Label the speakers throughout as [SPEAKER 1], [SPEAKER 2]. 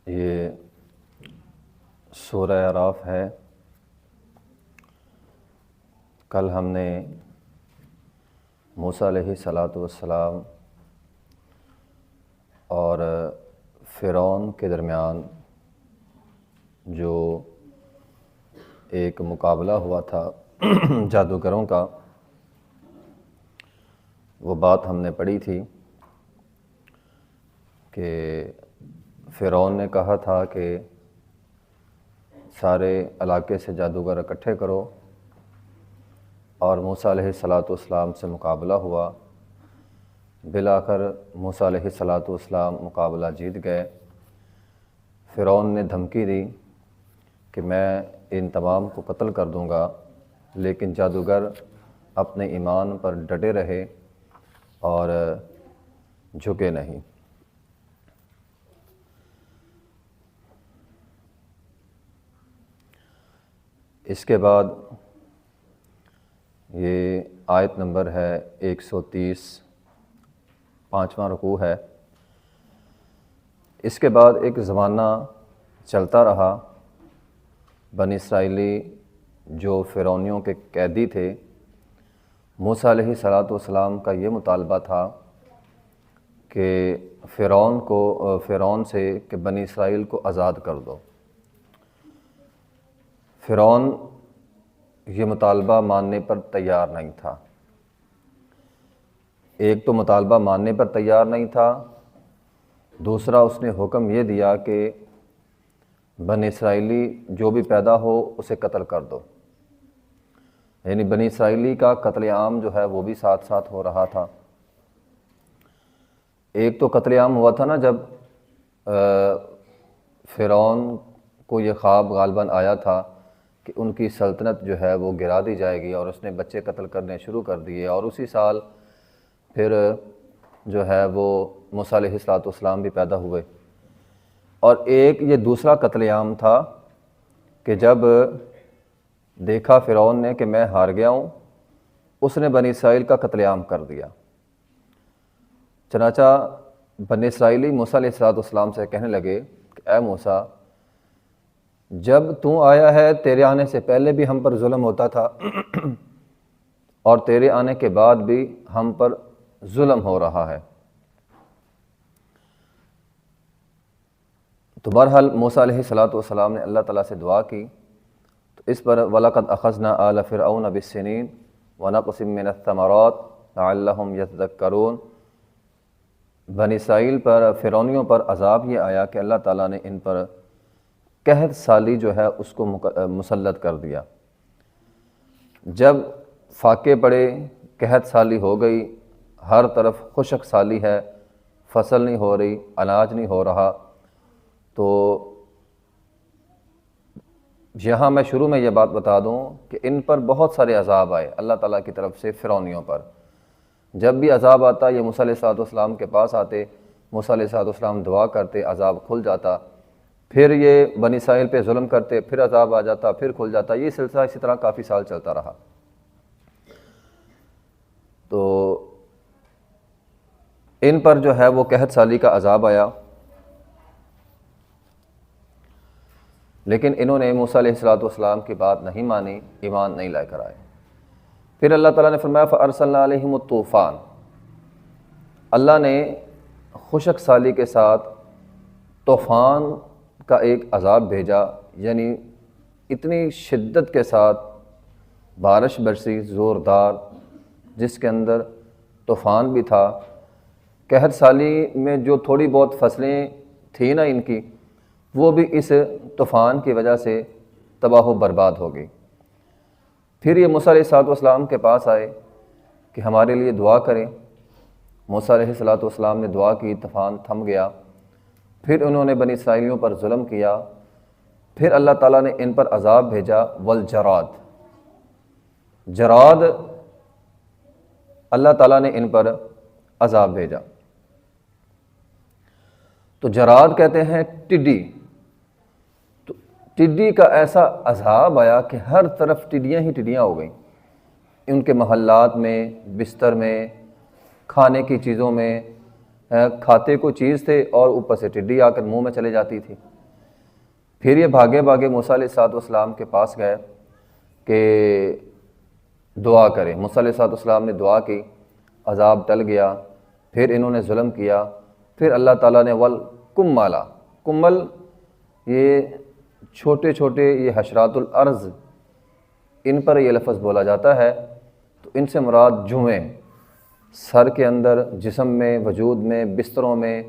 [SPEAKER 1] یہ سورہ اعراف ہے۔ کل ہم نے موسیٰ علیہ السلام اور فرعون کے درمیان جو ایک مقابلہ ہوا تھا جادوگروں کا، وہ بات ہم نے پڑھی تھی کہ فرعون نے کہا تھا کہ سارے علاقے سے جادوگر اکٹھے کرو، اور موسیٰ علیہ السلام سے مقابلہ ہوا۔ بالآخر موسیٰ علیہ السلام مقابلہ جیت گئے۔ فرعون نے دھمکی دی کہ میں ان تمام کو قتل کر دوں گا، لیکن جادوگر اپنے ایمان پر ڈٹے رہے اور جھکے نہیں۔ اس کے بعد یہ آیت نمبر ہے 130، 5واں رکوع ہے۔ اس کے بعد ایک زمانہ چلتا رہا۔ بنی اسرائیلی جو فرعونیوں کے قیدی تھے، موسیٰ علیہ السلام کا یہ مطالبہ تھا کہ فرعون سے کہ بنی اسرائیل کو آزاد کر دو۔ فرعون یہ مطالبہ ماننے پر تیار نہیں تھا۔ ایک تو مطالبہ ماننے پر تیار نہیں تھا، دوسرا اس نے حکم یہ دیا کہ بنی اسرائیلی جو بھی پیدا ہو اسے قتل کر دو، یعنی بنی اسرائیلی کا قتل عام جو ہے وہ بھی ساتھ ساتھ ہو رہا تھا۔ ایک تو قتل عام ہوا تھا نا، جب فرعون کو یہ خواب غالباً آیا تھا کہ ان کی سلطنت جو ہے وہ گرا دی جائے گی، اور اس نے بچے قتل کرنے شروع کر دیے، اور اسی سال پھر جو ہے وہ موسیٰ علیہ السلام بھی پیدا ہوئے۔ اور ایک یہ دوسرا قتل عام تھا کہ جب دیکھا فرعون نے کہ میں ہار گیا ہوں، اس نے بنی اسرائیل کا قتل عام کر دیا۔ چنانچہ بنی اسرائیلی موسیٰ علیہ السلام سے کہنے لگے کہ اے موسیٰ، جب تو آیا ہے تیرے آنے سے پہلے بھی ہم پر ظلم ہوتا تھا، اور تیرے آنے کے بعد بھی ہم پر ظلم ہو رہا ہے۔ تو بہرحال موسیٰ علیہ السلام نے اللہ تعالیٰ سے دعا کی، تو اس پر وَلَقَدْ أَخَذْنَا آلَ فِرْعَوْنَ بِالسِّنِينَ وَنَقْصٍ مِّنَ الثَّمَرَاتِ لَعَلَّهُمْ يَذَّكَّرُونَ۔ بنی اسرائیل پر، فرعونیوں پر عذاب یہ آیا کہ اللہ تعالیٰ نے ان پر قحط سالی جو ہے اس کو مسلط کر دیا۔ جب فاقے پڑے، قحط سالی ہو گئی، ہر طرف خشک سالی ہے، فصل نہیں ہو رہی، اناج نہیں ہو رہا، تو یہاں میں شروع میں یہ بات بتا دوں کہ ان پر بہت سارے عذاب آئے اللہ تعالیٰ کی طرف سے فرعونیوں پر۔ جب بھی عذاب آتا یہ موسیٰ علیہ السلام کے پاس آتے، موسیٰ علیہ السلام دعا کرتے، عذاب کھل جاتا، پھر یہ بنی اسرائیل پہ ظلم کرتے، پھر عذاب آ جاتا، پھر کھل جاتا۔ یہ سلسلہ اسی طرح کافی سال چلتا رہا۔ تو ان پر جو ہے وہ قحط سالی کا عذاب آیا، لیکن انہوں نے موسیٰ علیہ السلام کی بات نہیں مانی، ایمان نہیں لے کر آئے۔ پھر اللہ تعالیٰ نے فرمایا فَأَرْسَلْنَا عَلَيْهِمُ الطُّوفَانَ، اللہ نے خشک سالی کے ساتھ طوفان کا ایک عذاب بھیجا، یعنی اتنی شدت کے ساتھ بارش برسی زوردار، جس کے اندر طوفان بھی تھا۔ قحط سالی میں جو تھوڑی بہت فصلیں تھیں نا ان کی، وہ بھی اس طوفان کی وجہ سے تباہ و برباد ہو گئی۔ پھر یہ موسیٰ علیہ السلام کے پاس آئے کہ ہمارے لیے دعا کریں۔ موسیٰ علیہ السلام نے دعا کی، طوفان تھم گیا۔ پھر انہوں نے بنی اسرائیلیوں پر ظلم کیا، پھر اللہ تعالیٰ نے ان پر عذاب بھیجا، والجراد، جراد اللہ تعالیٰ نے ان پر عذاب بھیجا۔ تو جراد کہتے ہیں ٹڈی۔ تو ٹڈی کا ایسا عذاب آیا کہ ہر طرف ٹڈیاں ہی ٹڈیاں ہو گئیں، ان کے محلات میں، بستر میں، کھانے کی چیزوں میں۔ کھاتے کو چیز تھے اور اوپر سے ٹڈی آ کر منہ میں چلے جاتی تھی۔ پھر یہ بھاگے بھاگے موسیٰ علیہ السلام کے پاس گئے کہ دعا کریں۔ موسیٰ علیہ السلام نے دعا کی، عذاب ٹل گیا۔ پھر انہوں نے ظلم کیا، پھر اللہ تعالیٰ نے والکملا، کمل یہ چھوٹے چھوٹے یہ حشرات الارض، ان پر یہ لفظ بولا جاتا ہے، تو ان سے مراد جوئیں، سر کے اندر، جسم میں، وجود میں، بستروں میں،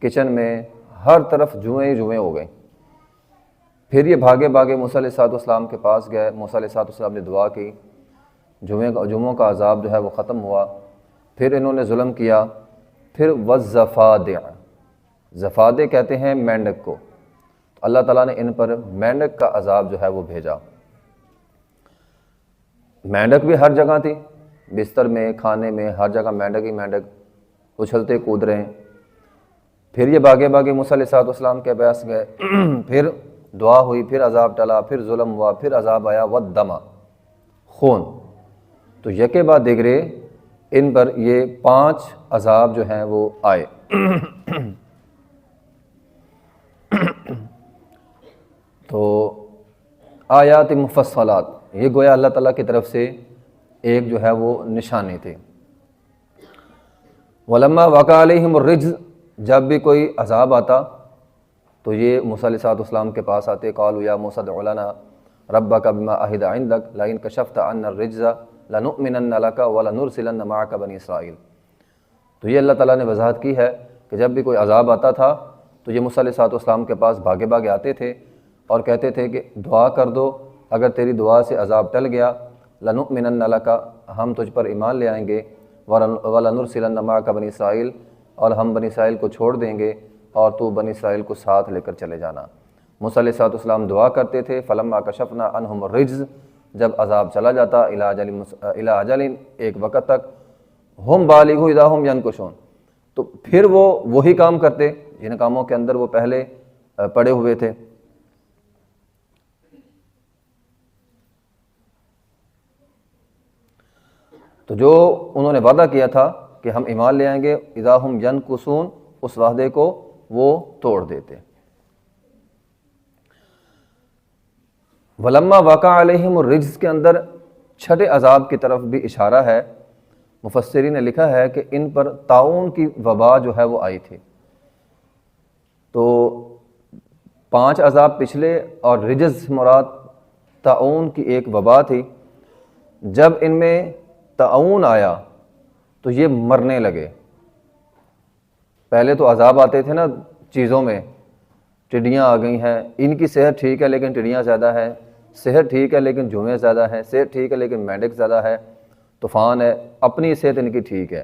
[SPEAKER 1] کچن میں، ہر طرف جوئیں جوئیں ہو گئیں۔ پھر یہ بھاگے بھاگے موسیٰ علیہ السلام کے پاس گئے، موسیٰ علیہ السلام نے دعا کی، جمعوں کا عذاب جو ہے وہ ختم ہوا۔ پھر انہوں نے ظلم کیا، پھر والضفادع، زفادع کہتے ہیں مینڈک کو، تو اللہ تعالیٰ نے ان پر مینڈک کا عذاب جو ہے وہ بھیجا۔ مینڈک بھی ہر جگہ تھی، بستر میں، کھانے میں، ہر جگہ مینڈک ہی مینڈک اچھلتے کود رہے ہیں۔ پھر یہ بھاگے بھاگے موسیٰ علیہ السلام کے پاس گئے، پھر دعا ہوئی، پھر عذاب ٹلا، پھر ظلم ہوا، پھر عذاب آیا، والدم، خون۔ تو یکے بعد دیگرے ان پر یہ 5 عذاب جو ہیں وہ آئے۔ تو آیات مفصلات، یہ گویا اللہ تعالیٰ کی طرف سے ایک جو ہے وہ نشانی تھی۔ ولما وقع علیہم الرجز، جب بھی کوئی عذاب آتا تو یہ موسیٰ علیہ السلام کے پاس آتے، قالوا یا موسیٰ ادع لنا ربک بما عہد عندک لئن کشفت عنا الرجز لنؤمنن لک ولنرسلن معک بنی اسرائیل۔ تو یہ اللہ تعالیٰ نے وضاحت کی ہے کہ جب بھی کوئی عذاب آتا تھا تو یہ موسیٰ علیہ السلام کے پاس بھاگے بھاگے آتے تھے اور کہتے تھے کہ دعا کر دو، اگر تیری دعا سے عذاب ٹل گیا، لنؤمنن لک، ہم تجھ پر ایمان لے آئیں گے، ولنرسلن معک بنی اسرائیل، اور ہم بنی اسرائیل کو چھوڑ دیں گے اور تو بنی اسرائیل کو ساتھ لے کر چلے جانا۔ موسیٰ علیہ السلام دعا کرتے تھے، فلما کشفنا عنہم الرجز، جب عذاب چلا جاتا الی اجل، ایک وقت تک، ہم بالغ اذا ہم ینکشون، تو پھر وہ وہی کام کرتے جن کاموں کے اندر وہ پہلے پڑے ہوئے تھے۔ تو جو انہوں نے وعدہ کیا تھا کہ ہم ایمان لے آئیں گے، اذا ہم ینکسون، اس وعدے کو وہ توڑ دیتے۔ ولما وقع علیہم الرجز کے اندر چھٹے عذاب کی طرف بھی اشارہ ہے۔ مفسرین نے لکھا ہے کہ ان پر طاعون کی وبا جو ہے وہ آئی تھی۔ تو 5 عذاب پچھلے اور رجز مراد طاعون کی ایک وبا تھی۔ جب ان میں طاعون آیا تو یہ مرنے لگے۔ پہلے تو عذاب آتے تھے نا چیزوں میں، ٹڈیاں آ گئی ہیں، ان کی صحت ٹھیک ہے لیکن ٹڈیاں زیادہ ہیں، صحت ٹھیک ہے لیکن جوئیں زیادہ ہیں، صحت ٹھیک ہے لیکن مینڈک زیادہ ہے، طوفان ہے، اپنی صحت ان کی ٹھیک ہے،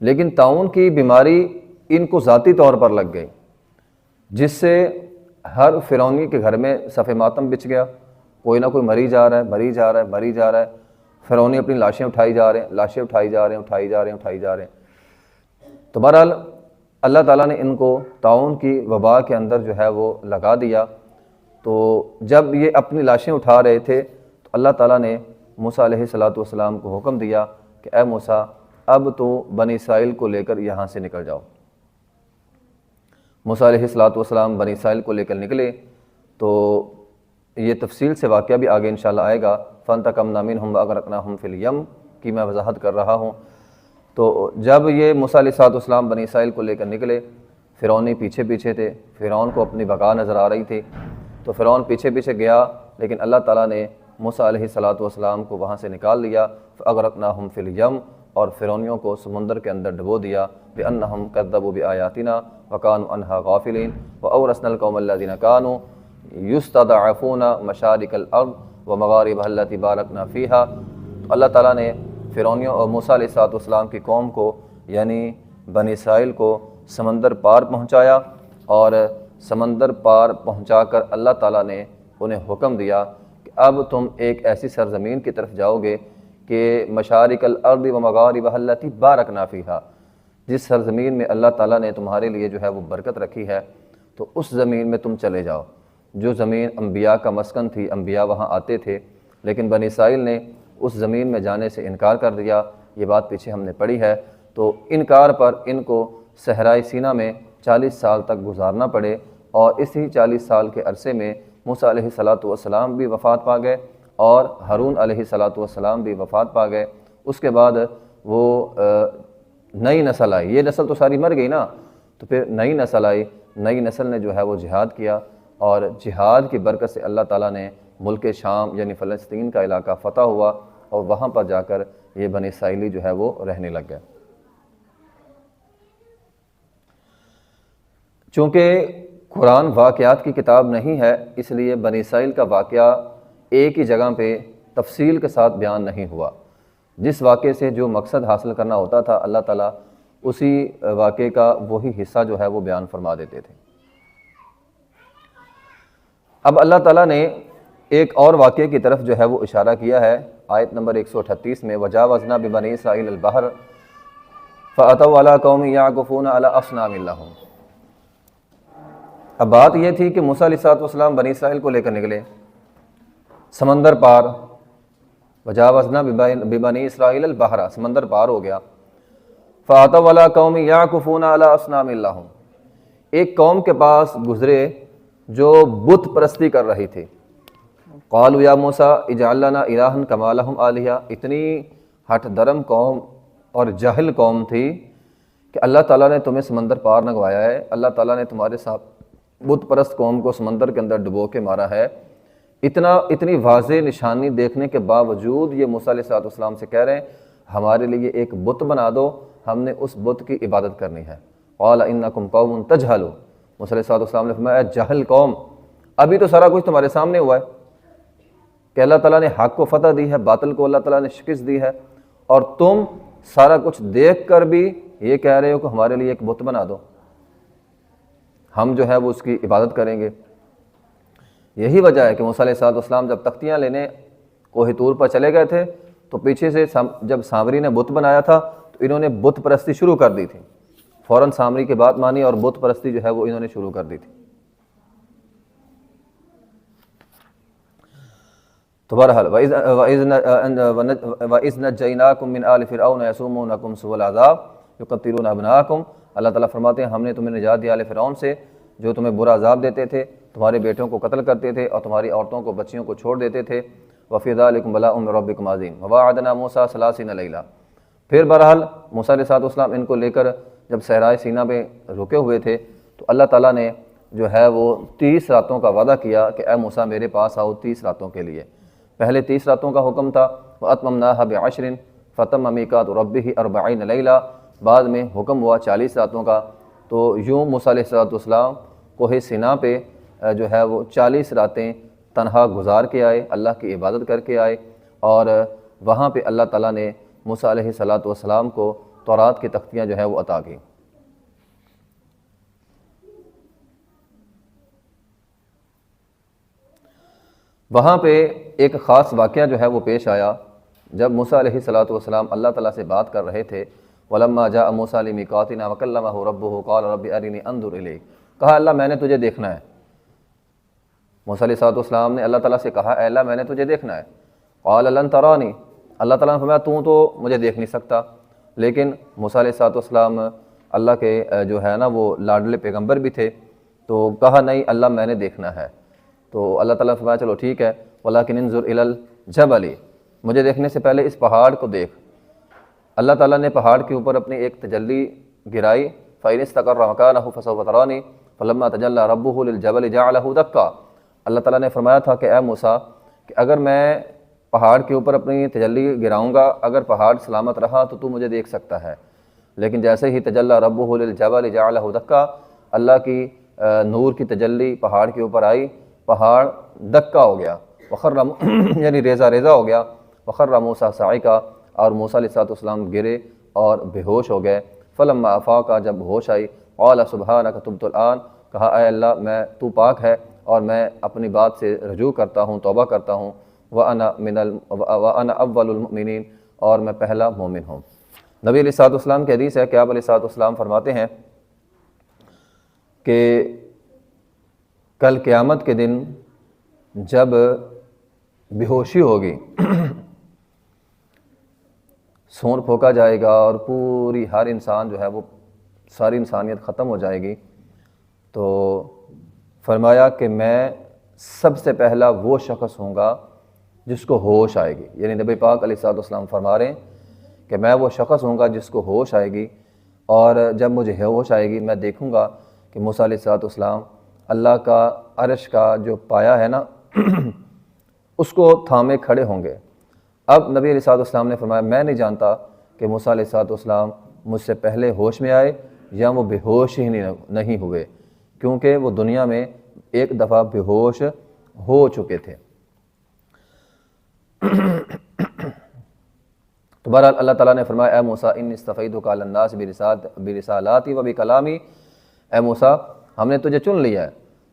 [SPEAKER 1] لیکن طاعون کی بیماری ان کو ذاتی طور پر لگ گئی، جس سے ہر فرعونی کے گھر میں صف ماتم بچھ گیا، کوئی نہ کوئی مری جا رہا ہے، مری جا رہا ہے، مری جا رہا ہے، فرعونی اپنی لاشیں اٹھائی جا رہے ہیں، لاشیں اٹھائی جا رہے ہیں، اٹھائی جا رہے ہیں، اٹھائی جا رہے ہیں۔ تو بہرحال اللہ تعالیٰ نے ان کو طاعون کی وبا کے اندر جو ہے وہ لگا دیا۔ تو جب یہ اپنی لاشیں اٹھا رہے تھے تو اللہ تعالیٰ نے موسیٰ علیہ السلام کو حکم دیا کہ اے موسیٰ، اب تو بنی اسرائیل کو لے کر یہاں سے نکل جاؤ۔ موسیٰ علیہ السلام بنی اسرائیل کو لے کر نکلے۔ تو یہ تفصیل سے واقعہ بھی آگے انشاءاللہ آئے گا، فانتقمنا منہم واغرقناہم فی الیم کی میں وضاحت کر رہا ہوں۔ تو جب یہ موسیٰ علیہ السلام بنی اسرائیل کو لے کر نکلے، فرعونی پیچھے پیچھے تھے، فرعون کو اپنی بقا نظر آ رہی تھی، تو فرعون پیچھے پیچھے گیا، لیکن اللہ تعالیٰ نے موسیٰ علیہ السلام کو وہاں سے نکال لیا، فاغرقناہم فی الیم، اور فرعونیوں کو سمندر کے اندر ڈبو دیا، بأنہم کذبوا بآیاتنا وکانوا عنہا غافلین وأورثنا القوم الذین کانوا یستضعفون مشارق الارض ومغاربها التی بارکنا فیہا۔ تو اللہ تعالیٰ نے فرعونیوں اور موسیٰ علیہ السلام کی قوم کو، یعنی بنی اسرائیل کو سمندر پار پہنچایا، اور سمندر پار پہنچا کر اللہ تعالیٰ نے انہیں حکم دیا کہ اب تم ایک ایسی سرزمین کی طرف جاؤ گے کہ مشارق الارض ومغاربها التی بارکنا فیہا، جس سرزمین میں اللہ تعالیٰ نے تمہارے لیے جو ہے وہ برکت رکھی ہے، تو اس زمین میں تم چلے جاؤ، جو زمین انبیاء کا مسکن تھی، انبیاء وہاں آتے تھے، لیکن بنی اسرائیل نے اس زمین میں جانے سے انکار کر دیا۔ یہ بات پیچھے ہم نے پڑھی ہے۔ تو انکار پر ان کو صحرائے سینا میں 40 سال تک گزارنا پڑے، اور اسی 40 سال کے عرصے میں موسیٰ علیہ السلام بھی وفات پا گئے اور ہارون علیہ السلام بھی وفات پا گئے۔ اس کے بعد وہ نئی نسل آئی، یہ نسل تو ساری مر گئی نا، تو پھر نئی نسل آئی، نئی نسل نے جو ہے وہ جہاد کیا، اور جہاد کی برکت سے اللہ تعالیٰ نے ملک شام یعنی فلسطین کا علاقہ فتح ہوا، اور وہاں پر جا کر یہ بنی اسرائیلی جو ہے وہ رہنے لگ گئے۔ چونکہ قرآن واقعات کی کتاب نہیں ہے، اس لیے بنی اسرائیل کا واقعہ ایک ہی جگہ پہ تفصیل کے ساتھ بیان نہیں ہوا۔ جس واقعے سے جو مقصد حاصل کرنا ہوتا تھا اللہ تعالیٰ اسی واقعے کا وہی حصہ جو ہے وہ بیان فرما دیتے تھے۔ اب اللہ تعالیٰ نے ایک اور واقعے کی طرف جو ہے وہ اشارہ کیا ہے آیت نمبر 138 میں، وَجَاوَزْنَا بِبَنِي إِسْرَائِيلَ الْبَحْرَ فَأَتَوْا عَلَىٰ قَوْمٍ يَعْكُفُونَ عَلَىٰ أَصْنَامٍ لَّهُمْ۔ اب بات یہ تھی کہ موسیٰ علیہ السلام بنی اسرائیل کو لے کر نکلے سمندر پار، وجاوزنا ببنی اسرائیل البحر، سمندر پار ہو گیا، فَأَتَوْا عَلَىٰ قَوْمٍ يَعْكُفُونَ عَلَىٰ أَصْنَامٍ لَّهُمْ، ایک قوم کے پاس گزرے جو بت پرستی کر رہی تھی۔ قالوا یا موسیٰ اجعل لنا الہا کما لہم آلہہ، اتنی ہٹ درم قوم اور جاہل قوم تھی کہ اللہ تعالیٰ نے تمہیں سمندر پار نگوایا ہے، اللہ تعالیٰ نے تمہارے ساتھ بت پرست قوم کو سمندر کے اندر ڈبو کے مارا ہے۔ اتنی واضح نشانی دیکھنے کے باوجود یہ موسیٰ علیہ السلام سے کہہ رہے ہیں ہمارے لیے ایک بت بنا دو، ہم نے اس بت کی عبادت کرنی ہے۔ قال انکم قوم تجہلون، موسیٰ علیہ السلام نے فرمایا جاہل قوم، ابھی تو سارا کچھ تمہارے سامنے ہوا ہے کہ اللہ تعالیٰ نے حق کو فتح دی ہے، باطل کو اللہ تعالیٰ نے شکست دی ہے، اور تم سارا کچھ دیکھ کر بھی یہ کہہ رہے ہو کہ ہمارے لیے ایک بت بنا دو، ہم جو ہے وہ اس کی عبادت کریں گے۔ یہی وجہ ہے کہ موسیٰ علیہ السلام جب تختیاں لینے کوہ طور پر چلے گئے تھے تو پیچھے سے جب سامری نے بت بنایا تھا تو انہوں نے بت پرستی شروع کر دی تھی، فوراً سامری کی بات مانی اور بت پرستی جو ہے وہ انہوں نے شروع کر دی تھی۔ تو بہرحال وَإِذْ نَجَّيْنَاكُم مِّنْ آلِ فِرْعَوْنَ يَسُومُونَكُمْ سُوءَ الْعَذَابِ يُقَتِّلُونَ أَبْنَاءَكُمْ، اللہ تعالیٰ فرماتے ہیں ہم نے تمہیں نجات دیا آل فرعون سے جو تمہیں برا عذاب دیتے تھے، تمہارے بیٹوں کو قتل کرتے تھے اور تمہاری عورتوں کو بچیوں کو چھوڑ دیتے تھے۔ وَفِي ذَلِكُمْ بَلَاءٌ مِّن رَبِّكُمْ عَظِيمٌ وَوَاعَدْنَا مُوسَىٰ 30 لَيْلَةً، پھر بہرحال موسیٰ علیہ السلام ان کو لے کر جب صحرائے سینا پہ رکے ہوئے تھے تو اللہ تعالیٰ نے جو ہے وہ 30 راتوں کا وعدہ کیا کہ اے موسیٰ میرے پاس آؤ 30 راتوں کے لیے۔ پہلے 30 راتوں کا حکم تھا وَأَتْمَمْنَاهَا بِعَشْرٍ فَتَمَّ مِيقَاتُ رَبِّهِ 40 لَيْلَةً، بعد میں حکم ہوا 40 راتوں کا۔ تو یوں موسیٰ علیہ السلام کوہ سینا پہ جو ہے وہ 40 راتیں تنہا گزار کے آئے، اللہ کی عبادت کر کے آئے، اور وہاں پہ اللہ تعالیٰ نے موسیٰ علیہ السلام کو تورات کی تختیاں جو ہے وہ عطا کی۔ وہاں پہ ایک خاص واقعہ جو ہے وہ پیش آیا جب موسیٰ علیہ السلام اللہ تعالیٰ سے بات کر رہے تھے۔ وَلَمَّا جَاءَ مُوسَىٰ لِمِيقَاتِنَا وَكَلَّمَهُ رَبُّهُ قَالَ رَبِّ أَرِنِي أَنظُرْ إِلَيْكَ، کہا اللہ میں نے تجھے دیکھنا ہے۔ موسیٰ علیہ السلام نے اللہ تعالیٰ سے کہا اے اللہ میں نے تجھے دیکھنا ہے۔ قَالَ لَن تَرَانِي، اللہ تعالیٰ نے فرمایا تو مجھے دیکھ نہیں سکتا، لیکن موسیٰ علیہ السلام اللہ کے جو ہے نا وہ لاڈلے پیغمبر بھی تھے، تو کہا نہیں اللہ میں نے دیکھنا ہے۔ تو اللہ تعالیٰ نے فرمایا چلو ٹھیک ہے، وَلَٰكِنْ انظُرْ إِلَى الْجَبَلِ، مجھے دیکھنے سے پہلے اس پہاڑ کو دیکھ۔ اللہ تعالیٰ نے پہاڑ کے اوپر اپنی ایک تجلی گرائی، فَإِنِ اسْتَقَرَّ مَكَانَهُ فَسَوْفَ تَرَانِي فَلَمَّا تَجَلَّىٰ رَبُّهُ لِلْجَبَلِ جَعَلَهُ دَكًّا، اللہ تعالیٰ نے فرمایا تھا کہ اے موسیٰ کہ اگر میں پہاڑ کے اوپر اپنی تجلی گراؤں گا، اگر پہاڑ سلامت رہا تو مجھے دیکھ سکتا ہے، لیکن جیسے ہی تجلیٰ ربہ للجبل جعلہ دکا، اللہ کی نور کی تجلی پہاڑ کے اوپر آئی، پہاڑ دکا ہو گیا، وخر یعنی ریزہ ریزہ ہو گیا، وخر موسیٰ صاعقا، اور موسیٰ علیہ السلام گرے اور بے ہوش ہو گئے۔ فلما افاقا، جب ہوش آئی، قال سبحانک تبت الآن، کہا اے اللہ میں تو پاک ہے اور میں اپنی بات سے رجوع کرتا ہوں، توبہ کرتا ہوں، وَأَنَا أَوَّلُ الْمُؤْمِنِينَ، اور میں پہلا مومن ہوں۔ نبی علیہ السلام کی حدیث ہے کہ آپ علیہ السلام فرماتے ہیں کہ کل قیامت کے دن جب بے ہوشی ہوگی، سونر پھونکا جائے گا اور پوری ہر انسان جو ہے وہ ساری انسانیت ختم ہو جائے گی، تو فرمایا کہ میں سب سے پہلا وہ شخص ہوں گا جس کو ہوش آئے گی، یعنی نبی پاک علیہ الصلوۃ والسلام فرما رہے ہیں کہ میں وہ شخص ہوں گا جس کو ہوش آئے گی، اور جب مجھے ہوش آئے گی میں دیکھوں گا کہ موسیٰ علیہ الصلوۃ والسلام اللہ کا عرش کا جو پایا ہے نا اس کو تھامے کھڑے ہوں گے۔ اب نبی علیہ الصلوۃ والسلام نے فرمایا میں نہیں جانتا کہ موسیٰ علیہ الصلوۃ والسلام مجھ سے پہلے ہوش میں آئے یا وہ بے ہوش ہی نہیں ہوئے، کیونکہ وہ دنیا میں ایک دفعہ بے ہوش ہو چکے تھے۔ تو بہرحال اللہ تعالیٰ نے فرمایا اے موسیٰ انی اصطفیتک علی الناس برسالاتی و بکلامی، اے موسیٰ ہم نے تجھے چن لیا ہے،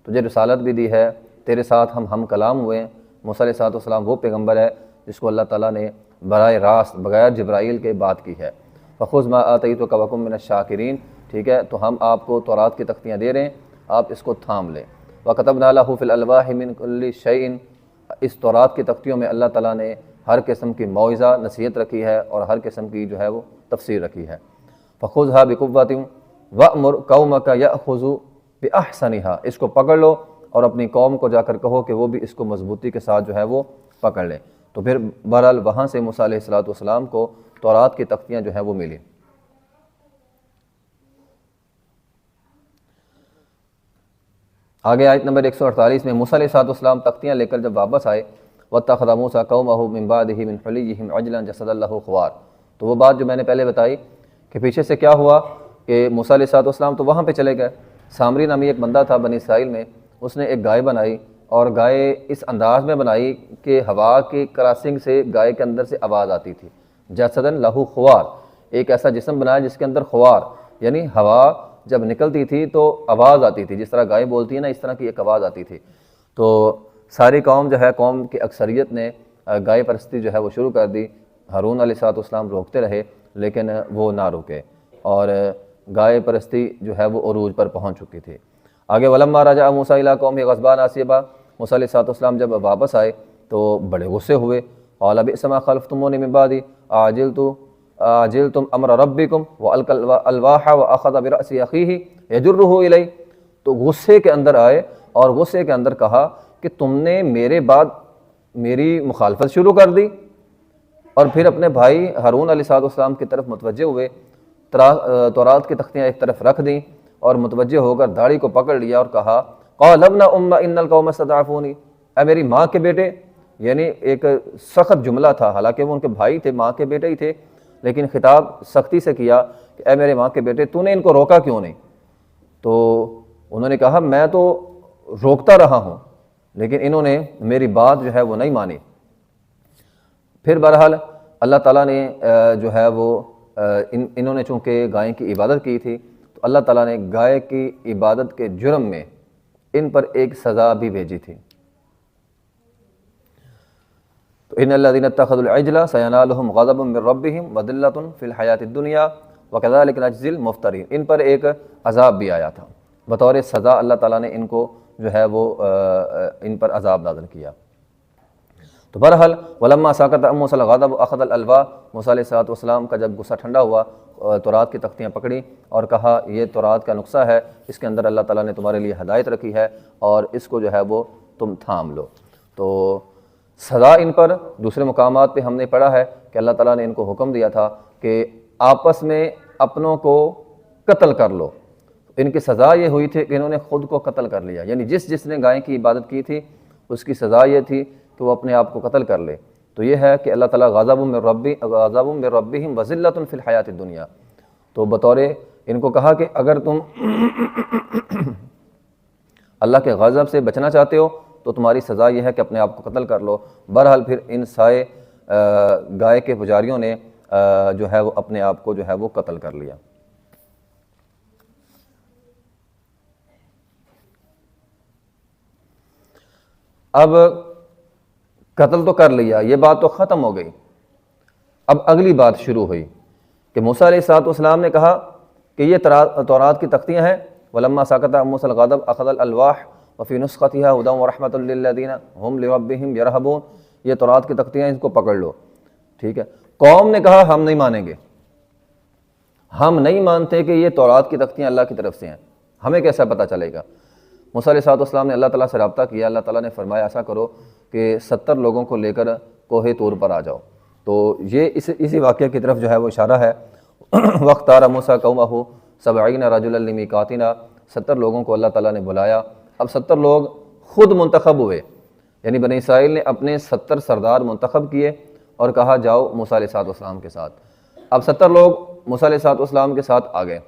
[SPEAKER 1] تجھے رسالت بھی دی ہے، تیرے ساتھ ہم کلام ہوئے ہیں۔ موسیٰ علیہ الصلوۃ والسلام وہ پیغمبر ہے جس کو اللہ تعالیٰ نے براہ راست بغیر جبرائیل کے بات کی ہے۔ فخذ ما آتیتک وکن من الشاکرین، ٹھیک ہے، تو ہم آپ کو تورات کی تختیاں دے رہے ہیں، آپ اس کو تھام لیں۔ وکتبنا لہ فی الالواح من کل شیء، اس تورات کی تختیوں میں اللہ تعالیٰ نے ہر قسم کی موعظہ نصیحت رکھی ہے اور ہر قسم کی جو ہے وہ تفسیر رکھی ہے۔ فخذھا بقوۃ وامر قومک یاخذوا باحسنھا، اس کو پکڑ لو اور اپنی قوم کو جا کر کہو کہ وہ بھی اس کو مضبوطی کے ساتھ جو ہے وہ پکڑ لیں۔ تو پھر بہرحال وہاں سے موسیٰ علیہ الصلوۃ والسلام کو تورات کی تختیاں جو ہیں وہ ملی۔ آگے آیت نمبر 148 میں موسیٰ علیہ الصلوۃ والسلام تختیاں لے کر جب واپس آئے واتخذ موسیٰ قومہ من بعدہ من حلیہم عجلا جسدا لہ خوار، تو وہ بات جو میں نے پہلے بتائی کہ پیچھے سے کیا ہوا کہ موسیٰ علیہ الصلوۃ والسلام تو وہاں پہ چلے گئے، سامری نامی ایک بندہ تھا بنی اسرائیل میں، اس نے ایک گائے بنائی اور گائے اس انداز میں بنائی کہ ہوا کی کراسنگ سے گائے کے اندر سے آواز آتی تھی۔ جسدا لہ خوار، ایک ایسا جسم بنایا جس کے اندر خوار، یعنی ہوا جب نکلتی تھی تو آواز آتی تھی، جس طرح گائے بولتی ہے نا اس طرح کی ایک آواز آتی تھی۔ تو ساری قوم جو ہے، قوم کی اکثریت نے گائے پرستی جو ہے وہ شروع کر دی۔ ہارون علیہ الصلوۃ والسلام روکتے رہے لیکن وہ نہ رکے اور گائے پرستی جو ہے وہ عروج پر پہنچ چکی تھی۔ آگے ولما رجع موسیٰ الی قومہ غضبان آسفا، موسیٰ علیہ الصلوۃ والسلام جب واپس آئے تو بڑے غصے ہوئے۔ قال بئس ما خلفتمونی من بعدی اعجلتم امر ربکم والقى الالواح واخذ براس اخیہ یجرہ الی، تو غصے کے اندر آئے اور غصے کے اندر کہا کہ تم نے میرے بعد میری مخالفت شروع کر دی، اور پھر اپنے بھائی ہارون علیہ السلام کی طرف متوجہ ہوئے، تورات کی تختیاں ایک طرف رکھ دیں اور متوجہ ہو کر داڑھی کو پکڑ لیا اور کہا قال ابن ام ان القوم استضعفونی، اے میری ماں کے بیٹے، یعنی ایک سخت جملہ تھا، حالانکہ وہ ان کے بھائی تھے، ماں کے بیٹے ہی تھے، لیکن خطاب سختی سے کیا کہ اے میرے ماں کے بیٹے تو نے ان کو روکا کیوں نہیں؟ تو انہوں نے کہا میں تو روکتا رہا ہوں لیکن انہوں نے میری بات جو ہے وہ نہیں مانی۔ پھر بہرحال اللہ تعالیٰ نے جو ہے وہ انہوں نے چونکہ گائے کی عبادت کی تھی تو اللہ تعالیٰ نے گائے کی عبادت کے جرم میں ان پر ایک سزا بھی بھیجی تھی۔ تو ان الذین اتخذوا العجل سینالہم غضب من ربہم وذلۃ فی الحیاۃ الدنیا وکذلک نجزی المفترین، ان پر ایک عذاب بھی آیا تھا، بطور سزا اللہ تعالیٰ نے ان کو جو ہے وہ ان پر عذاب نازل کیا۔ تو بہرحال ولما سکت عن موسیٰ الغضب اخذ الالواح، موسیٰ علیہ الصلوۃ والسلام کا جب غصہ ٹھنڈا ہوا تورات کی تختیاں پکڑی اور کہا یہ تورات کا نسخہ ہے، اس کے اندر اللہ تعالیٰ نے تمہارے لیے ہدایت رکھی ہے اور اس کو جو ہے وہ تم تھام لو۔ تو سزا ان پر دوسرے مقامات پہ ہم نے پڑھا ہے کہ اللہ تعالیٰ نے ان کو حکم دیا تھا کہ آپس میں اپنوں کو قتل کر لو۔ ان کی سزا یہ ہوئی تھی کہ انہوں نے خود کو قتل کر لیا، یعنی جس نے گائے کی عبادت کی تھی اس کی سزا یہ تھی کہ وہ اپنے آپ کو قتل کر لے۔ تو یہ ہے کہ اللہ تعالیٰ غضب من ربہم وذلۃ فی الحیاۃ الدنیا، تو بطور ان کو کہا کہ اگر تم اللہ کے غضب سے بچنا چاہتے ہو تو تمہاری سزا یہ ہے کہ اپنے آپ کو قتل کر لو۔ بہرحال پھر ان سائے گائے کے پجاریوں نے جو ہے وہ اپنے آپ کو جو ہے وہ قتل کر لیا۔ اب قتل تو کر لیا، یہ بات تو ختم ہو گئی، اب اگلی بات شروع ہوئی کہ موسیٰ علیہ الصلوۃ والسلام نے کہا کہ یہ تورات کی تختیاں ہیں، ولما سکت عن موسیٰ الغضب اخذ الالواح وفی نسختها هدی ورحمۃ للذین هم لربہم یرہبون، یہ تورات کی تختیاں اس کو پکڑ لو، ٹھیک ہے۔ قوم نے کہا ہم نہیں مانیں گے، ہم نہیں مانتے کہ یہ تورات کی تختیاں اللہ کی طرف سے ہیں، ہمیں کیسا پتہ چلے گا؟ موسیٰ علیہ السلام نے اللہ تعالیٰ سے رابطہ کیا، اللہ تعالیٰ نے فرمایا ایسا کرو کہ 70 لوگوں کو لے کر کوہ طور پر آ جاؤ۔ تو یہ اسی واقعے کی طرف جو ہے وہ اشارہ ہے۔ وَاخْتَارَ مُوسَىٰ قَوْمَهُ 70 رَجُلًا لِمِيقَاتِنَا، 70 لوگوں کو اللہ تعالیٰ نے بلایا۔ اب 70 لوگ خود منتخب ہوئے، یعنی بنی اسرائیل نے اپنے 70 سردار منتخب کیے اور کہا جاؤ موسیٰ علیہ السلام کے ساتھ۔ اب 70 لوگ موسیٰ علیہ السلام کے ساتھ آ گئے،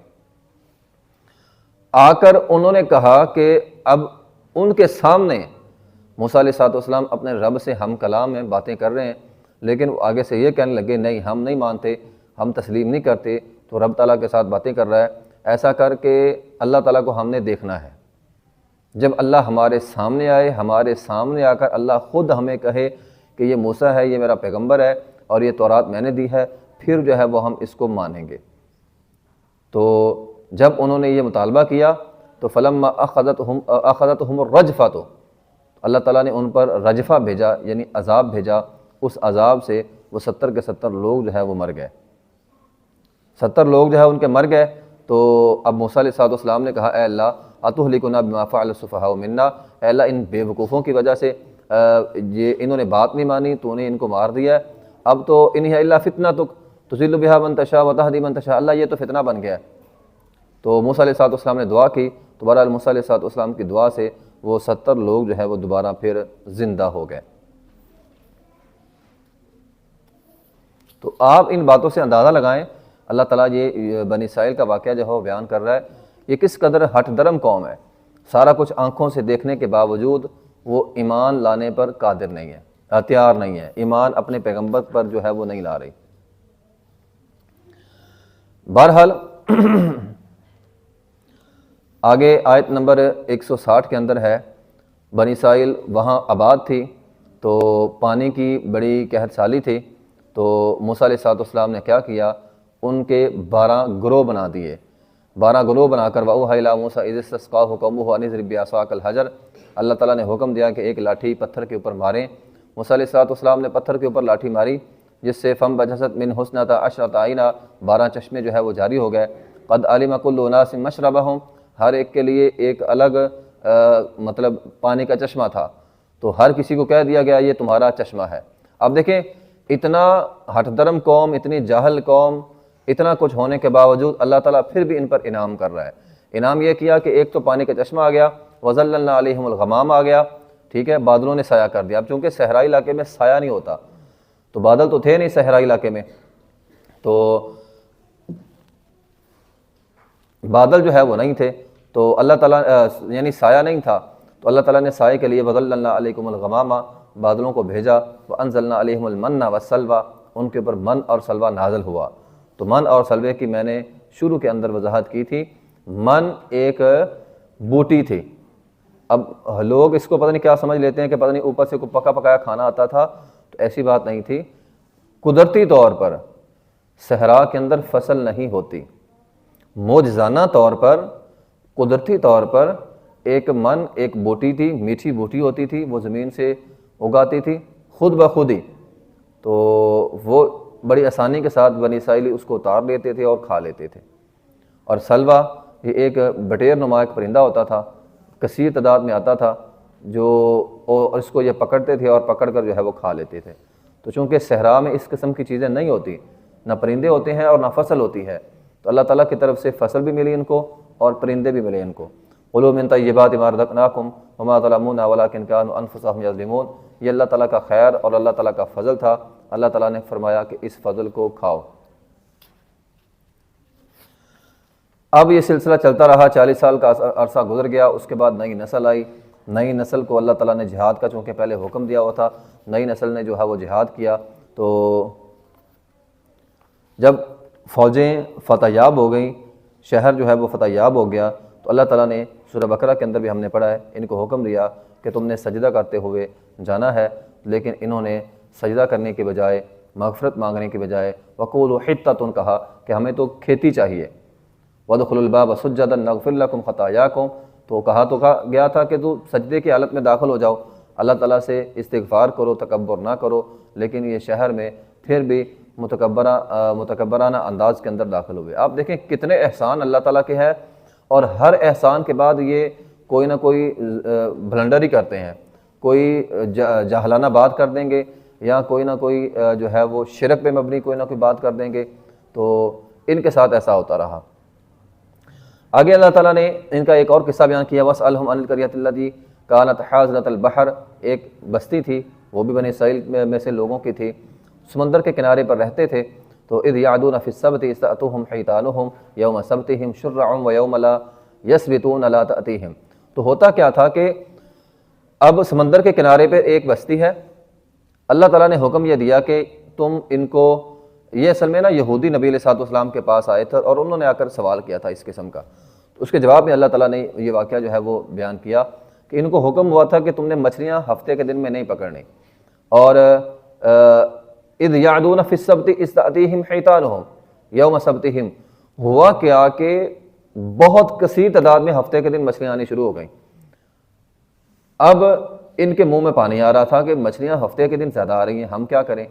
[SPEAKER 1] آ کر انہوں نے کہا کہ اب ان کے سامنے موسیٰ علیہ السلام اپنے رب سے ہم کلام میں باتیں کر رہے ہیں، لیکن وہ آگے سے یہ کہنے لگے نہیں ہم نہیں مانتے، ہم تسلیم نہیں کرتے، تو رب تعالیٰ کے ساتھ باتیں کر رہا ہے، ایسا کر کے اللہ تعالیٰ کو ہم نے دیکھنا ہے۔ جب اللہ ہمارے سامنے آئے، ہمارے سامنے آ کر اللہ خود ہمیں کہے کہ یہ موسیٰ ہے، یہ میرا پیغمبر ہے اور یہ تورات میں نے دی ہے، پھر جو ہے وہ ہم اس کو مانیں گے۔ تو جب انہوں نے یہ مطالبہ کیا تو فلما اخذتهم الرجفۃ، اللہ تعالیٰ نے ان پر رجفہ بھیجا، یعنی عذاب بھیجا، اس عذاب سے وہ 70 کے 70 لوگ جو ہے وہ مر گئے، 70 لوگ جو ہے ان کے مر گئے۔ تو اب موسیٰ علیہ السلام نے کہا اے اللہ اتہلکنا بما فعل السفہاء منا، اے اللہ ان بے وقوفوں کی وجہ سے یہ انہوں نے بات نہیں مانی، تو نے ان کو مار دیا ہے، اب تو ان ہی الا فتنتک تضل بہا من تشاء وتہدی من تشاء، اللہ یہ تو فتنہ بن گیا ہے۔ تو موسیٰ علیہ السلام نے دعا کی، تو بہرحال موسیٰ علیہ السلام کی دعا سے وہ 70 لوگ جو ہے وہ دوبارہ پھر زندہ ہو گئے۔ تو آپ ان باتوں سے اندازہ لگائیں، اللہ تعالیٰ یہ بنی اسرائیل کا واقعہ جو ہے وہ بیان کر رہا ہے، یہ کس قدر ہٹ درم قوم ہے، سارا کچھ آنکھوں سے دیکھنے کے باوجود وہ ایمان لانے پر قادر نہیں ہے، تیار نہیں ہے، ایمان اپنے پیغمبر پر جو ہے وہ نہیں لا رہی۔ بہرحال آگے آیت نمبر 160 کے اندر ہے، بنی اسرائیل وہاں آباد تھی، تو پانی کی بڑی قحط سالی تھی، تو موسیٰ علیہ السلام نے کیا کیا، ان کے 12 گروہ بنا دیے، 12 گروہ بنا کر وَأَوْحَىٰ إِلَىٰ مُوسَىٰ إِذِ اسْتَسْقَاهُ قَوْمُهُ أَنِ اضْرِب بِّعَصَاكَ الْحَجَرَ، اللہ تعالیٰ نے حکم دیا کہ ایک لاٹھی پتھر کے اوپر ماریں۔ موسیٰ علیہ السلام نے پتھر کے اوپر لاٹھی ماری، جس سے فَانبَجَسَتْ مِنْ حُسْنَتَا عَشْرَةَ عَيْنًا، 12 چشمے جو ہے وہ جاری ہو گئے۔ قَدْ عَلِمَ كُلُّ أُنَاسٍ مَشْرَبَهُمْ، ہر ایک کے لیے ایک الگ مطلب پانی کا چشمہ تھا، تو ہر کسی کو کہہ دیا گیا یہ تمہارا چشمہ ہے۔ اب دیکھیں اتنا ہٹ درم قوم، اتنی جاہل قوم، اتنا کچھ ہونے کے باوجود اللہ تعالیٰ پھر بھی ان پر انعام کر رہا ہے۔ انعام یہ کیا کہ ایک تو پانی کا چشمہ آ گیا، وَظَلَّلْنَا عَلَيْهِمُ الْغَمَامَ آ گیا، ٹھیک ہے، بادلوں نے سایہ کر دیا۔ اب چونکہ صحرائی علاقے میں سایہ نہیں ہوتا، تو بادل تو تھے نہیں صحرائی علاقے میں، تو بادل جو ہے وہ نہیں تھے، تو اللہ تعالیٰ یعنی سایہ نہیں تھا، تو اللہ تعالیٰ نے سائے کے لیے وَظَلَّلْنَا عَلَيْكُمُ الْغَمَامَ، بادلوں کو بھیجا، وَأَنزَلْنَا عَلَيْهِمُ الْمَنَّ وَالسَّلْوَىٰ، ان کے اوپر من اور سلوہ نازل ہوا۔ تو من اور سلوے کی میں نے شروع کے اندر وضاحت کی تھی، من ایک بوٹی تھی۔ اب لوگ اس کو پتہ نہیں کیا سمجھ لیتے ہیں کہ پتہ نہیں اوپر سے کوئی پکا پکایا کھانا آتا تھا، تو ایسی بات نہیں تھی۔ قدرتی طور پر صحرا کے اندر فصل نہیں ہوتی، معجزانہ طور پر قدرتی طور پر ایک من ایک بوٹی تھی، میٹھی بوٹی ہوتی تھی، وہ زمین سے اگاتی تھی خود بخود ہی، تو وہ بڑی آسانی کے ساتھ بنی اسرائیلی اس کو اتار لیتے تھے اور کھا لیتے تھے۔ اور سلوہ یہ ایک بٹیر نما ایک پرندہ ہوتا تھا، کثیر تعداد میں آتا تھا، جو اور اس کو یہ پکڑتے تھے اور پکڑ کر جو ہے وہ کھا لیتے تھے۔ تو چونکہ صحرا میں اس قسم کی چیزیں نہیں ہوتی، نہ پرندے ہوتے ہیں اور نہ فصل ہوتی ہے، تو اللہ تعالیٰ کی طرف سے فصل بھی ملی ان کو اور پرندے بھی ملے ان کو۔ قُلُوا مِن طَيِّبَاتِ مَا رَزَقْنَاكُمْ وَمَا ظَلَمُونَا وَلَٰكِن كَانُوا أَنفُسَهُمْ يَظْلِمُونَ، یہ اللہ تعالیٰ کا خیر اور اللہ تعالیٰ کا فضل تھا، اللہ تعالیٰ نے فرمایا کہ اس فضل کو کھاؤ۔ اب یہ سلسلہ چلتا رہا، 40 سال کا عرصہ گزر گیا، اس کے بعد نئی نسل آئی، نئی نسل کو اللہ تعالیٰ نے جہاد کا چونکہ پہلے حکم دیا ہوا تھا، نئی نسل نے جو ہے وہ جہاد کیا۔ تو جب فوجیں فتح یاب ہو گئیں، شہر جو ہے وہ فتح یاب ہو گیا، تو اللہ تعالیٰ نے سورہ بقرہ کے اندر بھی ہم نے پڑھا ہے، ان کو حکم دیا کہ تم نے سجدہ کرتے ہوئے جانا ہے، لیکن انہوں نے سجدہ کرنے کے بجائے، مغفرت مانگنے کے بجائے وَقُولُوا حِطَّةٌ کہا کہ ہمیں تو کھیتی چاہیے، وَادْخُلُوا الْبَابَ سُجَّدًا نَغْفِرْ لَكُمْ خَطَايَاكُمْ، تو کہا گیا تھا کہ تو سجدے کی حالت میں داخل ہو جاؤ، اللہ تعالیٰ سے استغفار کرو، تکبر نہ کرو، لیکن یہ شہر میں پھر بھی متکبرانہ انداز کے اندر داخل ہوئے۔ آپ دیکھیں کتنے احسان اللہ تعالیٰ کے ہیں، اور ہر احسان کے بعد یہ کوئی نہ کوئی بلنڈر ہی کرتے ہیں، کوئی جاہلانہ بات کر دیں گے، یا کوئی نہ کوئی جو ہے وہ شرک پہ مبنی کوئی نہ کوئی بات کر دیں گے، تو ان کے ساتھ ایسا ہوتا رہا۔ آگے اللہ تعالیٰ نے ان کا ایک اور قصہ بیان کیا، وَاسْأَلْهُمْ عَنِ الْقَرْيَةِ الَّتِي كَانَتْ حَاضِرَةَ الْبَحْرِ، ایک بستی تھی، وہ بھی بنی اسرائیل میں سے لوگوں کی تھی، سمندر کے کنارے پر رہتے تھے، تو اذ يعدون في السبت اذ تأتوهم حيتانهم يوم سبتهم شرعا ويوم لا يسبتون لا تأتيهم۔ تو ہوتا کیا تھا کہ اب سمندر کے کنارے پہ ایک بستی ہے، اللہ تعالیٰ نے حکم یہ دیا کہ تم ان کو، یہ اصل میں نا یہودی نبی علیہ السلام کے پاس آئے تھے اور انہوں نے آ کر سوال کیا تھا اس قسم کا، تو اس کے جواب میں اللہ تعالیٰ نے یہ واقعہ جو ہے وہ بیان کیا کہ ان کو حکم ہوا تھا کہ تم نے مچھلیاں ہفتے کے دن میں نہیں پکڑنی، اور اذ یعدون فی السبت اذ تأتیہم حیتانہم یوم سبتہم، ہوا کیا کہ بہت کثیر تعداد میں ہفتے کے دن مچھلیاں آنی شروع ہو گئیں۔ اب ان کے منہ میں پانی آ رہا تھا کہ مچھلیاں ہفتے کے دن زیادہ آ رہی ہیں، ہم کیا کریں؟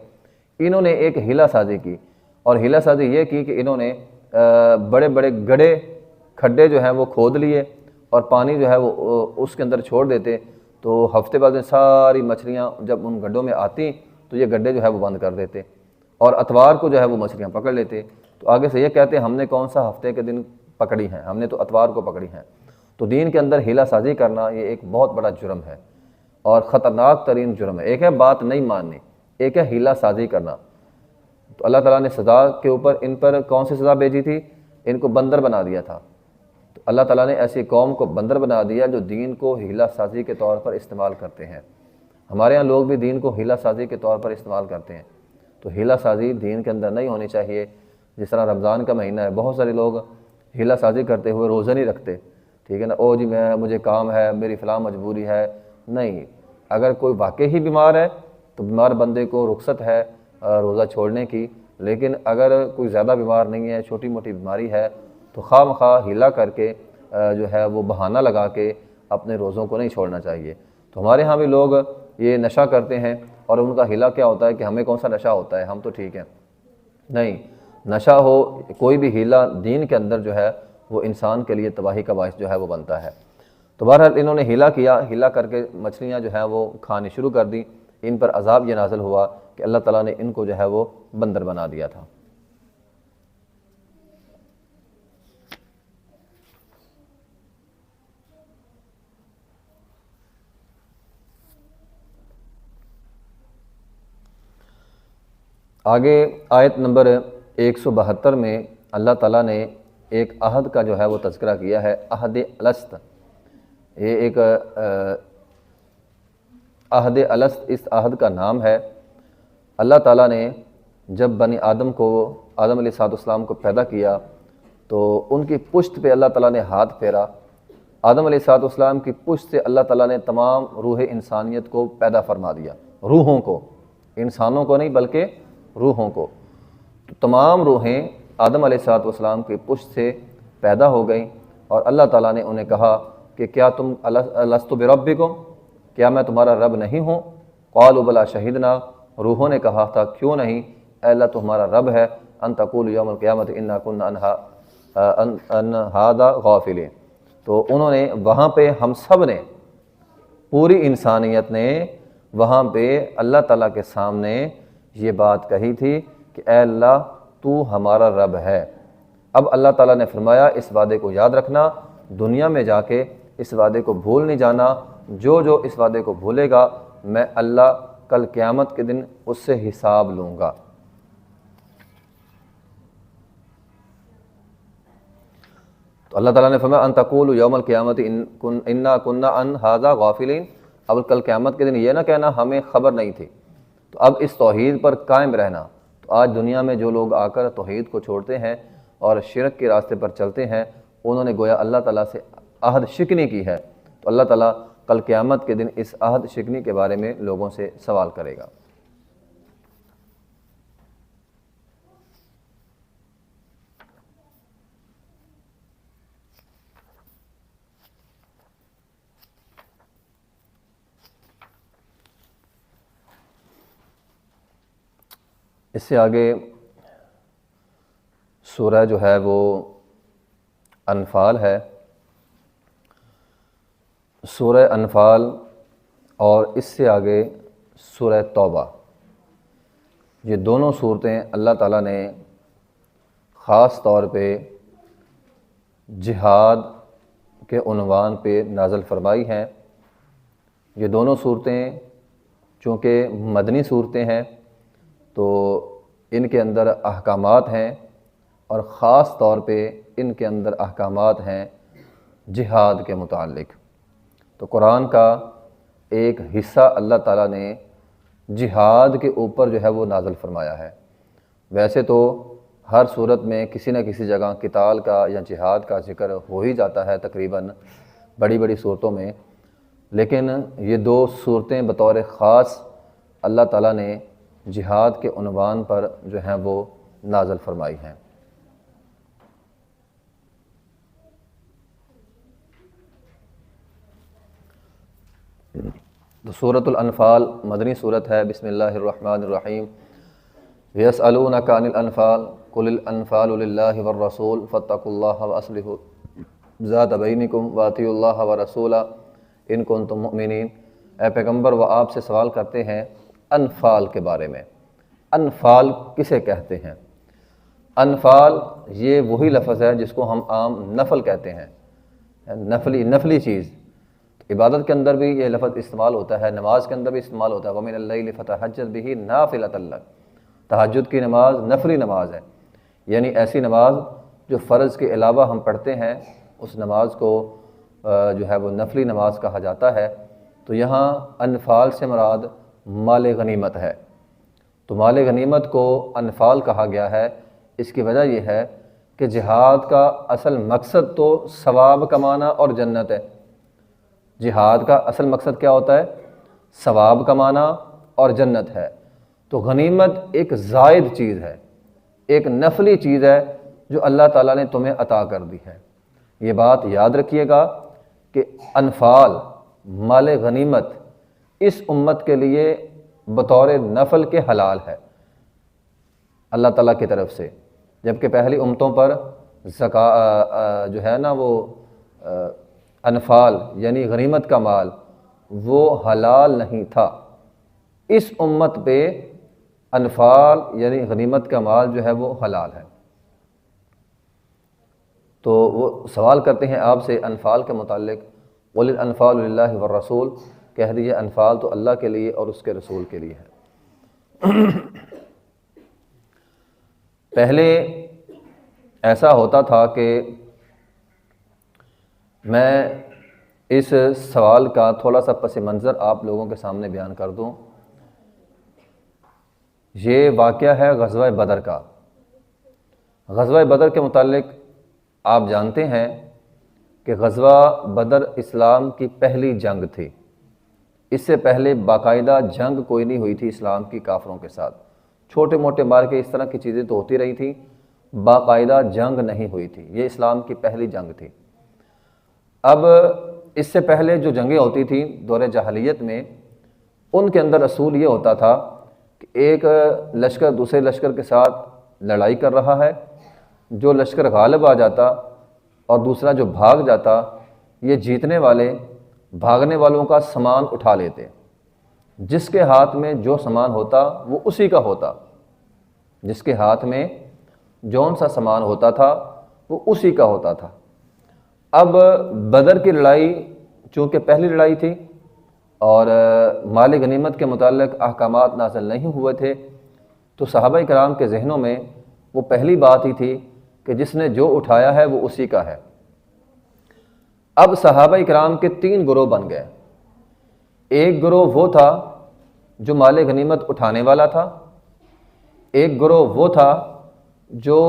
[SPEAKER 1] انہوں نے ایک ہیلا سازی کی، اور ہیلا سازی یہ کی کہ انہوں نے بڑے بڑے گڑھے کھڈے جو ہیں وہ کھود لیے، اور پانی جو ہے وہ اس کے اندر چھوڑ دیتے، تو ہفتے بعد میں ساری مچھلیاں جب ان گڈھوں میں آتی تو یہ گڈھے جو ہے وہ بند کر دیتے، اور اتوار کو جو ہے وہ مچھلیاں پکڑ لیتے۔ تو آگے سے یہ کہتے ہیں ہم نے کون سا ہفتے کے دن پکڑی ہیں، ہم نے تو اتوار کو پکڑی ہیں۔ تو دین کے اندر ہیلا سازی کرنا یہ ایک بہت بڑا جرم ہے اور خطرناک ترین جرم ہے۔ ایک ہے بات نہیں ماننی، ایک ہے ہیلا سازی کرنا۔ تو اللہ تعالیٰ نے سزا کے اوپر ان پر کون سی سزا بھیجی تھی؟ ان کو بندر بنا دیا تھا۔ تو اللہ تعالیٰ نے ایسی قوم کو بندر بنا دیا جو دین کو ہیلا سازی کے طور پر استعمال کرتے ہیں۔ ہمارے ہاں لوگ بھی دین کو ہیلا سازی کے طور پر استعمال کرتے ہیں، تو ہیلا سازی دین کے اندر نہیں ہونی چاہیے۔ جس طرح رمضان کا مہینہ ہے، بہت سارے لوگ ہیلا سازی کرتے ہوئے روزہ نہیں رکھتے، ٹھیک ہے نا، او جی مجھے کام ہے، میری فلاں مجبوری ہے۔ نہیں، اگر کوئی واقعی ہی بیمار ہے تو بیمار بندے کو رخصت ہے روزہ چھوڑنے کی، لیکن اگر کوئی زیادہ بیمار نہیں ہے، چھوٹی موٹی بیماری ہے، تو خواہ مخواہ ہیلا کر کے جو ہے وہ بہانہ لگا کے اپنے روزوں کو نہیں چھوڑنا چاہیے۔ تو ہمارے ہاں بھی لوگ یہ نشہ کرتے ہیں، اور ان کا ہیلا کیا ہوتا ہے کہ ہمیں کون سا نشہ ہوتا ہے، ہم تو ٹھیک ہیں۔ نہیں، نشہ ہو، کوئی بھی ہیلا دین کے اندر جو ہے وہ انسان کے لیے تباہی کا باعث جو ہے وہ بنتا ہے۔ تو بہرحال انہوں نے ہیلا کیا، ہیلا کر کے مچھلیاں جو ہیں وہ کھانی شروع کر دی، ان پر عذاب یہ نازل ہوا کہ اللہ تعالیٰ نے ان کو جو ہے وہ بندر بنا دیا تھا۔ آگے آیت نمبر 172 میں اللہ تعالیٰ نے ایک عہد کا جو ہے وہ تذکرہ کیا ہے، عہد الست۔ یہ ایک عہد الست اس عہد کا نام ہے۔ اللہ تعالیٰ نے جب بنی آدم علیہ السلام کو پیدا کیا تو ان کی پشت پہ اللہ تعالیٰ نے ہاتھ پھیرا۔ آدم علیہ السلام کی پشت سے اللہ تعالیٰ نے تمام روح انسانیت کو پیدا فرما دیا، روحوں کو، انسانوں کو نہیں بلکہ روحوں کو۔ تو تمام روحیں آدم علیہ السلام کی پشت سے پیدا ہو گئیں، اور اللہ تعالیٰ نے انہیں کہا کہ کیا تم الست بربکم، کیا میں تمہارا رب نہیں ہوں؟ قالوا بلا شہدنا، روحوں نے کہا تھا کیوں نہیں، اے اللہ تو ہمارا رب ہے، ان تقولوا یوم القیامت انا کنا عن ھذا غافلین۔ تو انہوں نے وہاں پہ، ہم سب نے، پوری انسانیت نے وہاں پہ اللہ تعالیٰ کے سامنے یہ بات کہی تھی کہ اے اللہ تو ہمارا رب ہے۔ اب اللہ تعالیٰ نے فرمایا اس وعدے کو یاد رکھنا، دنیا میں جا کے اس وعدے کو بھول نہیں جانا، جو اس وعدے کو بھولے گا میں اللہ کل قیامت کے دن اس سے حساب لوں گا۔ تو اللہ تعالیٰ نے فرمایا ان تقولوا یوم القیامت انا کنا عن ھذا غافلین، اب کل قیامت کے دن یہ نہ کہنا ہمیں خبر نہیں تھی۔ تو اب اس توحید پر قائم رہنا۔ تو آج دنیا میں جو لوگ آ کر توحید کو چھوڑتے ہیں اور شرک کے راستے پر چلتے ہیں، انہوں نے گویا اللہ تعالیٰ سے عہد شکنی کی ہے، تو اللہ تعالیٰ کل قیامت کے دن اس عہد شکنی کے بارے میں لوگوں سے سوال کرے گا۔ اس سے آگے سورہ جو ہے وہ انفال ہے۔ سورہ انفال اور اس سے آگے سورہ توبہ، یہ دونوں صورتیں اللہ تعالیٰ نے خاص طور پہ جہاد کے عنوان پہ نازل فرمائی ہیں۔ یہ دونوں صورتیں چونکہ مدنی صورتیں ہیں تو ان کے اندر احکامات ہیں، اور خاص طور پہ ان کے اندر احکامات ہیں جہاد کے متعلق۔ تو قرآن کا ایک حصہ اللہ تعالیٰ نے جہاد کے اوپر جو ہے وہ نازل فرمایا ہے۔ ویسے تو ہر صورت میں کسی نہ کسی جگہ قتال کا یا جہاد کا ذکر ہو ہی جاتا ہے تقریباً بڑی بڑی صورتوں میں، لیکن یہ دو صورتیں بطور خاص اللہ تعالیٰ نے جہاد کے عنوان پر جو ہیں وہ نازل فرمائی ہیں۔ تو سورۃ الانفال مدنی صورت ہے۔ بسم اللہ الرحمن الرحیم۔ یسألونک عن الانفال قل الانفال للہ والرسول فاتقوا اللہ واصلحوا ذات بینکم واطیعوا اللہ ورسولہ ان کنتم مؤمنین۔ اے پیغمبر وہ آپ سے سوال کرتے ہیں انفال کے بارے میں۔ انفال کسے کہتے ہیں؟ انفال یہ وہی لفظ ہے جس کو ہم عام نفل کہتے ہیں، نفلی چیز۔ عبادت کے اندر بھی یہ لفظ استعمال ہوتا ہے، نماز کے اندر بھی استعمال ہوتا ہے۔ وَمِنَ اللَّيْلِ فَتَهَجَّدْ بِهِ نَافِلَةً لَكَ۔ تہجد کی نماز نفلی نماز ہے، یعنی ایسی نماز جو فرض کے علاوہ ہم پڑھتے ہیں، اس نماز کو جو ہے وہ نفلی نماز کہا جاتا ہے۔ تو یہاں انفال سے مراد مال غنیمت ہے۔ تو مال غنیمت کو انفال کہا گیا ہے، اس کی وجہ یہ ہے کہ جہاد کا اصل مقصد تو ثواب کمانا اور جنت ہے۔ جہاد کا اصل مقصد کیا ہوتا ہے؟ ثواب کمانا اور جنت ہے۔ تو غنیمت ایک زائد چیز ہے، ایک نفلی چیز ہے جو اللہ تعالیٰ نے تمہیں عطا کر دی ہے۔ یہ بات یاد رکھیے گا کہ انفال مال غنیمت اس امت کے لیے بطور نفل کے حلال ہے اللہ تعالیٰ کی طرف سے، جبکہ پہلی امتوں پر جو ہے نا وہ انفال یعنی غنیمت کا مال وہ حلال نہیں تھا۔ اس امت پہ انفال یعنی غنیمت کا مال جو ہے وہ حلال ہے۔ تو وہ سوال کرتے ہیں آپ سے انفال کے متعلق، قُلِ الْأَنْفَالُ لِلَّهِ وَالرَّسُولِ، کہہ دیجئے انفال تو اللہ کے لیے اور اس کے رسول کے لیے ہے۔ پہلے ایسا ہوتا تھا کہ میں اس سوال کا تھوڑا سا پس منظر آپ لوگوں کے سامنے بیان کر دوں۔ یہ واقعہ ہے غزوہ بدر کا۔ غزوہ بدر کے متعلق آپ جانتے ہیں کہ غزوہ بدر اسلام کی پہلی جنگ تھی۔ اس سے پہلے باقاعدہ جنگ کوئی نہیں ہوئی تھی اسلام کی کافروں کے ساتھ۔ چھوٹے موٹے مار کے اس طرح کی چیزیں تو ہوتی رہی تھیں، باقاعدہ جنگ نہیں ہوئی تھی۔ یہ اسلام کی پہلی جنگ تھی۔ اب اس سے پہلے جو جنگیں ہوتی تھیں دور جاہلیت میں، ان کے اندر اصول یہ ہوتا تھا کہ ایک لشکر دوسرے لشکر کے ساتھ لڑائی کر رہا ہے، جو لشکر غالب آ جاتا اور دوسرا جو بھاگ جاتا، یہ جیتنے والے بھاگنے والوں کا سامان اٹھا لیتے۔ جس کے ہاتھ میں جو سامان ہوتا وہ اسی کا ہوتا، جس کے ہاتھ میں جون سا سامان ہوتا تھا وہ اسی کا ہوتا تھا۔ اب بدر کی لڑائی چونکہ پہلی لڑائی تھی اور مال غنیمت کے متعلق احکامات نازل نہیں ہوئے تھے، تو صحابہ کرام کے ذہنوں میں وہ پہلی بات ہی تھی کہ جس نے جو اٹھایا ہے وہ اسی کا ہے۔ اب صحابہ کرام کے 3 گروہ بن گئے۔ ایک گروہ وہ تھا جو مال غنیمت اٹھانے والا تھا، ایک گروہ وہ تھا جو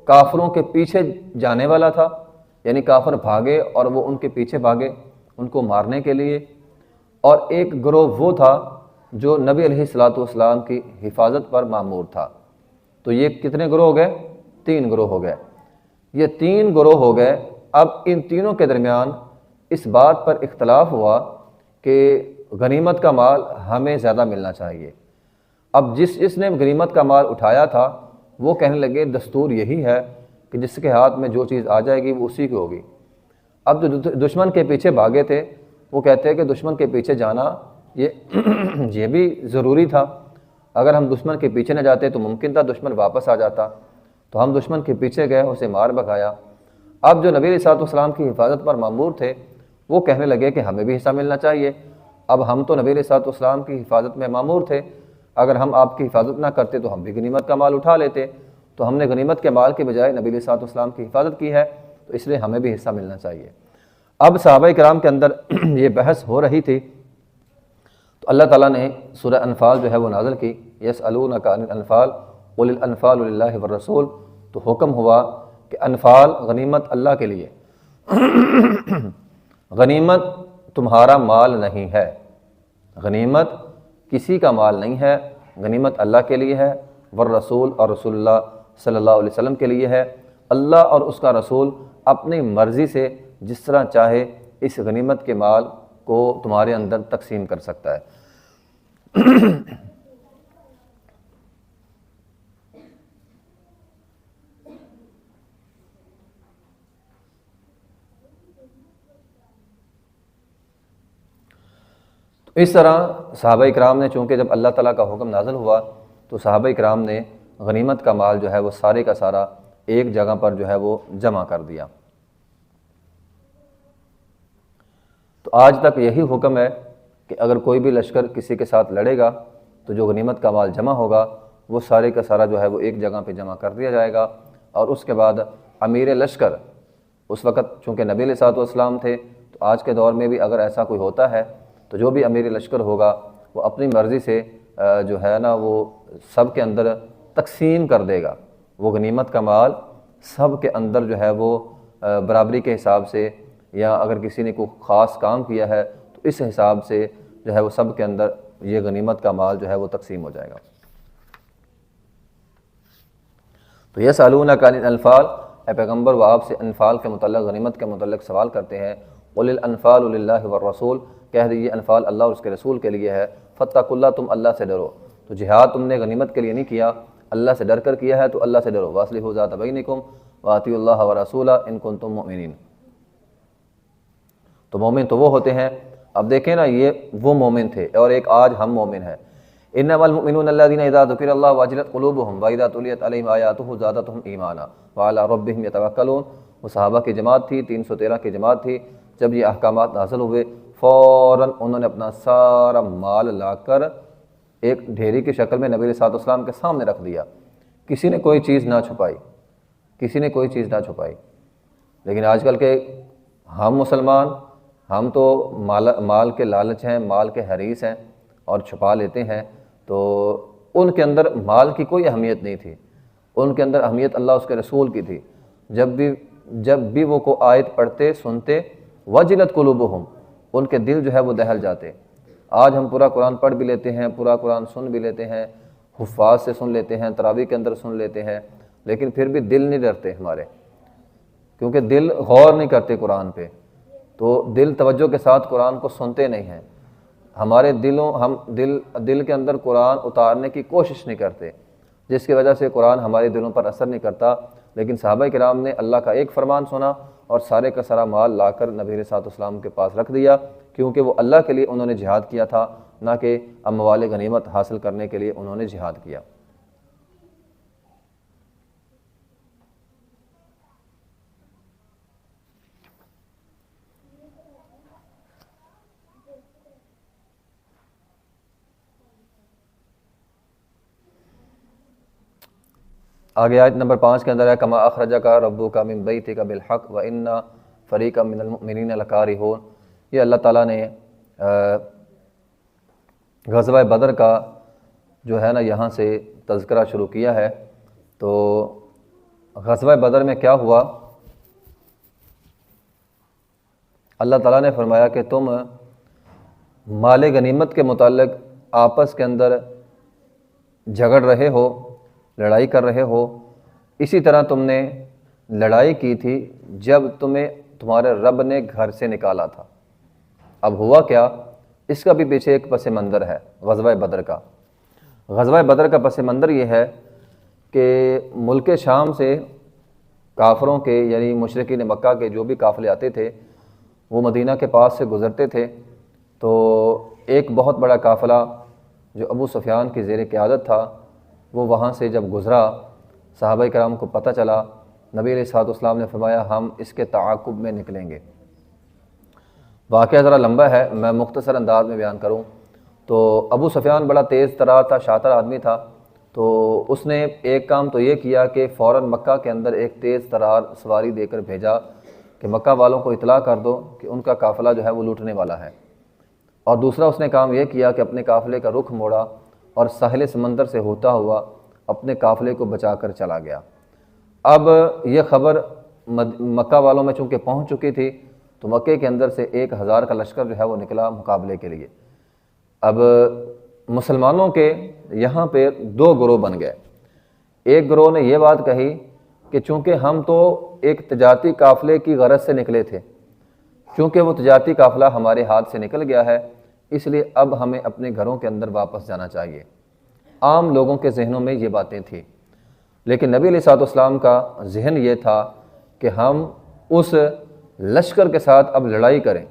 [SPEAKER 1] کافروں کے پیچھے جانے والا تھا، یعنی کافر بھاگے اور وہ ان کے پیچھے بھاگے ان کو مارنے کے لیے، اور ایک گروہ وہ تھا جو نبی علیہ الصلوۃ والسلام کی حفاظت پر مامور تھا۔ تو یہ کتنے گروہ ہو گئے؟ 3 گروہ ہو گئے۔ یہ 3 گروہ ہو گئے۔ اب ان تینوں کے درمیان اس بات پر اختلاف ہوا کہ غنیمت کا مال ہمیں زیادہ ملنا چاہیے۔ اب جس نے غنیمت کا مال اٹھایا تھا وہ کہنے لگے دستور یہی ہے کہ جس کے ہاتھ میں جو چیز آ جائے گی وہ اسی کی ہوگی۔ اب جو دشمن کے پیچھے بھاگے تھے وہ کہتے ہیں کہ دشمن کے پیچھے جانا یہ بھی ضروری تھا۔ اگر ہم دشمن کے پیچھے نہ جاتے تو ممکن تھا دشمن واپس آ جاتا، تو ہم دشمن کے پیچھے گئے، اسے مار بھگایا۔ اب جو نبی علیہ السلام کی حفاظت پر مامور تھے وہ کہنے لگے کہ ہمیں بھی حصہ ملنا چاہیے۔ اب ہم تو نبی علیہ السلام کی حفاظت میں مامور تھے، اگر ہم آپ کی حفاظت نہ کرتے تو ہم بھی غنیمت کا مال اٹھا لیتے، تو ہم نے غنیمت کے مال کے بجائے نبی علیہ السلام کی حفاظت کی ہے، تو اس لیے ہمیں بھی حصہ ملنا چاہیے۔ اب صحابہ کرام کے اندر یہ بحث ہو رہی تھی، تو اللہ تعالیٰ نے سورہ انفال جو ہے وہ نازل کی، یسألونک عن الانفال قل الانفال للہ والرسول، تو حکم ہوا کہ انفال غنیمت اللہ کے لیے، غنیمت تمہارا مال نہیں ہے، غنیمت کسی کا مال نہیں ہے، غنیمت اللہ کے لیے ہے، والرسول اور رسول اللہ صلی اللہ علیہ وسلم کے لیے ہے۔ اللہ اور اس کا رسول اپنی مرضی سے جس طرح چاہے اس غنیمت کے مال کو تمہارے اندر تقسیم کر سکتا ہے۔ اس طرح صحابہ کرام نے، چونکہ جب اللہ تعالیٰ کا حکم نازل ہوا تو صحابہ کرام نے غنیمت کا مال جو ہے وہ سارے کا سارا ایک جگہ پر جو ہے وہ جمع کر دیا۔ تو آج تک یہی حکم ہے کہ اگر کوئی بھی لشکر کسی کے ساتھ لڑے گا تو جو غنیمت کا مال جمع ہوگا وہ سارے کا سارا جو ہے وہ ایک جگہ پہ جمع کر دیا جائے گا، اور اس کے بعد امیر لشکر، اس وقت چونکہ نبی علیہ السلام تھے، تو آج کے دور میں بھی اگر ایسا کوئی ہوتا ہے تو جو بھی امیر لشکر ہوگا وہ اپنی مرضی سے جو ہے نا وہ سب کے اندر تقسیم کر دے گا، وہ غنیمت کا مال سب کے اندر جو ہے وہ برابری کے حساب سے، یا اگر کسی نے کوئی خاص کام کیا ہے تو اس حساب سے جو ہے وہ سب کے اندر یہ غنیمت کا مال جو ہے وہ تقسیم ہو جائے گا۔ تو یسألونک عن الانفال، اے پیغمبر وہ آپ سے انفال کے متعلق، غنیمت کے متعلق سوال کرتے ہیں۔ قل الانفال للہ والرسول، کہہ دیجیے انفال اللہ اور اس کے رسول کے لیے ہے۔ فاتقوا اللہ، تم اللہ سے ڈرو۔ تو جہاد تم نے غنیمت کے لیے نہیں کیا، اللہ سے ڈر کر کیا ہے، تو اللہ سے ڈرو۔ واصلحوا ذات بینکم واطیعوا اللہ ورسولہ ان کنتم مؤمنین۔ تو مومن تو وہ ہوتے ہیں، اب دیکھیں نا یہ وہ مومن تھے اور ایک آج ہم مومن ہیں۔ انما المؤمنون الذین اذا ذکر اللہ وجلت قلوبهم واذا تلیت علیہم آیاتہ زادتہم ایمانا وعلی ربہم یتوکلون۔ وہ صحابہ کی جماعت تھی، 313 کی جماعت تھی۔ جب یہ احکامات نازل ہوئے فوراً انہوں نے اپنا سارا مال لا کر ایک ڈھیری کی شکل میں نبی علیہ السلام کے سامنے رکھ دیا، کسی نے کوئی چیز نہ چھپائی، کسی نے کوئی چیز نہ چھپائی۔ لیکن آج کل کے ہم مسلمان، ہم تو مال کے لالچ ہیں، مال کے حریص ہیں اور چھپا لیتے ہیں، تو ان کے اندر مال کی کوئی اہمیت نہیں تھی، ان کے اندر اہمیت اللہ اس کے رسول کی تھی۔ جب بھی وہ کو آیت پڑھتے سنتے وجلت قلوبہم، ان کے دل جو ہے وہ دہل جاتے۔ آج ہم پورا قرآن پڑھ بھی لیتے ہیں، پورا قرآن سن بھی لیتے ہیں، حفاظ سے سن لیتے ہیں، تراویح کے اندر سن لیتے ہیں، لیکن پھر بھی دل نہیں ڈرتے ہمارے، کیونکہ دل غور نہیں کرتے قرآن پہ، تو دل توجہ کے ساتھ قرآن کو سنتے نہیں ہیں۔ ہمارے ہم دل کے اندر قرآن اتارنے کی کوشش نہیں کرتے، جس کی وجہ سے قرآن ہمارے دلوں پر اثر نہیں کرتا۔ لیکن صحابہ کرام نے اللہ کا ایک فرمان سنا اور سارے کا سارا مال لا کر نبی علیہ السلام کے پاس رکھ دیا، کیونکہ وہ اللہ کے لیے انہوں نے جہاد کیا تھا، نہ کہ اموال غنیمت حاصل کرنے کے لیے انہوں نے جہاد کیا۔ آگے آیت نمبر 5 کے اندر ہے کما اخرجک ربک من بیتک بالحق وان فریقا من المؤمنین لکارہون۔ یہ اللہ تعالیٰ نے غزوہ بدر کا جو ہے نا یہاں سے تذکرہ شروع کیا ہے۔ تو غزوہ بدر میں کیا ہوا؟ اللہ تعالیٰ نے فرمایا کہ تم مال غنیمت کے متعلق آپس کے اندر جھگڑ رہے ہو، لڑائی کر رہے ہو، اسی طرح تم نے لڑائی کی تھی جب تمہیں تمہارے رب نے گھر سے نکالا تھا۔ اب ہوا کیا؟ اس کا بھی پیچھے ایک پس منظر ہے غزوہ بدر کا۔ غزوہ بدر کا پس منظر یہ ہے کہ ملک شام سے کافروں کے، یعنی مشرکین مکہ کے جو بھی قافلے آتے تھے، وہ مدینہ کے پاس سے گزرتے تھے تو ایک بہت بڑا قافلہ جو ابو سفیان کی زیر قیادت تھا وہ وہاں سے جب گزرا، صحابہ کرام کو پتہ چلا، نبی علیہ الصلوۃ والسلام نے فرمایا ہم اس کے تعاقب میں نکلیں گے۔ واقعہ ذرا لمبا ہے، میں مختصر انداز میں بیان کروں تو ابو سفیان بڑا تیز ترار تھا، شاطر آدمی تھا، تو اس نے ایک کام تو یہ کیا کہ فوراً مکہ کے اندر ایک تیز ترار سواری دے کر بھیجا کہ مکہ والوں کو اطلاع کر دو کہ ان کا قافلہ جو ہے وہ لوٹنے والا ہے۔ اور دوسرا اس نے کام یہ کیا کہ اپنے قافلے کا رخ موڑا اور ساحل سمندر سے ہوتا ہوا اپنے قافلے کو بچا کر چلا گیا۔ اب یہ خبر مکہ والوں میں چونکہ پہنچ چکی تھی تو مکے کے اندر سے 1000 کا لشکر جو ہے وہ نکلا مقابلے کے لیے۔ اب مسلمانوں کے یہاں پہ 2 گروہ بن گئے۔ ایک گروہ نے یہ بات کہی کہ چونکہ ہم تو ایک تجارتی قافلے کی غرض سے نکلے تھے، چونکہ وہ تجارتی قافلہ ہمارے ہاتھ سے نکل گیا ہے اس لیے اب ہمیں اپنے گھروں کے اندر واپس جانا چاہیے۔ عام لوگوں کے ذہنوں میں یہ باتیں تھیں، لیکن نبی علیہ الصلوۃ والسلام کا ذہن یہ تھا کہ ہم اس لشکر کے ساتھ اب لڑائی کریں،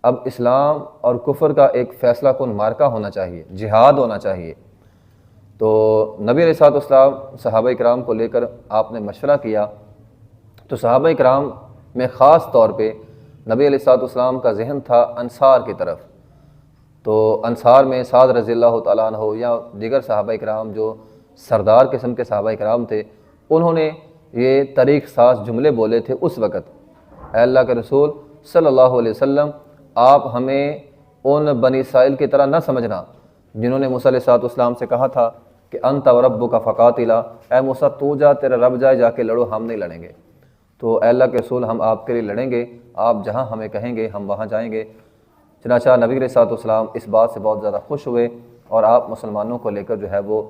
[SPEAKER 1] اب اسلام اور کفر کا ایک فیصلہ کن معرکہ ہونا چاہیے، جہاد ہونا چاہیے۔ تو نبی علیہ الصلوۃ والسلام صحابہ کرام کو لے کر آپ نے مشورہ کیا، تو صحابہ کرام میں خاص طور پہ نبی علیہ الصلوۃ والسلام کا ذہن تھا انصار کی طرف۔ تو انصار میں سعد رضی اللہ تعالیٰ عنہ یا دیگر صحابہ کرام جو سردار قسم کے صحابہ کرام تھے، انہوں نے یہ طریق ساز جملے بولے تھے اس وقت، اے اللہ کے رسول صلی اللہ علیہ وسلم آپ ہمیں ان بنی اسرائیل کی طرح نہ سمجھنا جنہوں نے موسیٰ علیہ السلام سے کہا تھا کہ انت وربک فقاتلا، اے موسیٰ تو جا، تیرا رب جائے، جا کے لڑو، ہم نہیں لڑیں گے۔ تو اے اللہ کے رسول ہم آپ کے لیے لڑیں گے، آپ جہاں ہمیں کہیں گے ہم وہاں جائیں گے۔ چنانچہ نبی علیہ السلام اس بات سے بہت زیادہ خوش ہوئے اور آپ مسلمانوں کو لے کر جو ہے وہ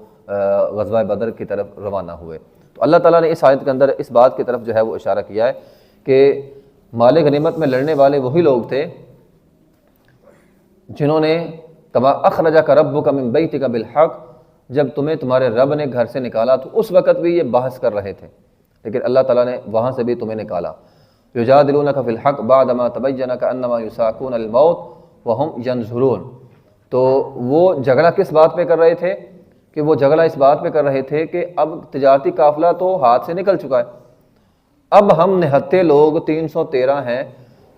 [SPEAKER 1] غزوہ بدر کی طرف روانہ ہوئے۔ تو اللہ تعالیٰ نے اس آیت کے اندر اس بات کی طرف جو ہے وہ اشارہ کیا ہے کہ مال غنیمت میں لڑنے والے وہی لوگ تھے جنہوں نے کما اخرجک ربک من بیتک بالحق، جب تمہیں تمہارے رب نے گھر سے نکالا تو اس وقت بھی یہ بحث کر رہے تھے، لیکن اللہ تعالیٰ نے وہاں سے بھی تمہیں نکالا۔ یجادلونک فی الحق بعدما تبین کانما یساقون الموت وہم ینظرون۔ تو وہ جھگڑا کس بات پہ کر رہے تھے کہ وہ جھگڑا اس بات پہ کر رہے تھے کہ اب تجارتی قافلہ تو ہاتھ سے نکل چکا ہے، اب ہم نہتے لوگ 313 ہیں،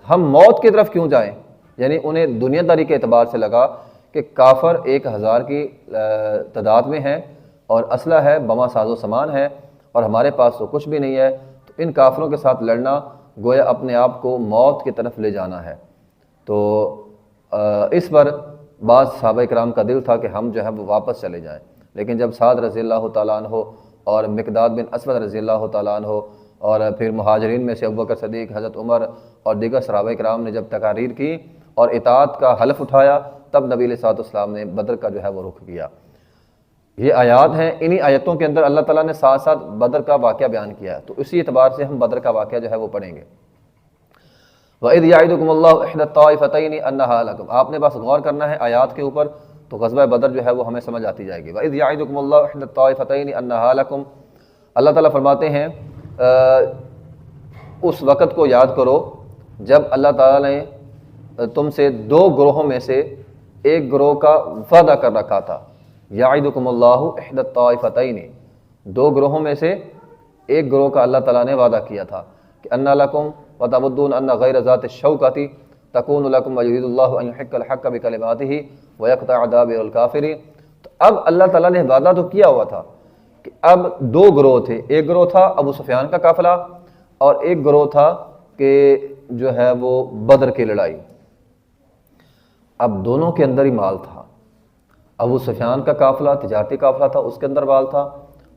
[SPEAKER 1] ہم موت کی طرف کیوں جائیں؟ یعنی انہیں دنیا داری کے اعتبار سے لگا کہ کافر 1000 کی تعداد میں ہیں اور اسلحہ ہے، بما ساز و سامان ہے، اور ہمارے پاس تو کچھ بھی نہیں ہے، تو ان کافروں کے ساتھ لڑنا گویا اپنے آپ کو موت کی طرف لے جانا ہے۔ تو اس پر بعض صحابہ کرام کا دل تھا کہ ہم جو ہے وہ واپس چلے جائیں، لیکن جب سعد رضی اللہ تعالیٰ عنہ اور مقداد بن اسود رضی اللہ تعالیٰ عنہ اور پھر مہاجرین میں سے ابوبکر صدیق، حضرت عمر اور دیگر صحابہ کرام نے جب تقاریر کی اور اطاعت کا حلف اٹھایا، تب نبی علیہ الصلوۃ والسلام نے بدر کا جو ہے وہ رخ کیا۔ یہ آیات ہیں، انہی آیتوں کے اندر اللہ تعالیٰ نے ساتھ ساتھ بدر کا واقعہ بیان کیا ہے، تو اسی اعتبار سے ہم بدر کا واقعہ جو ہے وہ پڑھیں گے۔ وَإِذْ يَعِدُكُمُ اللَّهُ إِحْدَى الطَّائِفَتَيْنِ أَنَّهَا لَكُمْ، آپ نے بس غور کرنا ہے آیات کے اوپر تو غزوہ بدر جو ہے وہ ہمیں سمجھ آتی جائے گی۔ وَإِذْ يَعِدُكُمُ اللَّهُ إِحْدَى الطَّائِفَتَيْنِ أَنَّهَا لَكُمْ، اللہ تعالیٰ فرماتے ہیں اس وقت کو یاد کرو جب اللہ تعالیٰ نے تم سے 2 گروہوں میں سے ایک گروہ کا وعدہ کر رکھا تھا۔ یعدکم اللہ احدی الطائفتین، 2 گروہوں میں سے ایک گروہ کا اللہ تعالیٰ نے وعدہ کیا تھا کہ ان لکم وتودون ان غیر ذات الشوکۃ تکون لکم ویرید اللہ ان یحق الحق بکلماتہ ویقطع دابر الکافرین۔ تو اب اللہ تعالیٰ نے وعدہ تو کیا ہوا تھا کہ اب 2 گروہ تھے، ایک گروہ تھا ابو سفیان کا قافلہ اور ایک گروہ تھا کہ جو ہے وہ بدر کی لڑائی۔ اب دونوں کے اندر ہی مال تھا، ابو سفیان کا قافلہ تجارتی قافلہ تھا، اس کے اندر مال تھا،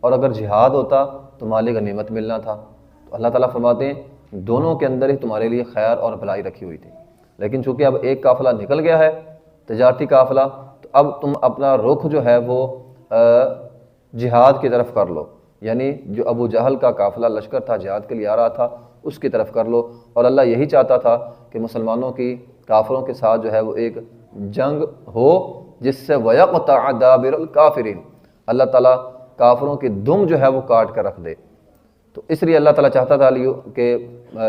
[SPEAKER 1] اور اگر جہاد ہوتا تو مال غنیمت ملنا تھا۔ تو اللہ تعالیٰ فرماتے ہیں دونوں کے اندر ہی تمہارے لیے خیر اور بھلائی رکھی ہوئی تھی، لیکن چونکہ اب ایک قافلہ نکل گیا ہے تجارتی قافلہ، تو اب تم اپنا رخ جو ہے وہ جہاد کی طرف کر لو، یعنی جو ابو جہل کا قافلہ لشکر تھا جہاد کے لیے آ رہا تھا اس کی طرف کر لو۔ اور اللہ یہی چاہتا تھا کہ مسلمانوں کی کافروں کے ساتھ جو ہے وہ ایک جنگ ہو جس سے وَيَقْطَعَ دَابِرَ الْكَافِرِينَ، اللہ تعالیٰ کافروں کی دم جو ہے وہ کاٹ کر رکھ دے۔ تو اس لیے اللہ تعالیٰ چاہتا تھا کہ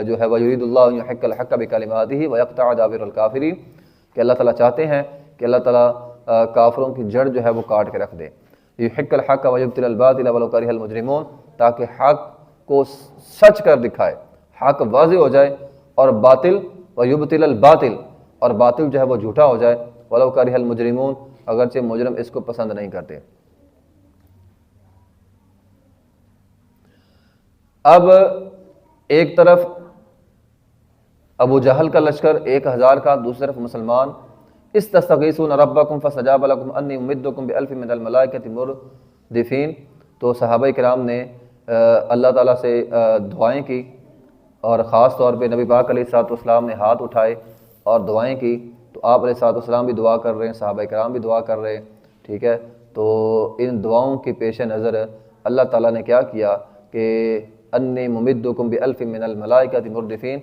[SPEAKER 1] جو ہے وَيُرِيدُ اللَّهُ أَن يُحِقَّ الْحَقَّ بِكَلِمَاتِهِ وَيَقْطَعَ دَابِرَ الْكَافِرِينَ کہ اللہ تعالیٰ چاہتے ہیں کہ اللہ تعالیٰ کافروں کی جڑ جو ہے وہ کاٹ کے رکھ دے، يُحِقَّ الْحَقَّ وَيُبْطِلَ الْبَاطِلَ وَلَوْ كَرِهَ الْمُجْرِمُونَ تاکہ حق کو سچ کر دکھائے، حق واضح ہو جائے، اور باطل وَيُبْطِلَ الْبَاطِل اور باطل جو ہے وہ جھوٹا ہو جائے، وَلَوْ كَرِهَ الْمُجْرِمُونَ اگرچہ مجرم اس کو پسند نہیں کرتے۔ اب ایک طرف ابو جہل کا لشکر 1000 کا، دوسری طرف مسلمان، استستغیثون ربکم فاستجاب لکم انی ممدکم بألف من الملائکۃ مردفین، تو صحابہ کرام نے اللہ تعالیٰ سے دعائیں کی، اور خاص طور پہ نبی پاک علیہ الصلوۃ والسلام نے ہاتھ اٹھائے اور دعائیں کی، تو آپ علیہ الصلوۃ والسلام بھی دعا کر رہے ہیں، صحابہ کرام بھی دعا کر رہے ہیں، ٹھیک ہے۔ تو ان دعاؤں کے پیش نظر اللہ تعالیٰ نے کیا کیا کہ انی ممدکم بألف من الملائکۃ مردفین،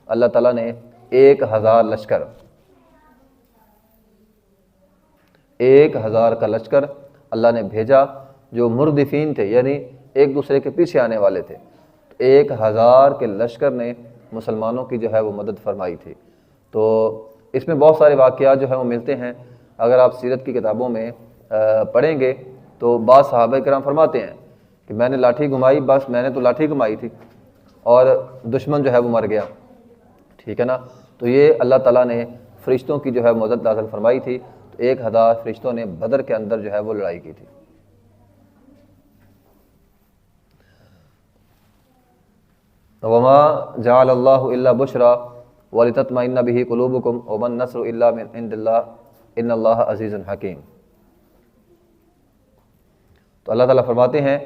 [SPEAKER 1] اللہ تعالیٰ نے 1000 لشکر، 1000 کا لشکر اللہ نے بھیجا جو مردفین تھے، یعنی ایک دوسرے کے پیچھے آنے والے تھے۔ 1000 کے لشکر نے مسلمانوں کی جو ہے وہ مدد فرمائی تھی۔ تو اس میں بہت سارے واقعات جو ہیں وہ ملتے ہیں، اگر آپ سیرت کی کتابوں میں پڑھیں گے تو بعض صحابہ کرام فرماتے ہیں کہ میں نے لاٹھی گھمائی، بس میں نے تو لاٹھی گھمائی تھی اور دشمن جو ہے وہ مر گیا، ٹھیک ہے نا۔ تو یہ اللہ تعالیٰ نے فرشتوں کی جو ہے مدد نازل فرمائی تھی، تو 1000 فرشتوں نے بدر کے اندر جو ہے وہ لڑائی کی تھی۔ وما جعل اللہ الا بشرا ولتطمئن به قلوبکم وما النصر الا من عند اللہ ان اللہ عزیز حکیم۔ تو اللہ تعالیٰ فرماتے ہیں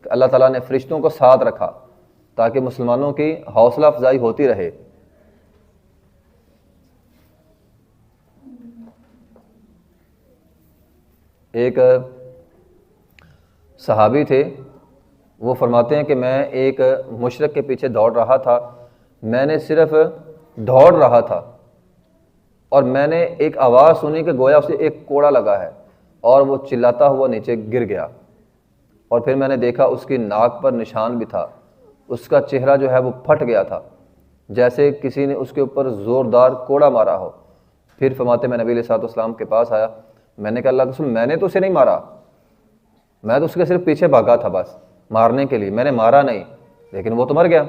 [SPEAKER 1] کہ اللہ تعالیٰ نے فرشتوں کو ساتھ رکھا تاکہ مسلمانوں کی حوصلہ افزائی ہوتی رہے۔ ایک صحابی تھے، وہ فرماتے ہیں کہ میں ایک مشرک کے پیچھے دوڑ رہا تھا، میں نے صرف دوڑ رہا تھا اور میں نے ایک آواز سنی کہ گویا اسے ایک کوڑا لگا ہے، اور وہ چلاتا ہوا نیچے گر گیا، اور پھر میں نے دیکھا اس کی ناک پر نشان بھی تھا، اس کا چہرہ جو ہے وہ پھٹ گیا تھا جیسے کسی نے اس کے اوپر زوردار کوڑا مارا ہو۔ پھر فرماتے میں نبی علیہ الصلوۃ والسلام کے پاس آیا، میں نے کہا اللہ کے رسول میں نے تو اسے نہیں مارا، میں تو اس کے صرف پیچھے بھاگا تھا بس مارنے کے لیے، میں نے مارا نہیں، لیکن وہ تو مر گیا،